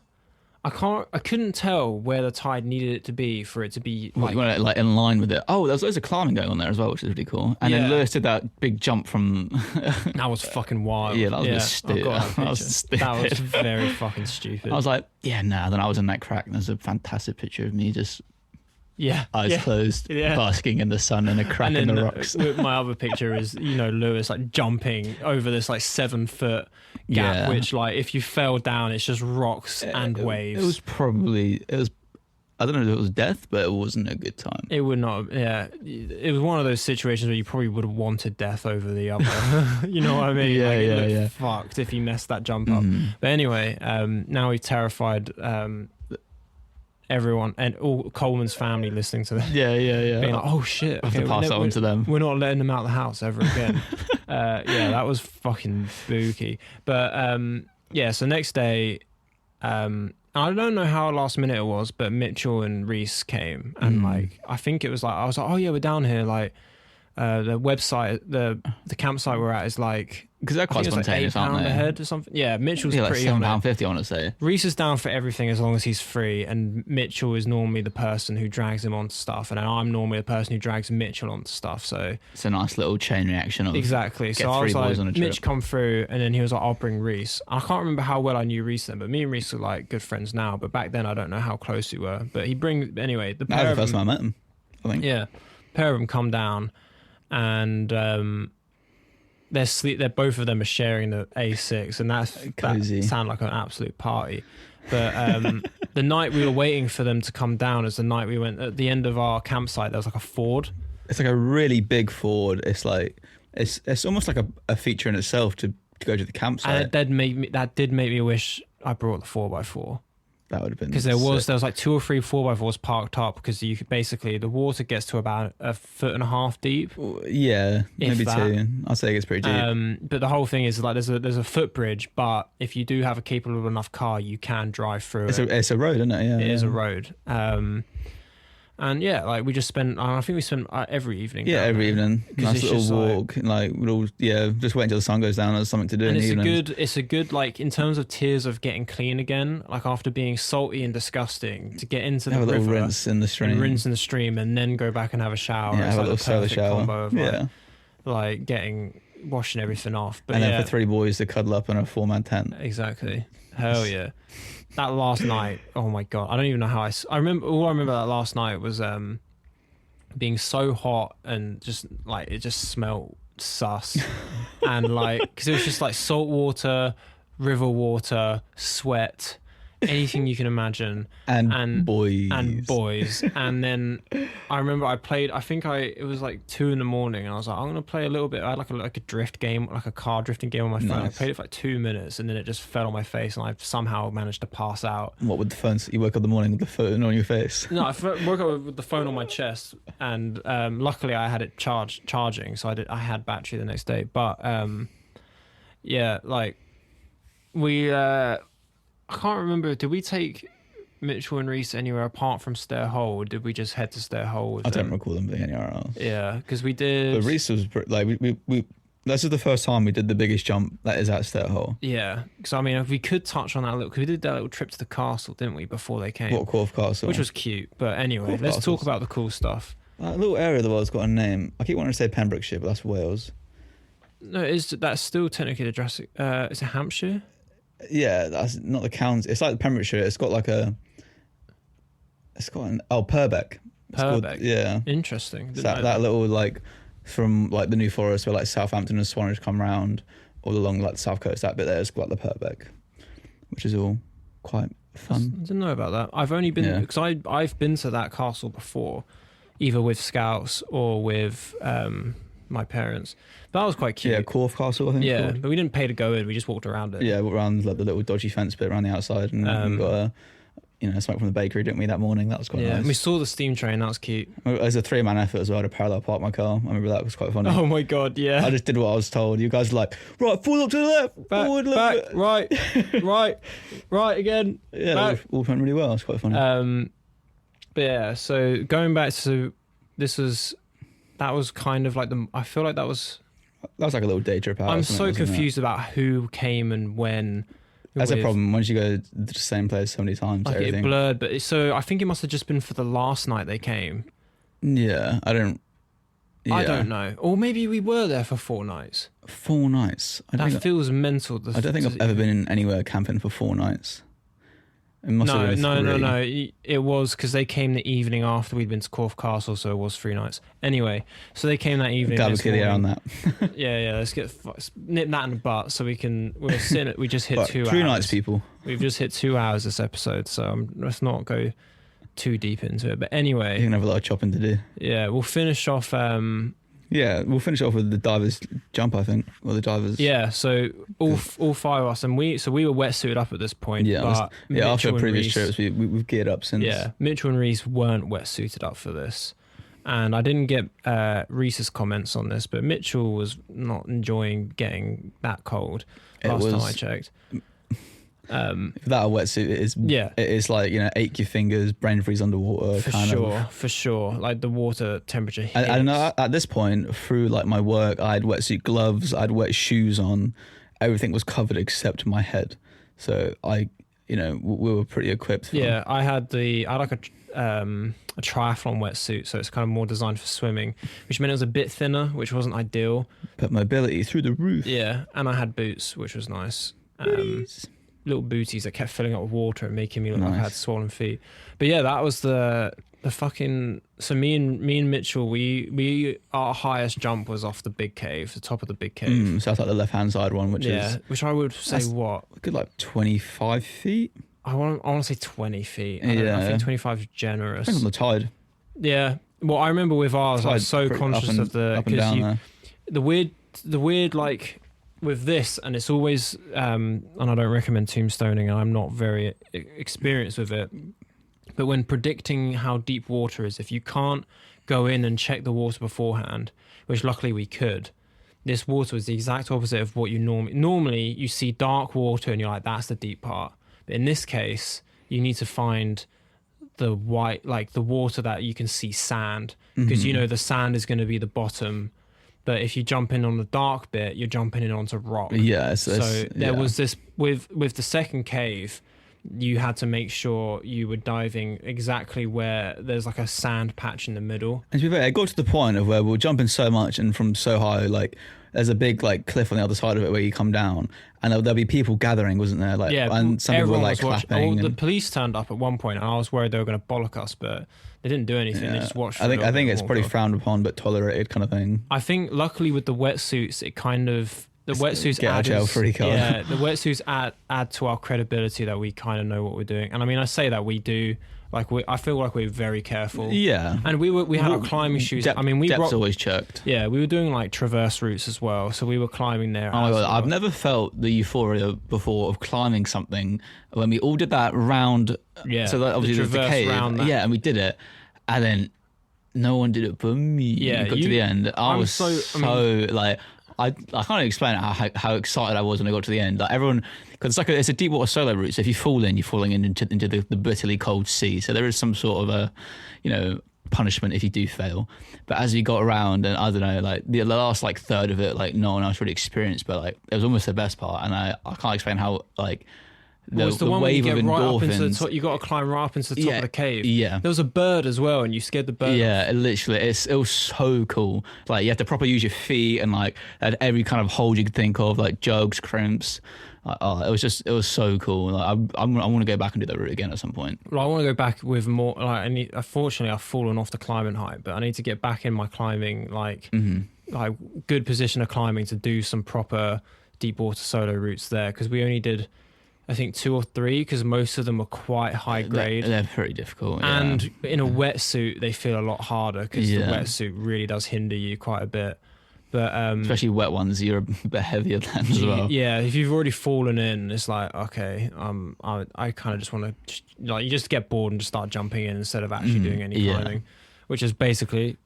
I couldn't tell where the tide needed it to be for it to be like in line with it. Oh, there's loads of climbing going on there as well, which is really cool. And then Lewis did that big jump from. That was fucking wild. Yeah, that was stupid. That was very fucking stupid. I was like, yeah, nah. Then I was in that crack, and there's a fantastic picture of me just. Yeah, eyes closed, basking in the sun in a crack in the rocks. My other picture is, you know, Lewis like jumping over this like 7-foot gap, which like if you fell down, it's just rocks and waves. It was I don't know if it was death, but it wasn't a good time. It would not. Yeah, it was one of those situations where you probably would have wanted death over the other. You know what I mean? Yeah. Fucked if he messed that jump up. But anyway, now we've terrified. Everyone and all Coleman's family listening to this. Yeah. Being like, oh shit. I have to pass that on to them. We're not letting them out of the house ever again. That was fucking spooky. But so next day, I don't know how last minute it was, but Mitchell and Reese came and like, I think it was like, I was like, oh yeah, we're down here. Like, the website, the campsite we're at is like, because they're quite spontaneous, like aren't they? A head or something. Yeah, Mitchell's like pretty on it. £7.50, I want to say. Reese is down for everything as long as he's free, and Mitchell is normally the person who drags him onto stuff, and then I'm normally the person who drags Mitchell onto stuff. So it's a nice little chain reaction of exactly. So I was like, Mitch come through, and then he was like, I'll bring Reese. I can't remember how well I knew Reese then, but me and Reese are like good friends now. But back then, I don't know how close we were. But he brings anyway. That was the first time I met him, I think. Yeah, pair of them come down, and they're both of them are sharing the A6, and that sounded like an absolute party. But the night we were waiting for them to come down is the night we went at the end of our campsite. There was like a ford. It's like a really big ford. It's like it's almost like a feature in itself to go to the campsite. And that did make me wish I brought the 4x4. That would have been because there was like 2 or 3 4x4s parked up because you could basically the water gets to about 1.5 feet deep. Yeah, maybe that. 2. I'd say it gets pretty deep. But the whole thing is like there's a footbridge, but if you do have a capable enough car, you can drive through it. It's a road, isn't it? Yeah, it is a road. And yeah, like we just spent. I think we spent every evening. Yeah, every evening. Nice little walk. Like we'd all just wait until the sun goes down. There's something to do. And in the evenings. it's a good like in terms of tiers of getting clean again. Like after being salty and disgusting, to get into the have a river, little rinse in the stream, and then go back and have a shower. Yeah, it's have like a little the perfect shower. combo of like washing everything off. But and then for 3 boys to cuddle up in a 4-man tent. Exactly. Hell yeah. That last night. Oh my god. I don't even know how I remember. All I remember that last night was being so hot and just like it just smelled sus and like because it was just like salt water, river water, sweat, anything you can imagine, and boys and then I remember I think it was like 2 a.m. and I was like I'm gonna play a little bit. I had like a drift game, like a car drifting game on my phone. Nice. I played it for like 2 minutes and then it just fell on my face and I somehow managed to pass out. What with the phone? You woke up in the morning with the phone on your face? No, I woke up with the phone on my chest and luckily I had it charging, so I had battery the next day. But yeah, like we I can't remember. Did we take Mitchell and Reese anywhere apart from Stair Hole? Or did we just head to Stair Hole? I don't recall them being anywhere else. Yeah, because we did. But Reese was like we. This is the first time we did the biggest jump that is at Stair Hole. Yeah, because I mean, if we could touch on that a little, because we did that little trip to the castle, didn't we, before they came? What Corfe Castle? Which was cute. But anyway, Corfe let's Castle's- talk about the cool stuff. That little area of the world's got a name. I keep wanting to say Pembrokeshire, but that's Wales. No, that's still technically the Jurassic. Is it Hampshire? Yeah, that's not the county. It's like the Pembrokeshire. It's got like a. It's got an Purbeck. It's called- Purbeck. yeah. Interesting. So that little like from like the New Forest where like Southampton and Swanage come round all along like the south coast. That bit there is got the Purbeck, which is all quite fun. I didn't know about that. I've only been because I've been to that castle before, either with scouts or with my parents. But that was quite cute. Yeah, Corfe Castle, I think. Yeah, It's called. but we didn't pay to go in. We just walked around it. Yeah, around like the little dodgy fence bit around the outside, and we got a smoke from the bakery, didn't we, that morning? That was quite Yeah, nice. we saw the steam train. That was cute. It was a 3-man effort as well to parallel park my car. I remember that was quite funny. Oh my god, yeah. I just did what I was told. You guys were like, right, forward up to the left, forward, back, left. right again. Yeah, back. all went really well. It's quite funny. But yeah, so going back to that was kind of like I feel like that was like a little day trip out. I'm or so something, wasn't it? confused about who came and when. That's a problem once you go to the same place so many times. Like everything. it blurred, but so I think it must have just been for the last night they came. Yeah, I don't know. Or maybe we were there for 4 nights. 4 nights. That feels mental. I don't think I've ever been in anywhere camping for 4 nights. It must have been 3. No. It was because they came the evening after we'd been to Corfe Castle, so it was 3 nights. Anyway, so they came that evening. Glad we cleared the air on that. Yeah. Let's nip that in the butt so we can. We just hit 2 hours. 3 nights, people. We've just hit 2 hours this episode, so let's not go too deep into it. But anyway, You're gonna have a lot of chopping to do. yeah, we'll finish off. Yeah, we'll finish off with the divers jump, I think, or the divers. Yeah, so all 5 of us, and we were wetsuited up at this point. Yeah, but after Mitchell and previous Reese- trips, we've geared up since. Yeah, Mitchell and Reese weren't wetsuited up for this, and I didn't get Reese's comments on this, but Mitchell was not enjoying getting that cold. Last time I checked. Without a wetsuit, it is like ache your fingers, brain freeze underwater. For sure. Like the water temperature hits. I don't know. At this point, through like my work, I had wetsuit gloves, I had wet shoes on. Everything was covered except my head. So we were pretty equipped. Yeah, I had like a triathlon wetsuit, so it's kind of more designed for swimming, which meant it was a bit thinner, which wasn't ideal. But mobility through the roof. Yeah, and I had boots, which was nice. Little booties that kept filling up with water and making me look like I had swollen feet. But yeah, that was the fucking. So me and Mitchell, we our highest jump was off the big cave, the top of the big cave. So that's like the left-hand side one, which I would say what good, like 25 feet. I want to say 20 feet. Yeah, I think 25 is generous. I think on the tide. Yeah. Well, I remember with ours, I was so conscious of the up and down there. the weird like with this, and it's always, and I don't recommend tombstoning, and I'm not very experienced with it, but when predicting how deep water is, if you can't go in and check the water beforehand, which luckily we could, this water was the exact opposite of what you normally you see dark water and you're like, that's the deep part. But in this case, you need to find the white, like the water that you can see sand, because you know the sand is going to be the bottom. But if you jump in on the dark bit, you're jumping in onto rock. Yeah. So there was this with the second cave, you had to make sure you were diving exactly where there's like a sand patch in the middle. And to be fair, it got to the point of where we were jumping so much and from so high, like there's a big like cliff on the other side of it where you come down, and there'll be people gathering, wasn't there? Like, Yeah, and some people were like clapping. The police turned up at one point, and I was worried they were going to bollock us, but they didn't do anything. They just watched. I think it's pretty frowned upon but tolerated kind of thing. I think luckily with the wetsuits, it kind of wetsuits get out of jail free card. Yeah, the wetsuits add to our credibility that we kind of know what we're doing. And I mean, I say that we do. Like I feel like we're very careful. Yeah, and we had our climbing shoes. I mean, depth's always checked. Yeah, we were doing like traverse routes as well, so we were climbing there. Oh my god, I've never felt the euphoria before of climbing something when we all did that round. Yeah, so that obviously there's the cave. Yeah, and we did it, and then no one did it but me. Yeah, we got to the end. I was like. I can't explain how excited I was when I got to the end. Like everyone, because it's a deep water solo route. So if you fall in, you're falling into the bitterly cold sea. So there is some sort of a, punishment if you do fail. But as you got around, and I don't know, like the last like third of it, like no one else really experienced, but like it was almost the best part. And I can't explain how like. The one wave of endorphins. You got to climb right up into the top of the cave. Yeah. There was a bird as well, and you scared the bird. Yeah, it was so cool. Like you have to properly use your feet, and like at every kind of hold you could think of, like jugs, crimps. It was so cool. Like I want to go back and do that route again at some point. Well, I want to go back with more. Like, unfortunately, I've fallen off the climbing height, but I need to get back in my climbing, like good position of climbing to do some proper deep water solo routes there, because we only did, I think 2 or 3, because most of them were quite high grade. They're pretty difficult. And in a wetsuit, they feel a lot harder, because the wetsuit really does hinder you quite a bit. But especially wet ones, you're a bit heavier than as well. Yeah, if you've already fallen in, it's like, okay, I kind of just want to, you just get bored and just start jumping in instead of actually doing any climbing, which is basically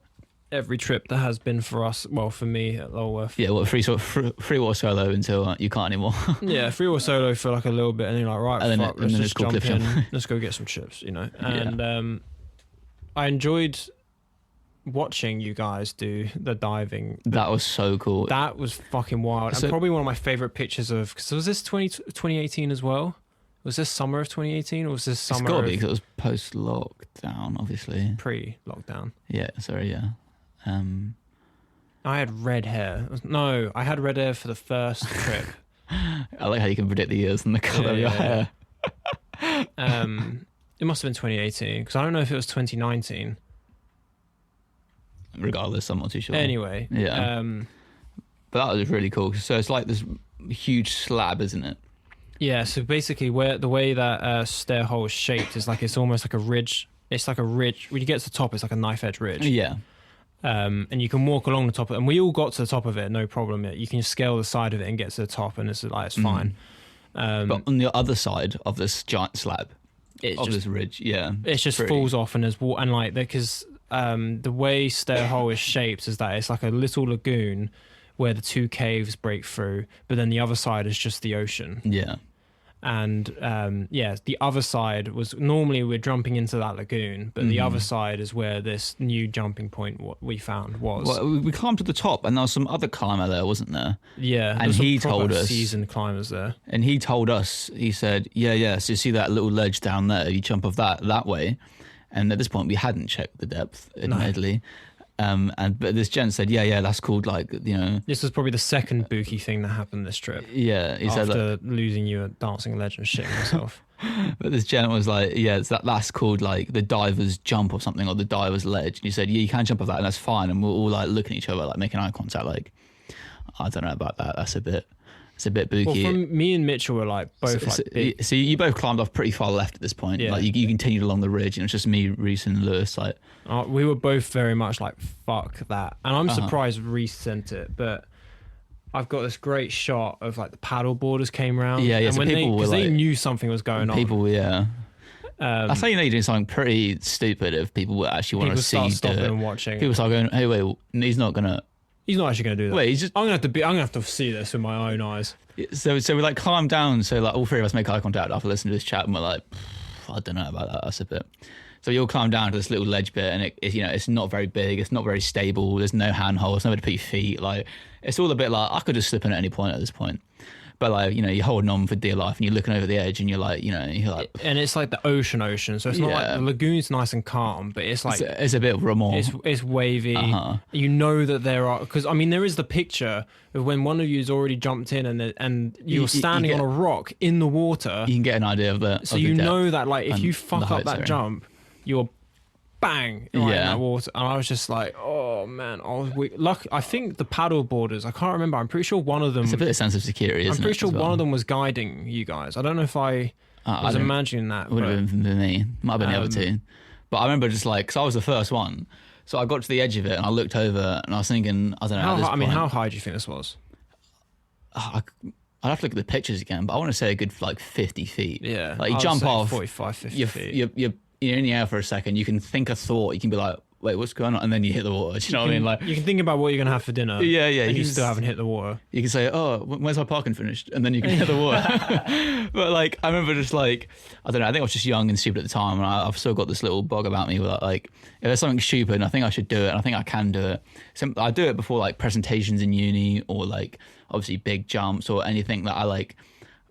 every trip that has been for us, well, for me at Lulworth. Yeah, well, free water solo until you can't anymore. Yeah, free water solo for like a little bit, and then you're like, right, fuck, let's just jump in. Let's go get some chips, And I enjoyed watching you guys do the diving. That was so cool. That was fucking wild. And probably one of my favorite pictures of, because was this 2018 as well? Was this summer of 2018, or was this summer? It's got to be, because it was post-lockdown, obviously. Pre-lockdown. Yeah, sorry, yeah. I had red hair. No, I had red hair for the first trip. I like how you can predict the years and the colour of your hair. It must have been 2018, because I don't know if it was 2019. Regardless, I'm not too sure. Anyway. Yeah. But that was really cool. So it's like this huge slab, isn't it? Yeah, so basically the way that stair hole is shaped is like, it's almost like a ridge. It's like a ridge. When you get to the top, it's like a knife edge ridge. Yeah. And you can walk along the top of it, and we all got to the top of it, no problem. You can scale the side of it and get to the top, and it's fine. But on the other side of this giant slab, this ridge, it just falls off, and there's water, and like because the way stair hole is shaped is that it's like a little lagoon where the 2 caves break through, but then the other side is just the ocean. Yeah. And the other side was, normally we're jumping into that lagoon, but the other side is where this new jumping point what we found was. Well, we climbed to the top, and there was some other climber there, wasn't there? Yeah, and he told us, seasoned climbers there, and he told us, he said, yeah. So you see that little ledge down there? You jump off that way, and at this point we hadn't checked the depth, admittedly. No. But this gent said, yeah, that's called This was probably the second booky thing that happened this trip. Yeah, he said after losing you at dancing ledge and shitting myself. But this gent was like, yeah, that's called like the diver's jump or something, or the diver's ledge. And he said, yeah, you can jump off that, and that's fine. And we're all like looking at each other, like making eye contact, like, I don't know about that. It's a bit booky. Well, from me and Mitchell were like both big. So you both climbed off pretty far left at this point. Yeah. Like you continued along the ridge, and it's just me, Reese, and Lewis. Like we were both very much like fuck that, and I'm surprised Reese sent it, but I've got this great shot of like the paddle boarders came around. Yeah, And so when people were because they like- knew something was going on. People, yeah. That's how you know you're doing something pretty stupid if people would actually want People to see start you do stopping it. and watching. People start going, hey, wait, he's not gonna. He's not actually going to do that. Wait, he's just. I'm gonna have to see this with my own eyes. So we like climb down. So like all three of us make eye contact after listening to this chat, and we're like, I don't know about that. That's a bit. So you'll climb down to this little ledge bit, and it's not very big. It's not very stable. There's no handhold. There's nowhere to put your feet. Like it's all a bit like I could just slip in at any point at this point. But like you're holding on for dear life, and you're looking over the edge, and you're like. And it's like the ocean, so it's not like the lagoon's nice and calm, but it's like it's a bit of remorse. it's wavy. Uh-huh. You know that there are because there is the picture of when one of you's already jumped in and you're standing on a rock in the water. You can get an idea of the. So of the you depth know that like if and you the fuck height, up that sorry. jump, you're bang right in that water. And I was just like, oh man, I think the paddle boarders. I can't remember. I'm pretty sure one of them. It's a bit of sense of security. I'm Isn't pretty it, sure as well? one of them was guiding you guys. I don't know if I was imagining that. Would have been me. Might have been the other two. But I remember just like, because I was the first one. So I got to the edge of it and I looked over and I was thinking, I don't know. How high do you think this was? I'd have to look at the pictures again, but I want to say a good like 50 feet. Yeah. Like you I would jump say off, 45, 50 you're, feet. you're in the air for a second. You can think a thought. You can be like, wait, what's going on? And then you hit the water. Do you know what I mean? Like you can think about what you're gonna have for dinner. Yeah. And you can still haven't hit the water. You can say, oh, when's our parking finished? And then you can hit the water. But like, I remember just like, I don't know, I think I was just young and stupid at the time. And I've still got this little bug about me where like, if there's something stupid and I think I should do it and I think I can do it. So I do it before like presentations in uni or like obviously big jumps or anything that I like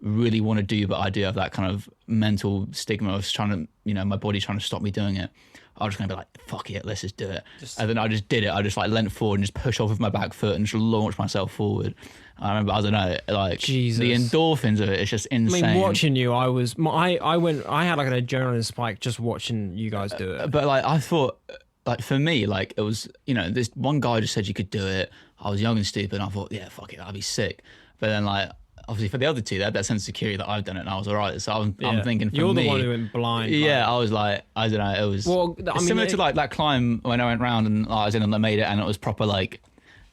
really want to do, but I do have that kind of mental stigma of trying to, my body trying to stop me doing it. I was just going to be like, fuck it, let's just do it. And then I just did it. I just like leant forward and just pushed off with my back foot and just launched myself forward. I remember, I don't know, like Jesus. the endorphins of it, it's just insane. I mean, watching you, I had like an adrenaline spike just watching you guys do it. But like, I thought, like for me, like it was, this one guy just said you could do it. I was young and stupid and I thought, yeah, fuck it, that'd be sick. But then like, obviously for the other two, they had that sense of security that I've done it and I was all right. So I'm thinking for you're me, the one who went blind. Yeah, I was like, I don't know, it was similar to like that climb when I went round and I was in and I made it and it was proper like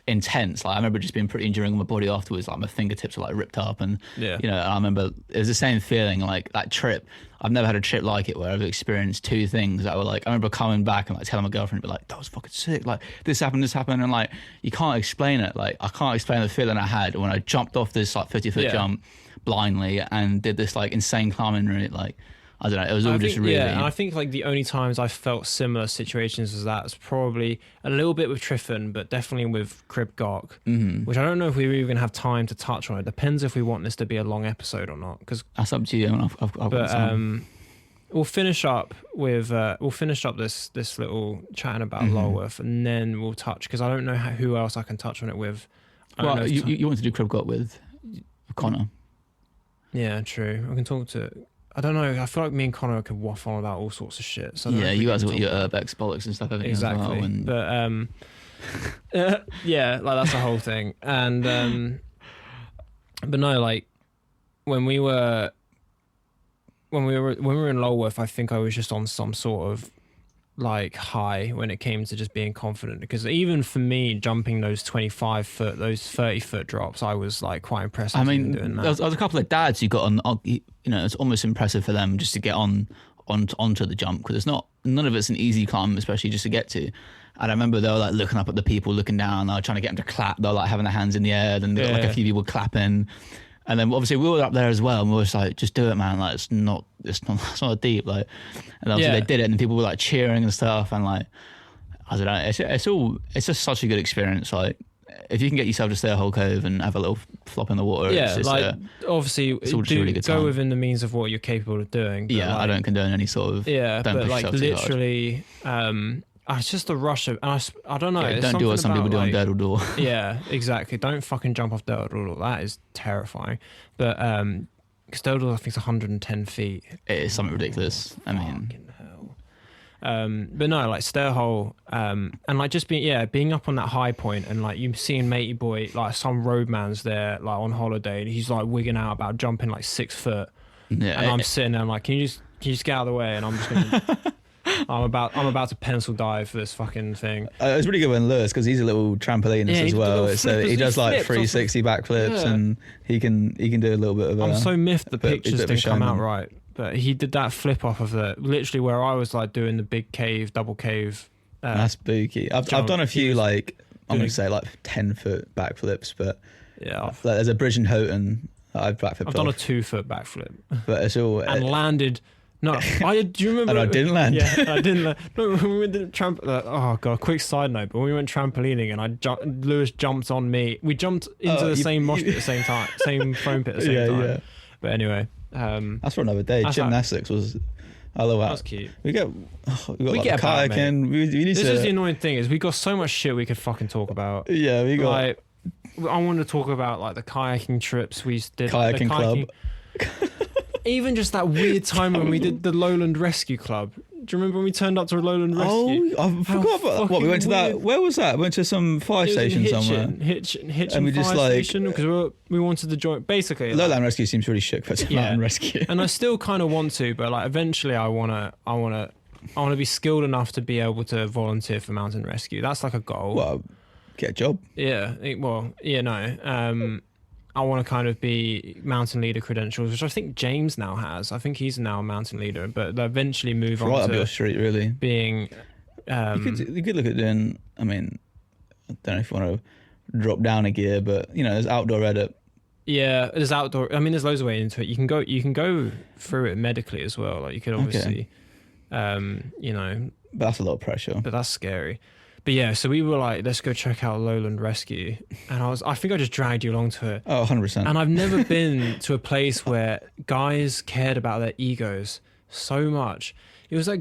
intense. Like I remember just being pretty injuring on my body afterwards. Like my fingertips were like ripped up and I remember it was the same feeling. Like that trip, I've never had a trip like it where I've experienced two things that were like, I remember coming back and like telling my girlfriend, be like, that was fucking sick. Like this happened, and like you can't explain it. Like I can't explain the feeling I had when I jumped off this like 50-foot jump blindly and did this like insane climbing route. Like I don't know, it was all just really. Yeah, and I think like the only times I felt similar situations as that is probably a little bit with Triffin, but definitely with Crib Gok, which I don't know if we even have time to touch on. It depends if we want this to be a long episode or not. Because that's up to you. I've got some. We'll finish up with this little chatting about Lulworth, and then we'll touch because I don't know who else I can touch on it with. Well, you want to do Crib Gok with Connor? Yeah, true. I can talk to. I don't know. I feel like me and Connor could waffle on about all sorts of shit. So yeah, you guys have got your Urbex bollocks and stuff, haven't you? Exactly. As well, but yeah, like that's the whole thing. And but no, like when we were in Lulworth, I think I was just on some sort of like high when it came to just being confident, because even for me jumping those 25 foot, those 30-foot drops, I was like quite impressed. I mean, doing that. there was a couple of dads who got on, it's almost impressive for them just to get onto the jump, because none of it's an easy climb, especially just to get to. And I remember they were like looking up at the people looking down, they were trying to get them to clap, they were like having their hands in the air, and there were like a few people clapping. And then obviously we were up there as well, and we were just like, just do it, man. Like it's not deep. Like, and obviously they did it, and people were like cheering and stuff, and like, I don't know, it's just such a good experience. Like, if you can get yourself to stay a whole cove and have a little flop in the water, it's just, obviously it's all just a really good time. Go within the means of what you're capable of doing. Yeah, like, I don't condone any sort of but push like yourself too hard. literally. It's just a rush of, and I don't know. Yeah, don't do what some people do on Dirt Door. Yeah, exactly. Don't fucking jump off Dirt Door. That is terrifying. But because Dirt Door, I think, is 110 feet. It is something ridiculous. I mean, fucking hell. But no, like Stairhole, and like just being up on that high point, and like you seeing Matey Boy, like some roadman's there, like on holiday, and he's like wigging out about jumping like 6 foot. Yeah, and I'm sitting there, I'm like, can you just get out of the way? And I'm just gonna. I'm about to pencil dive for this fucking thing. It's really good when Lewis, because he's a little trampolinist Yeah, as well. So he does like 360 backflips, Yeah. and he can do a little bit of. I'm so miffed the bit pictures of a didn't come out showman. right, but he did that flip off of literally where I was like doing the big cave, double cave. That's spooky. I've jump. done a few like I'm doing- gonna say like 10-foot backflips, but Yeah, like, there's a bridge in Houghton that I've backflipped I've done a off, 2-foot backflip but it's all and landed. No, do you remember? and I didn't land. Yeah, I didn't. No, when we went to oh god, quick side note. But when we went trampolining and Lewis jumped on me. We jumped into the same mosh pit at the same time, same foam pit at the same time. Yeah. But anyway, That's for another day. That's Gymnastics was. I love that that. was cute. We got like get about, kayaking. We need This to. is the annoying thing is we got so much shit we could fucking talk about. Yeah, we got Like, I wanted to talk about like the kayaking trips we did. Like, the kayaking club. Even just that weird time when we did the Lowland Rescue Club. Do you remember when we turned up to a Lowland Rescue? Oh, I forgot about what we went to that. weird. Where was that? We went to some fire It was in station somewhere. Hitchin And we just, fire like- station because we wanted to join. Basically, like, Lowland Rescue seems really shook for Yeah. Lowland Rescue. and I still kind of want to, but like eventually, I wanna be skilled enough to be able to volunteer for mountain rescue. That's like a goal. Well, get a job. I want to kind of be mountain leader credentials, which I think James now has. I think he's now a mountain leader, but they'll eventually move Right on up your to street, really. being. You could look at doing. I mean, I don't know if you want to drop down a gear, but there's outdoor edit. Yeah, there's outdoor. I mean, there's loads of way into it. You can go through it medically as well. Like you could obviously, But that's a lot of pressure. but that's scary. But yeah, so we were like, let's go check out Lowland Rescue, and I think I just dragged you along to it. Oh, 100%. And I've never been to a place where guys cared about their egos so much. It was there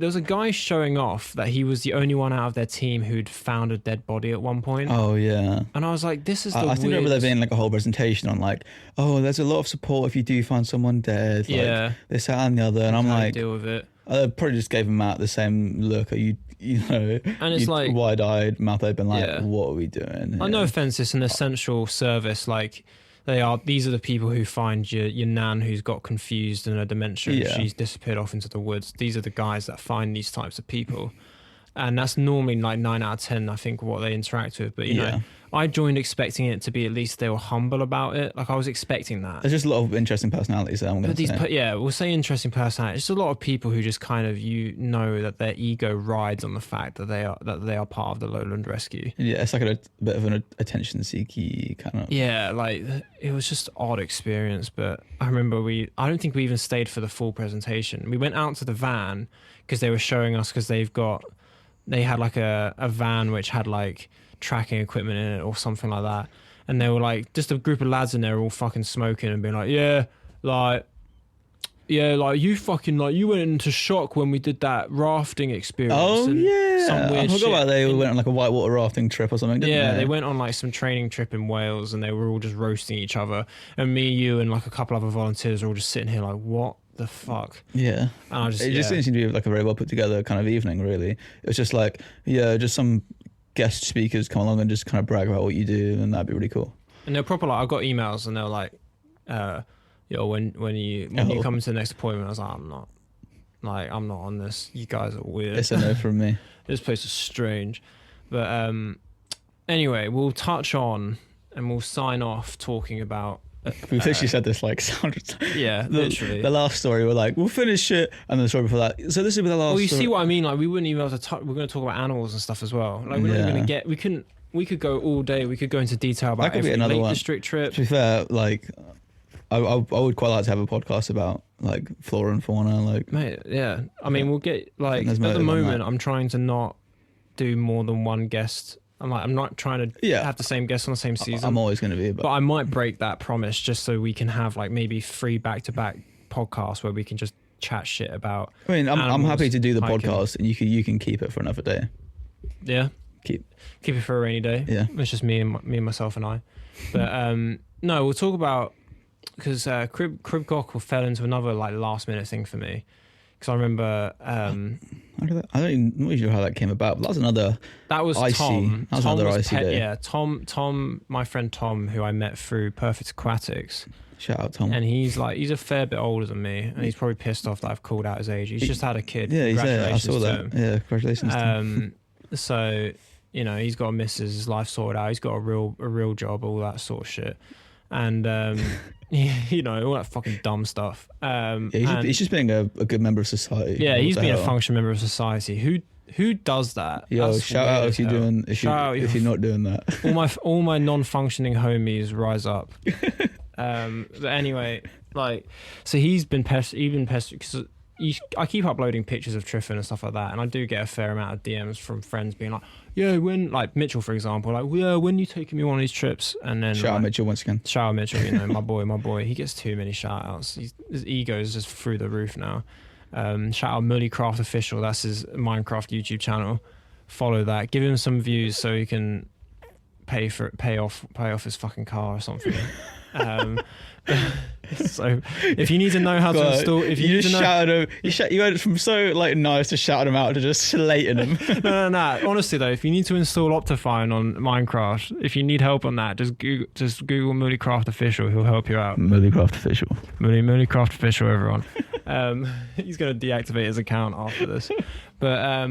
was a guy showing off that he was the only one out of their team who'd found a dead body at one point. Oh yeah. And I was like, this is the I think I remember there weirdest- being like a whole presentation on like, oh, there's a lot of support if you do find someone dead. Like, Yeah. this, that, and the other. And I'm how to like, deal with it. I probably just gave him out the same look. And it's like- wide-eyed, mouth open, like, Yeah. what are we doing? No offense, it's an essential service. Like these are the people who find your nan who's got confused and a dementia. And Yeah. she's disappeared off into the woods. These are the guys that find these types of people. And that's normally like 9 out of 10, I think, what they interact with. But, you Yeah. know, I joined expecting it to be at least they were humble about it. Like, I was expecting that. There's just a lot of interesting personalities there, I'm going But to say. we'll say interesting personality. It's a lot of people who just kind of, that their ego rides on the fact that they are part of the Lowland Rescue. Yeah, it's like a bit of an attention-seeky kind of... Yeah, like it was just an odd experience. But I remember I don't think we even stayed for the full presentation. We went out to the van because they were showing us because they had like a van which had like tracking equipment in it or something like that. And they were like, just a group of lads in there all fucking smoking and being like, like you fucking like you went into shock when we did that rafting experience. Oh, and yeah. some I weird forgot shit. about they went on like a whitewater rafting trip or something, didn't Yeah, they? they went on like some training trip in Wales and they were all just roasting each other. And me, you, and like a couple other volunteers were all just sitting here like, what the fuck? Yeah. And I just, It just didn't seem to be like a very well put together kind of evening, really. It was just like, just some guest speakers come along and just kind of brag about what you do, and that'd be really cool. And they're proper like, I got emails and they're like, when you come to the next appointment, I was like, I'm not on this. You guys are weird. It's a no from me. This place is strange. But anyway, we'll touch on and we'll sign off talking about. We've literally said this like hundreds times. Yeah, literally. The last story, we're like, we'll finish it, and the story before that. So this will be the last. Well, you story. see what I mean? Like, we wouldn't even have to touch. We're going to talk about animals and stuff as well. Like, we're not even going to get. We could go all day. We could go into detail about That could be every another Lake one. District trip. To be fair, like, I would quite like to have a podcast about like flora and fauna. Like, Mate, yeah. I mean, we'll get like There's at the motive on moment. that. I'm trying to not do more than one guest. I'm not trying to have the same guest on the same season. I'm always going to be, but I might break that promise just so we can have like maybe 3 back-to-back podcasts where we can just chat shit about. I mean, I'm animals, happy to do the hiking. podcast, and you can keep it for another day. Yeah, Keep it for a rainy day. Yeah. It's just me and myself and I. But no, we'll talk about because Crib Cockle fell into another like last minute thing for me because I remember I don't even know sure how that came about, but that was another that was icy. Tom. That was Tom another was icy day. Yeah, Tom, my friend Tom, who I met through Perfect Aquatics, Shout out Tom. and he's a fair bit older than me, and he's probably pissed off that I've called out his age. He's just had a kid. Yeah, I Congratulations saw to that. him. Yeah, congratulations to him. So he's got a missus, his life sorted out. He's got a real job, all that sort of shit, and all that fucking dumb stuff. He's just being a good member of society. Yeah, he's being a functional member of society. Who does that? Yo, That's shout out if you're weird as hell. doing if you're not doing that. all my non-functioning homies rise up. But anyway, so he's been pestered because I keep uploading pictures of Triffin and stuff like that, and I do get a fair amount of DMs from friends being like, yeah, when, like Mitchell for example, like, yeah, when you taking me on these trips? And then Shout out Mitchell once again. Shout out Mitchell, my boy. He gets too many shout outs. His ego is just through the roof now. Shout out Mullycraft Official, that's his Minecraft YouTube channel. Follow that, give him some views so he can pay off his fucking car or something. So if you need to know how to install, if you just shouted him, you went from so nice to shouting him out to just slating him. No. Honestly though, if you need to install Optifine on Minecraft, if you need help on that, just Google Mullycraft Official. He'll help you out. Mullycraft Official. Mullycraft Official, everyone. He's gonna deactivate his account after this, but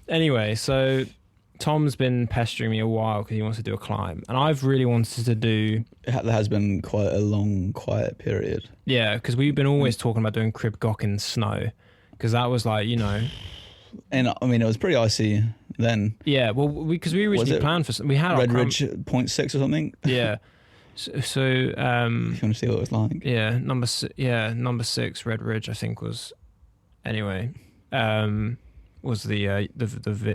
anyway, so Tom's been pestering me a while because he wants to do a climb, and I've really wanted to do. There has been quite a long quiet period. Yeah, because we've been always talking about doing Crib Goch in snow, because that was And I mean, it was pretty icy then. Yeah, well, because we originally planned for, we had Red Ridge 0.6 or something. Yeah. So if you want to see what it was like. Yeah, number 6 Red Ridge I think was. Anyway, was the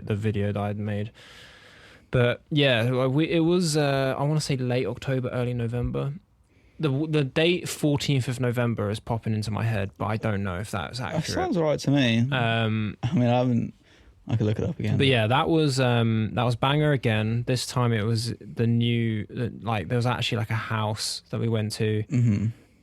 video that I'd made, but yeah, it was I want to say late October, early November. The date 14th of November is popping into my head, but I don't know if that's accurate. That sounds alright to me. I mean, I could look it up again. But yeah, that was banger again. This time it was the new, there was actually like a house that we went to,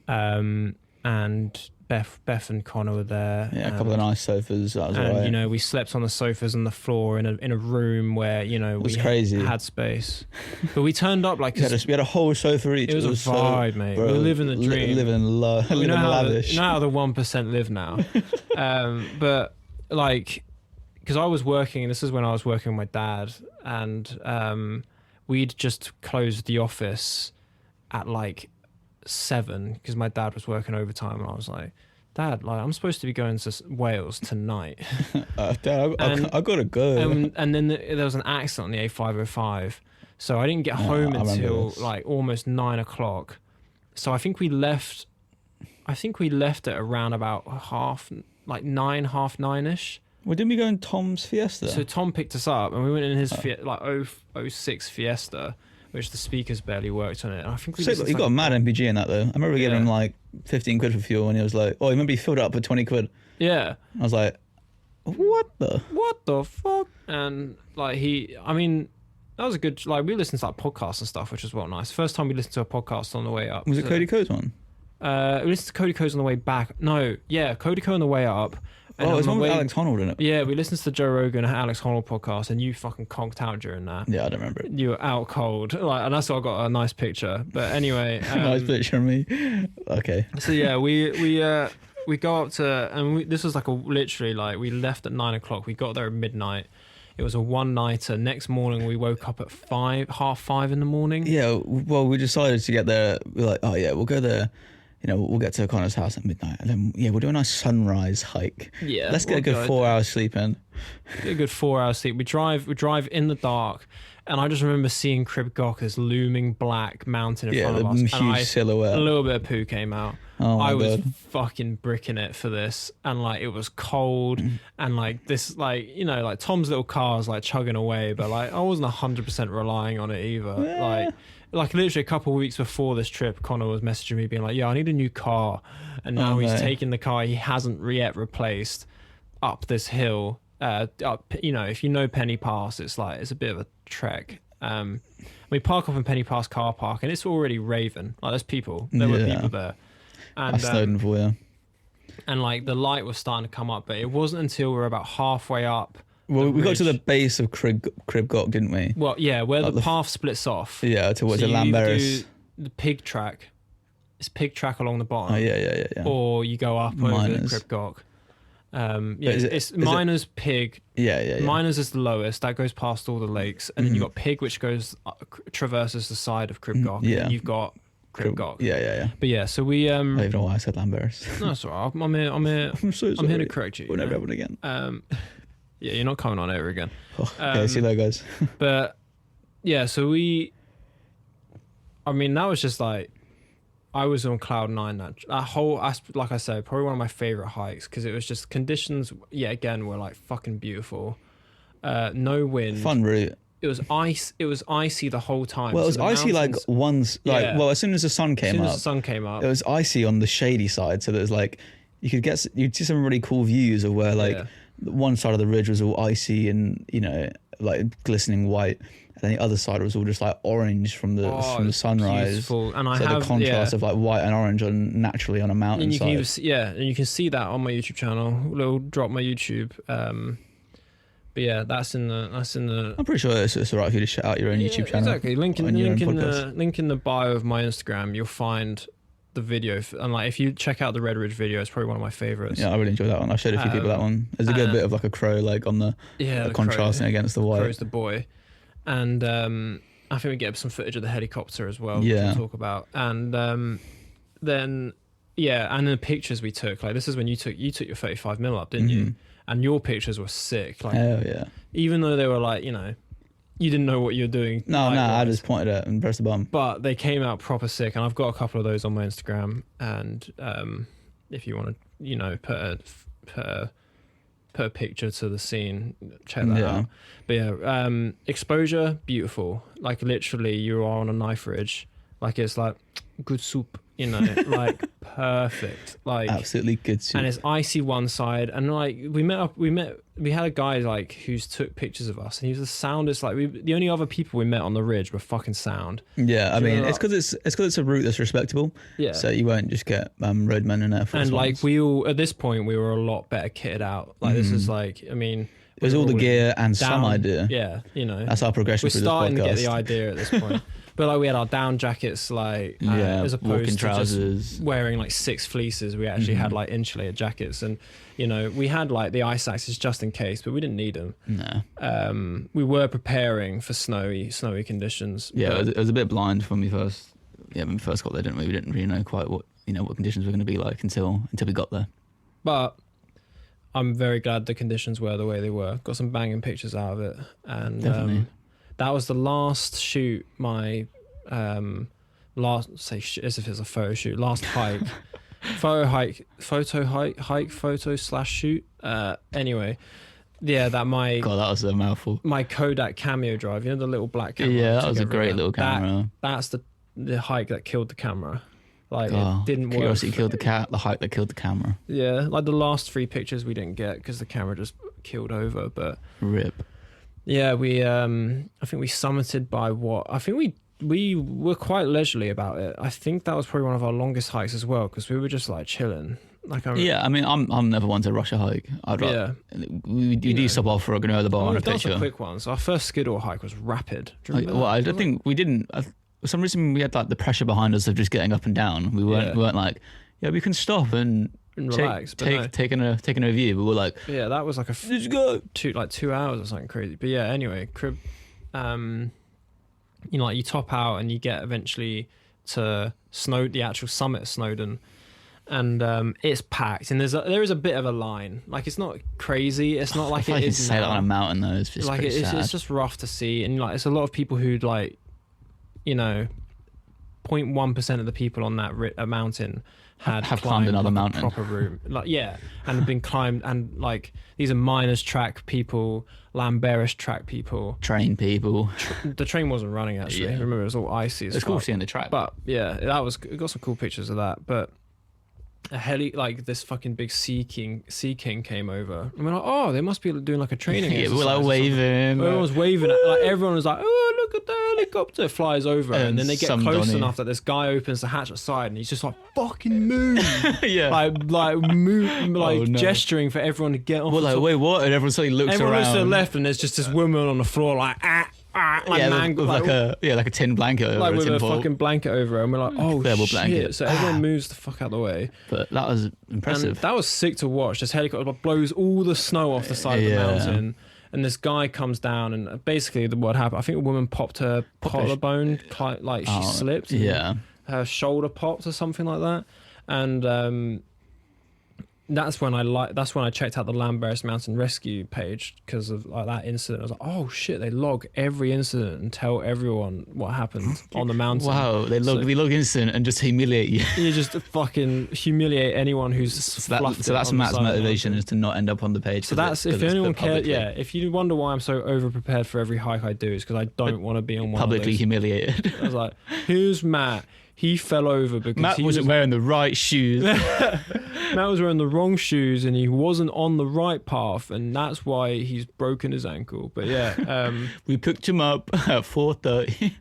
and Beth and Connor were there. Yeah, a couple of nice sofas. That was and right. We slept on the sofas on the floor in a room where we crazy. Had space. But we turned up like we had a whole sofa each. It was a vibe, mate. Bro, we were living the dream. Living lavish. You know how the 1% live now. But because I was working, this is when I was working with my dad, and we'd just closed the office at 7 because my dad was working overtime, and I was like, Dad, I'm supposed to be going to Wales tonight. Dad, I gotta go. And then there was an accident on the A505, so I didn't get home until almost 9 o'clock. So I think we left at around about half 9ish. Well, didn't we go in Tom's Fiesta? So Tom picked us up, and we went in his 06 Fiesta, which the speakers barely worked on it. And I think he got a mad MPG in that though. I remember giving him 15 quid for fuel, and he was like, "Oh, remember he filled it up for 20 quid." Yeah. I was like, "What the fuck?" And that was a good. We listened to podcasts and stuff, which was well nice. First time we listened to a podcast on the way up. Was it Cody Co's one? We listened to Cody Co's on the way back. No, yeah, Cody Co on the way up. And it's one with Alex Honnold in it. Yeah, we listened to the Joe Rogan and Alex Honnold podcast, and you fucking conked out during that. Yeah, I don't remember it. You were out cold, and that's why I got a nice picture. But anyway, nice picture of me. Okay. So yeah, we go up to, and this was literally we left at 9 o'clock. We got there at midnight. It was a one-nighter. Next morning, we woke up at 5:30 in the morning. Yeah, well, we decided to get there. We're like, oh yeah, we'll go there. We'll get to Connor's house at midnight, and then we'll do a nice sunrise hike. Yeah, let's get a good 4 hours sleep in. Get a good 4 hours sleep. We drive in the dark, and I just remember seeing Crib Goch as looming black mountain in front of us. Yeah, huge silhouette. A little bit of poo came out. Oh my I was God. fucking bricking it for this, and it was cold, and this Tom's little car's chugging away, but I wasn't 100% relying on it either. Yeah. Literally a couple of weeks before this trip, Connor was messaging me being I need a new car, and now he's taking the car he hasn't yet replaced up this hill. If you know Penny Pass, it's a bit of a trek. We park up in Penny Pass car park, and it's already raving. There were people there, and that's Snowden for you. and like the light was starting to come up, but it wasn't until we were about halfway up. Well, we got to the ridge. base of Crib Gok, didn't we? Well, yeah, where Like the the path splits off. Yeah, towards So the you either Lamberis. do the pig track. It's pig track along the bottom. Oh yeah. Or you go up over Miners. Crib Gok. Yeah, But it's Miners, Pig. Yeah. Miners is the lowest. That goes past all the lakes, and then you got Pig, which goes traverses the side of Crib Gok. yeah. And you've got Crib Gok. Yeah. But yeah, so we I don't even know why I said Lamberis. no, that's all right. I'm here. I'm so sorry. I'm here to correct you. We'll you never know? happen again. Yeah, you're not coming on ever again. Oh, okay, see you later, guys. But yeah, so I mean, that was just like, I was on cloud nine. That whole, like I said, probably one of my favorite hikes because it was just conditions. Yeah, again, were like fucking beautiful. No wind. Fun route. It was ice. It was icy the whole time. Well, it was So the icy mountains- like well, as soon as the sun as came soon up, as the sun came up. it was icy on the shady side. So there's like you'd see some really cool views of where like Yeah. one side of the ridge was all icy and like glistening white, and then the other side was all just like orange from the sunrise. Beautiful. And I So have the contrast yeah. of like white and orange naturally on a And you can mountainside. even see, and you can see that on my YouTube channel. Little drop my YouTube. But yeah, that's in the. I'm pretty sure it's all right for you to shout out your own YouTube channel. Exactly. Link on your own in podcast. link in the bio of my Instagram. You'll find the video, and like if you check out the Red Ridge video, it's probably one of my favorites. Yeah, I really enjoyed that one. I showed a few people that one. There's a good bit of like a crow like on the Yeah, the contrasting crow, against the white. Crow's the boy, and I think we get some footage of the helicopter as well. Yeah. Which we'll talk about, and then yeah, and the pictures we took. Like this is when you took your 35mm up, didn't you? And your pictures were sick. Like Hell yeah. even though they were like you didn't know what you were doing. No, I light-wise, just pointed at it and pressed the button. but they came out proper sick, and I've got a couple of those on my Instagram. And if you want to, put a picture to the scene, check that Yeah. out. But yeah, exposure beautiful. Like literally, you are on a knife ridge. Like it's like good soup, like perfect. Like Absolutely good soup. and it's icy one side, and like we had a guy like who's took pictures of us, and he was the soundest. Like the only other people we met on the ridge were fucking sound. Yeah, I Do you mean, know it's because it's a route that's respectable. Yeah. So you won't just get roadmen and Air Force And like ones. we all at this point we were a lot better kitted out. Like this is like I mean it was all the gear and some down- idea. Yeah, That's our progression we're through this starting to podcast. get the idea at this point. But like we had our down jackets, like Yeah, as opposed walking to trousers. just wearing like 6 fleeces, we actually had like insulated jackets, and we had like the ice axes just in case, but we didn't need them. No. We were preparing for snowy conditions. Yeah, but- it was a bit blind when we first got there, didn't we? We didn't really know quite what conditions were going to be like until we got there. But I'm very glad the conditions were the way they were. Got some banging pictures out of it, and Definitely. that was the last shoot. My last as if it's a photo shoot. Last hike, photo/shoot. Anyway, yeah, that my God, that was a mouthful. my Kodak cameo drive. The little black camera. Yeah, we that took was a great everywhere. little camera. That's the hike that killed the camera. Like Oh, it didn't work. curiosity killed the cat. The hike that killed the camera. Yeah, like the last 3 pictures we didn't get because the camera just killed over. But Rip. yeah, we I think we summited by what? I think we were quite leisurely about it. I think that was probably one of our longest hikes as well because we were just like chilling. Like Yeah, I mean, I'm never one to rush a hike. I'd rather, we do stop off for a granola bar and a we've done picture. some quick ones. Our first Skiddaw hike was rapid. Do you remember Well, that? I don't think we didn't. For some reason, we had like the pressure behind us of just getting up and down. We weren't like, yeah, we can stop and And relax, but no. taking a view. We were like, Yeah, that was like let's go. 2 hours or something crazy. But yeah, anyway, crib. Like you top out and you get eventually to the actual summit of Snowdon, and it's packed. And there is a bit of a line. Like it's not crazy. It's not like I it can is say that now. on a mountain though. It's just Like pretty sad. it's just rough to see, and like it's a lot of people who like, 0.1% of the people on that mountain have climbed another like, a mountain. proper route, like and have been climbed, and like these are miners track people, Lamberis track people. Train people. The train wasn't running actually. Yeah. Remember, it was all icy. As It's cool fuck. seeing the track. But yeah, it got some cool pictures of that. But like this fucking big sea king came over. And we're like, oh, they must be doing like a training. Yeah, we're exercise like or something. waving. Everyone's waving. Like everyone was like, oh, look at the helicopter, flies over, and then they get some close Donny. enough that this guy opens the hatch outside, and he's just like, fucking move, Yeah. like move, like Oh, no. gesturing for everyone to get off. We're the like, top. wait, what? And everyone suddenly looks Everyone around. looks to the left, and there's just this woman on the floor, like like yeah, man, with like a tin blanket over like a with tin a foil. fucking blanket over her, and we're like, oh Thermal shit! blanket. So everyone moves the fuck out of the way. But that was And impressive. that was sick to watch. This helicopter blows all the snow off the side of the Yeah. mountain, and this guy comes down, and basically what happened, I think a woman popped her collarbone, like she slipped. and Yeah. her shoulder popped or something like that, and that's when I checked out the Lambert Mountain Rescue page because of like that incident. I was like, oh shit, they log every incident and tell everyone what happened on the mountain. Wow, they log instant and just humiliate you. You just fucking humiliate anyone who's So fluffed that's it on the Matt's side of the motivation mountain. is to not end up on the page. So 'cause that's it- 'cause if it's anyone put cares. publicly- Yeah, if you wonder why I'm so over prepared for every hike I do, is because I don't want to be on one publicly of those. humiliated. I was like, here's Matt. He fell over because Matt he wasn't wearing the right shoes. Matt was wearing the wrong shoes and he wasn't on the right path, and that's why he's broken his ankle. But yeah, We picked him up at 4:30.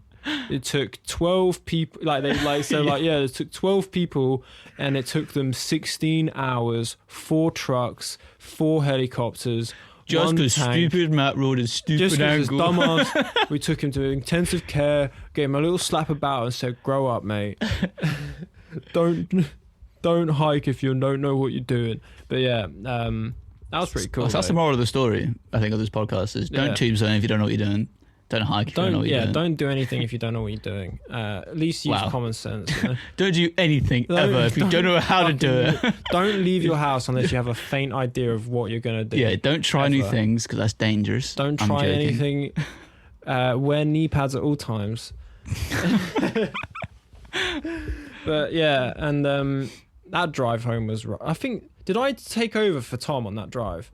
it took 12 people. It took 12 people, and it took them 16 hours, 4 trucks, 4 helicopters. Just one because tank. stupid Matt rode his stupid Just because his ankle. dumbass, we took him to intensive care, gave him a little slap about, and said, "Grow up, mate. don't hike if you don't know what you're doing." But yeah, that was pretty cool. That's the moral of the story, I think, of this podcast is don't Yeah. tube zone if you don't know what you're doing. Don't hike if you don't know what you're doing. Don't do anything if you don't know what you're doing. At least use Wow. common sense. You know? Don't do anything Don't- ever if you don't know how to do it. Don't leave your house unless you have a faint idea of what you're gonna do. Yeah, don't try new Ever. things because that's dangerous. Don't I'm try joking. anything. Wear knee pads at all times. But yeah, and that drive home was. I think did I take over for Tom on that drive?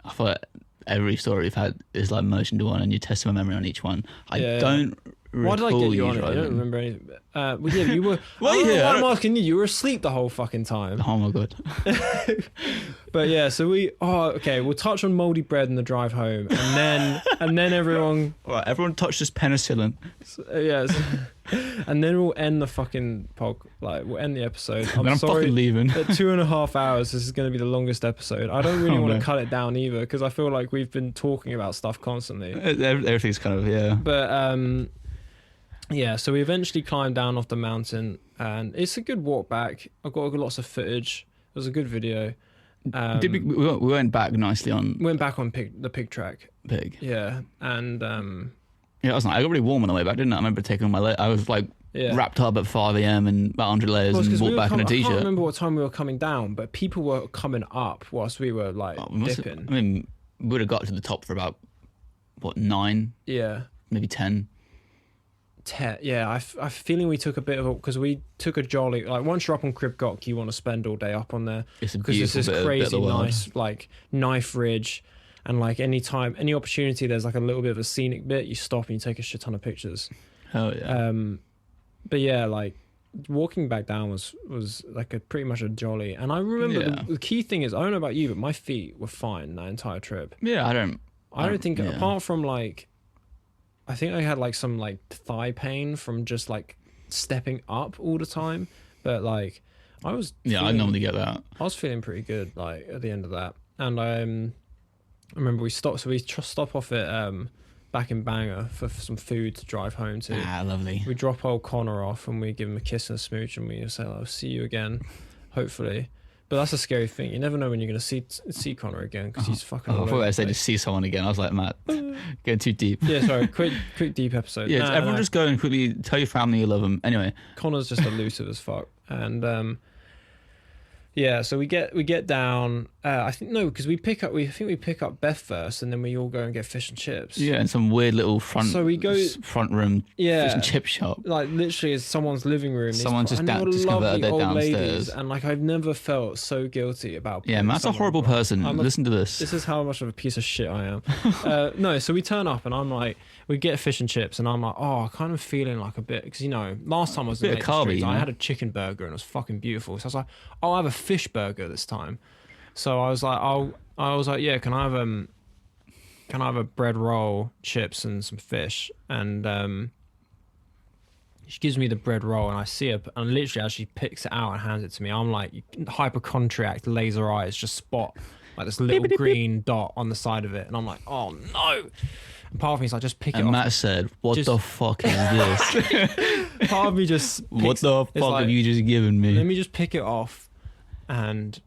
I thought every story we've had is like merged into one and you test my memory on each one. I Yeah. don't Why did I recall get you on it? I driving. don't remember anything. Well, yeah, you were. Well, I don't know yeah, why I I'm don't- asking you. You were asleep the whole fucking time. Oh my god. But yeah, so we'll touch on moldy bread in the drive home, and then everyone, Alright, everyone touched this penicillin. yes, and then we'll end the fucking we'll end the episode. Then I'm sorry. fucking leaving. At 2.5 hours, this is going to be the longest episode. I don't really Oh, want no. to cut it down either because I feel like we've been talking about stuff constantly. Everything's kind of, yeah. But yeah, so we eventually climbed down off the mountain, and it's a good walk back. I got lots of footage. It was a good video. Did we went back nicely on Went back on the pig track. Pig. Yeah, and Yeah, I was like, I got really warm on the way back, didn't I? I remember taking on my I was like yeah. wrapped up at 5 a.m. and about 100 layers Well, it's and 'cause walked we were back in a I can't t-shirt. remember what time we were coming down, but people were coming up whilst we were like Oh, we must have- dipping. I mean, we would have got to the top for about, 9, Yeah. maybe 10. Yeah, I have a feeling we took a bit of a, because we took a jolly, like once you're up on Crib Gok, you want to spend all day up on there It's a because it's beautiful this bit crazy of the world. nice like knife ridge, and like any opportunity there's like a little bit of a scenic bit, you stop and you take a shit ton of pictures. Oh yeah. But yeah, like walking back down was like pretty much a jolly, and I remember Yeah. the key thing is, I don't know about you, but my feet were fine that entire trip. Yeah, I don't think yeah. apart from like, I think I had like some like thigh pain from just like stepping up all the time, but like I was Yeah, I feeling- normally get that. I was feeling pretty good like at the end of that, and I remember we stopped, so we stop off at back in Bangor for some food to drive home to. Ah, lovely. We drop old Connor off and we give him a kiss and a smooch, and we say, "I'll see you again, hopefully." But that's a scary thing. You never know when you're going to see Connor again because he's fucking. Oh, I all thought over I the said to place. see someone again. I was like, Matt, going too deep. Yeah, sorry. Quick deep episode. Yeah, Nah, everyone nah. just go and quickly tell your family you love them. Anyway, Connor's just elusive as fuck, and Yeah, so we get down. I think no, because we pick up Beth first, and then we all go and get fish and chips. Yeah, in some weird little front room fish and chip shop. Like literally, it's someone's living room. Someone just converted it downstairs, and like I've never felt so guilty about. Yeah, Matt's a horrible person. Listen to this. This is how much of a piece of shit I am. No, so we turn up, and I'm like, we get fish and chips, and I'm like, oh, kind of feeling like a bit, because last time I was in the Streets, I had a chicken burger and it was fucking beautiful. So I was like, I'll have a fish burger this time. So I was like, yeah, can I have a bread roll, chips, and some fish? And she gives me the bread roll, and I see her, and literally as she picks it out and hands it to me, I'm like, hypochondriac laser eyes just spot like this little green dot on the side of it, and I'm like, oh no. And part of me is like, just pick it off. And Matt said, what the fuck is this? Part of me just what the fuck have you just given me? Let me just pick it off and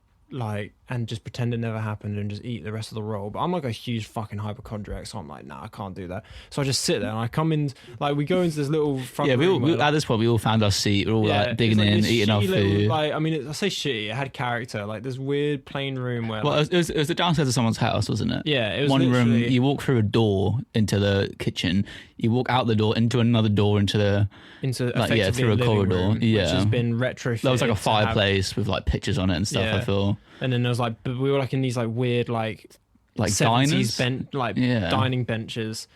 just pretend it never happened and just eat the rest of the roll. But I'm like a huge fucking hypochondriac, so I'm like, nah, I can't do that. So I just sit there and I come in, like we go into this little front room. Yeah, at this point we all found our seat. We're all like digging in, eating our food. I mean, I say shitty. It had character. Like this weird plain room where. Well, it was the downstairs of someone's house, wasn't it? Yeah, it was one room. You walk through a door into the kitchen. You walk out the door into another door through a corridor. Room, which has been retrofitted. There was like a fireplace with like pictures on it and stuff. Yeah. I feel. And then there was like we were like in these like weird like 70s dining benches,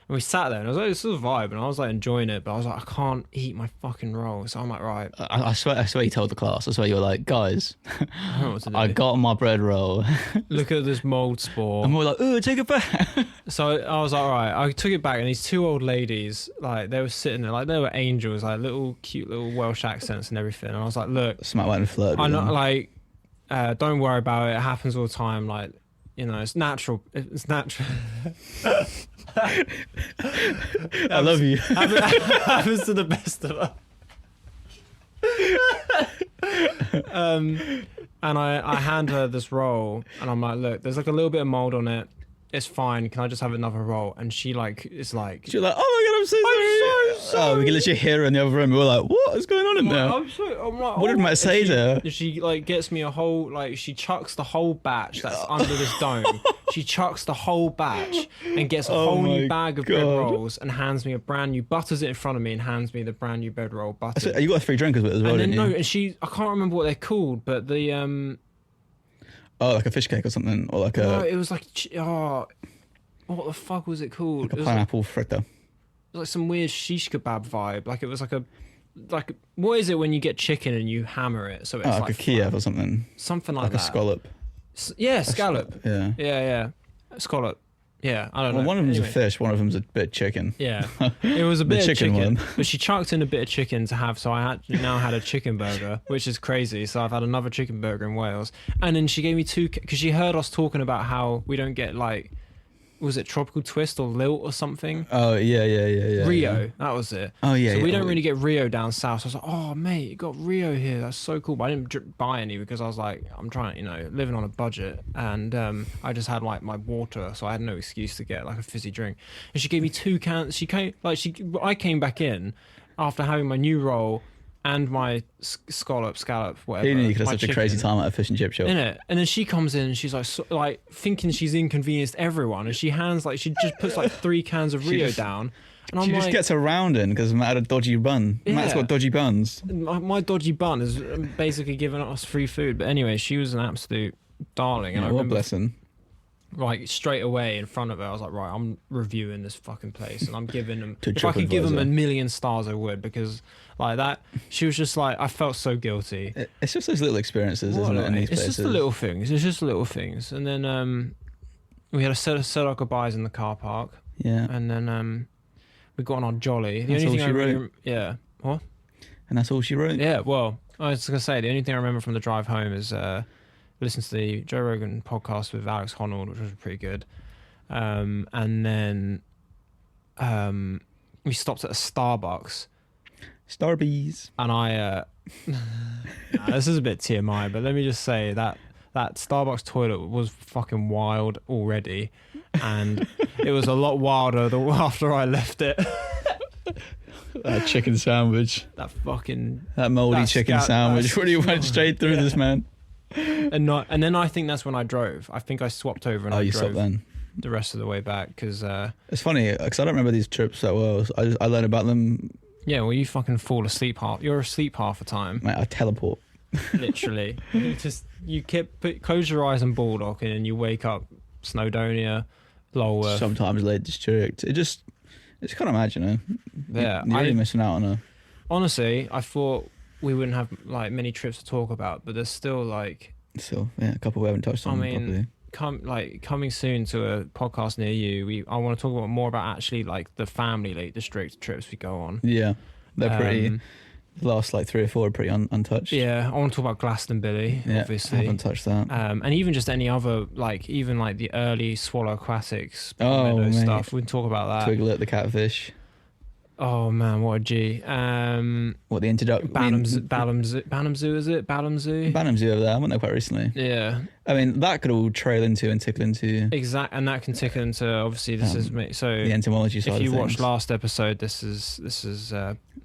and we sat there and I was like, this is a vibe, and I was like enjoying it, but I was like, I can't eat my fucking roll. So I'm like, right. I swear you told the class. I swear you were like, guys, I got my bread roll. Look at this mold spore. And we're like, oh, take it back. So I was like, all right. I took it back, and these two old ladies, like they were sitting there, like they were angels, like little cute little Welsh accents and everything. And I was like, look, Smack went and flirted. I know, like. Don't worry about it. It happens all the time. Like, it's natural. It's natural. I love you. Happens to the best of us. And I hand her this roll, and I'm like, look, there's like a little bit of mold on it. It's fine. Can I just have another roll? And she like, it's like, she's like, oh my god, I'm so sorry. Oh, we can literally hear her in the other room. We were like, what is going on in there? I'm like, what did Matt say to her? She like gets me a whole, like she chucks the whole batch that's under this dome. She chucks the whole batch and gets a whole new bag of bread rolls and hands me a brand new, butters it in front of me and hands me the brand new bread roll butter. You got a free drink as well, didn't you? And I can't remember what they're called, but the oh, like a fish cake or something, or like a. No, it was like what the fuck was it called? Like a pineapple fritter. It was like some weird shish kebab vibe. Like it was like what is it when you get chicken and you hammer it? So it's like a Kiev or something. Something like that. A scallop. Yeah, scallop. Yeah. Scallop. Yeah, I don't know. One of them's a fish, one of them's a bit of chicken. Yeah, it was a bit of chicken one. But she chucked in a bit of chicken to have, so I now had a chicken burger, which is crazy. So I've had another chicken burger in Wales, and then she gave me two because she heard us talking about how we don't get like. Was it Tropical Twist or Lilt or something? Oh, yeah. Rio, that was it. Oh, yeah. So we don't really get Rio down south. So I was like, oh, mate, you got Rio here. That's so cool. But I didn't buy any because I was like, I'm trying, living on a budget. And I just had like my water. So I had no excuse to get like a fizzy drink. And she gave me 2 cans. I came back in after having my new roll and my scallop, whatever. You could have such a crazy time at a fish and chip shop. Innit? And then she comes in and she's like thinking she's inconvenienced everyone, and she just puts like 3 cans of Rio down. And she just gets around in because Matt had a dodgy bun. Yeah. Matt's got dodgy buns. My dodgy bun is basically giving us free food. But anyway, she was an absolute darling. And I remember, blessing. Like straight away in front of her, I was like, right, I'm reviewing this fucking place, and I'm giving them. If I could give them 1,000,000 stars, I would, because like that, she was just like, I felt so guilty. It's just those little experiences, isn't it? In these places, it's just the little things. It's just little things, and then we had a set our goodbyes in the car park. Yeah, and then we got on our jolly. That's all she wrote. Yeah, what? And that's all she wrote. Yeah, well, I was gonna say the only thing I remember from the drive home is. Listen to the Joe Rogan podcast with Alex Honnold, which was pretty good. And then we stopped at a Starbucks. Starbies. And I... this is a bit TMI, but let me just say that Starbucks toilet was fucking wild already. And it was a lot wilder after I left it. That chicken sandwich. That moldy chicken sandwich. Really went straight through this, man. And then I think that's when I drove. I think I swapped over and Oh, I you drove stopped then. the rest of the way back because It's funny because I don't remember these trips that well. I learned about them. yeah, well, you fucking fall asleep you're asleep half the time. Mate, I teleport. Literally, close your eyes and Baldock, and then you wake up Snowdonia, Lulworth. Sometimes Lake District. It's kind of mad, you know. Yeah, You're really missing out on a. Honestly, I thought we wouldn't have like many trips to talk about, but there's still like. So yeah, a couple we haven't touched on properly. Coming soon to a podcast near you. I want to talk more about actually like the family Lake District trips we go on. Yeah, they're pretty. The last like 3 or 4 are pretty untouched. Yeah, I want to talk about Glastonbury, obviously. I haven't touched that. And even just any other, like even like the early Swallow Classics mate. stuff. We can talk about that. Twiglet the catfish. Oh man, what a G. What the introduction? Banham Zoo, is it? Banham Zoo? Banham Zoo over there. I went there quite recently. Yeah. I mean, that could all trail into and tickle into And that can tickle into, obviously, this is me. So the entomology side of if things. you watched last episode, this is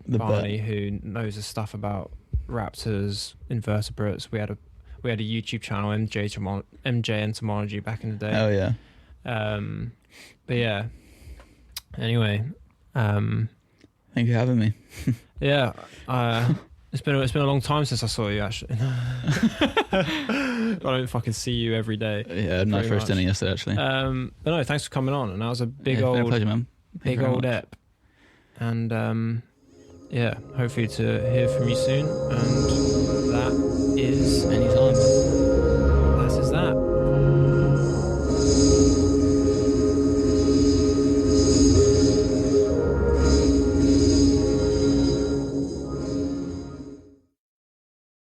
Barney who knows his stuff about raptors, invertebrates. We had a YouTube channel, MJ Entomology, back in the day. Oh yeah. But yeah. Anyway, Thank you for having me. yeah. It's been a long time since I saw you, actually. I don't fucking see you every day. Yeah, nice first dinner yesterday, actually. But no, thanks for coming on, and that was a big fair old pleasure, man. big old ep. And yeah, hopefully to hear from you soon. And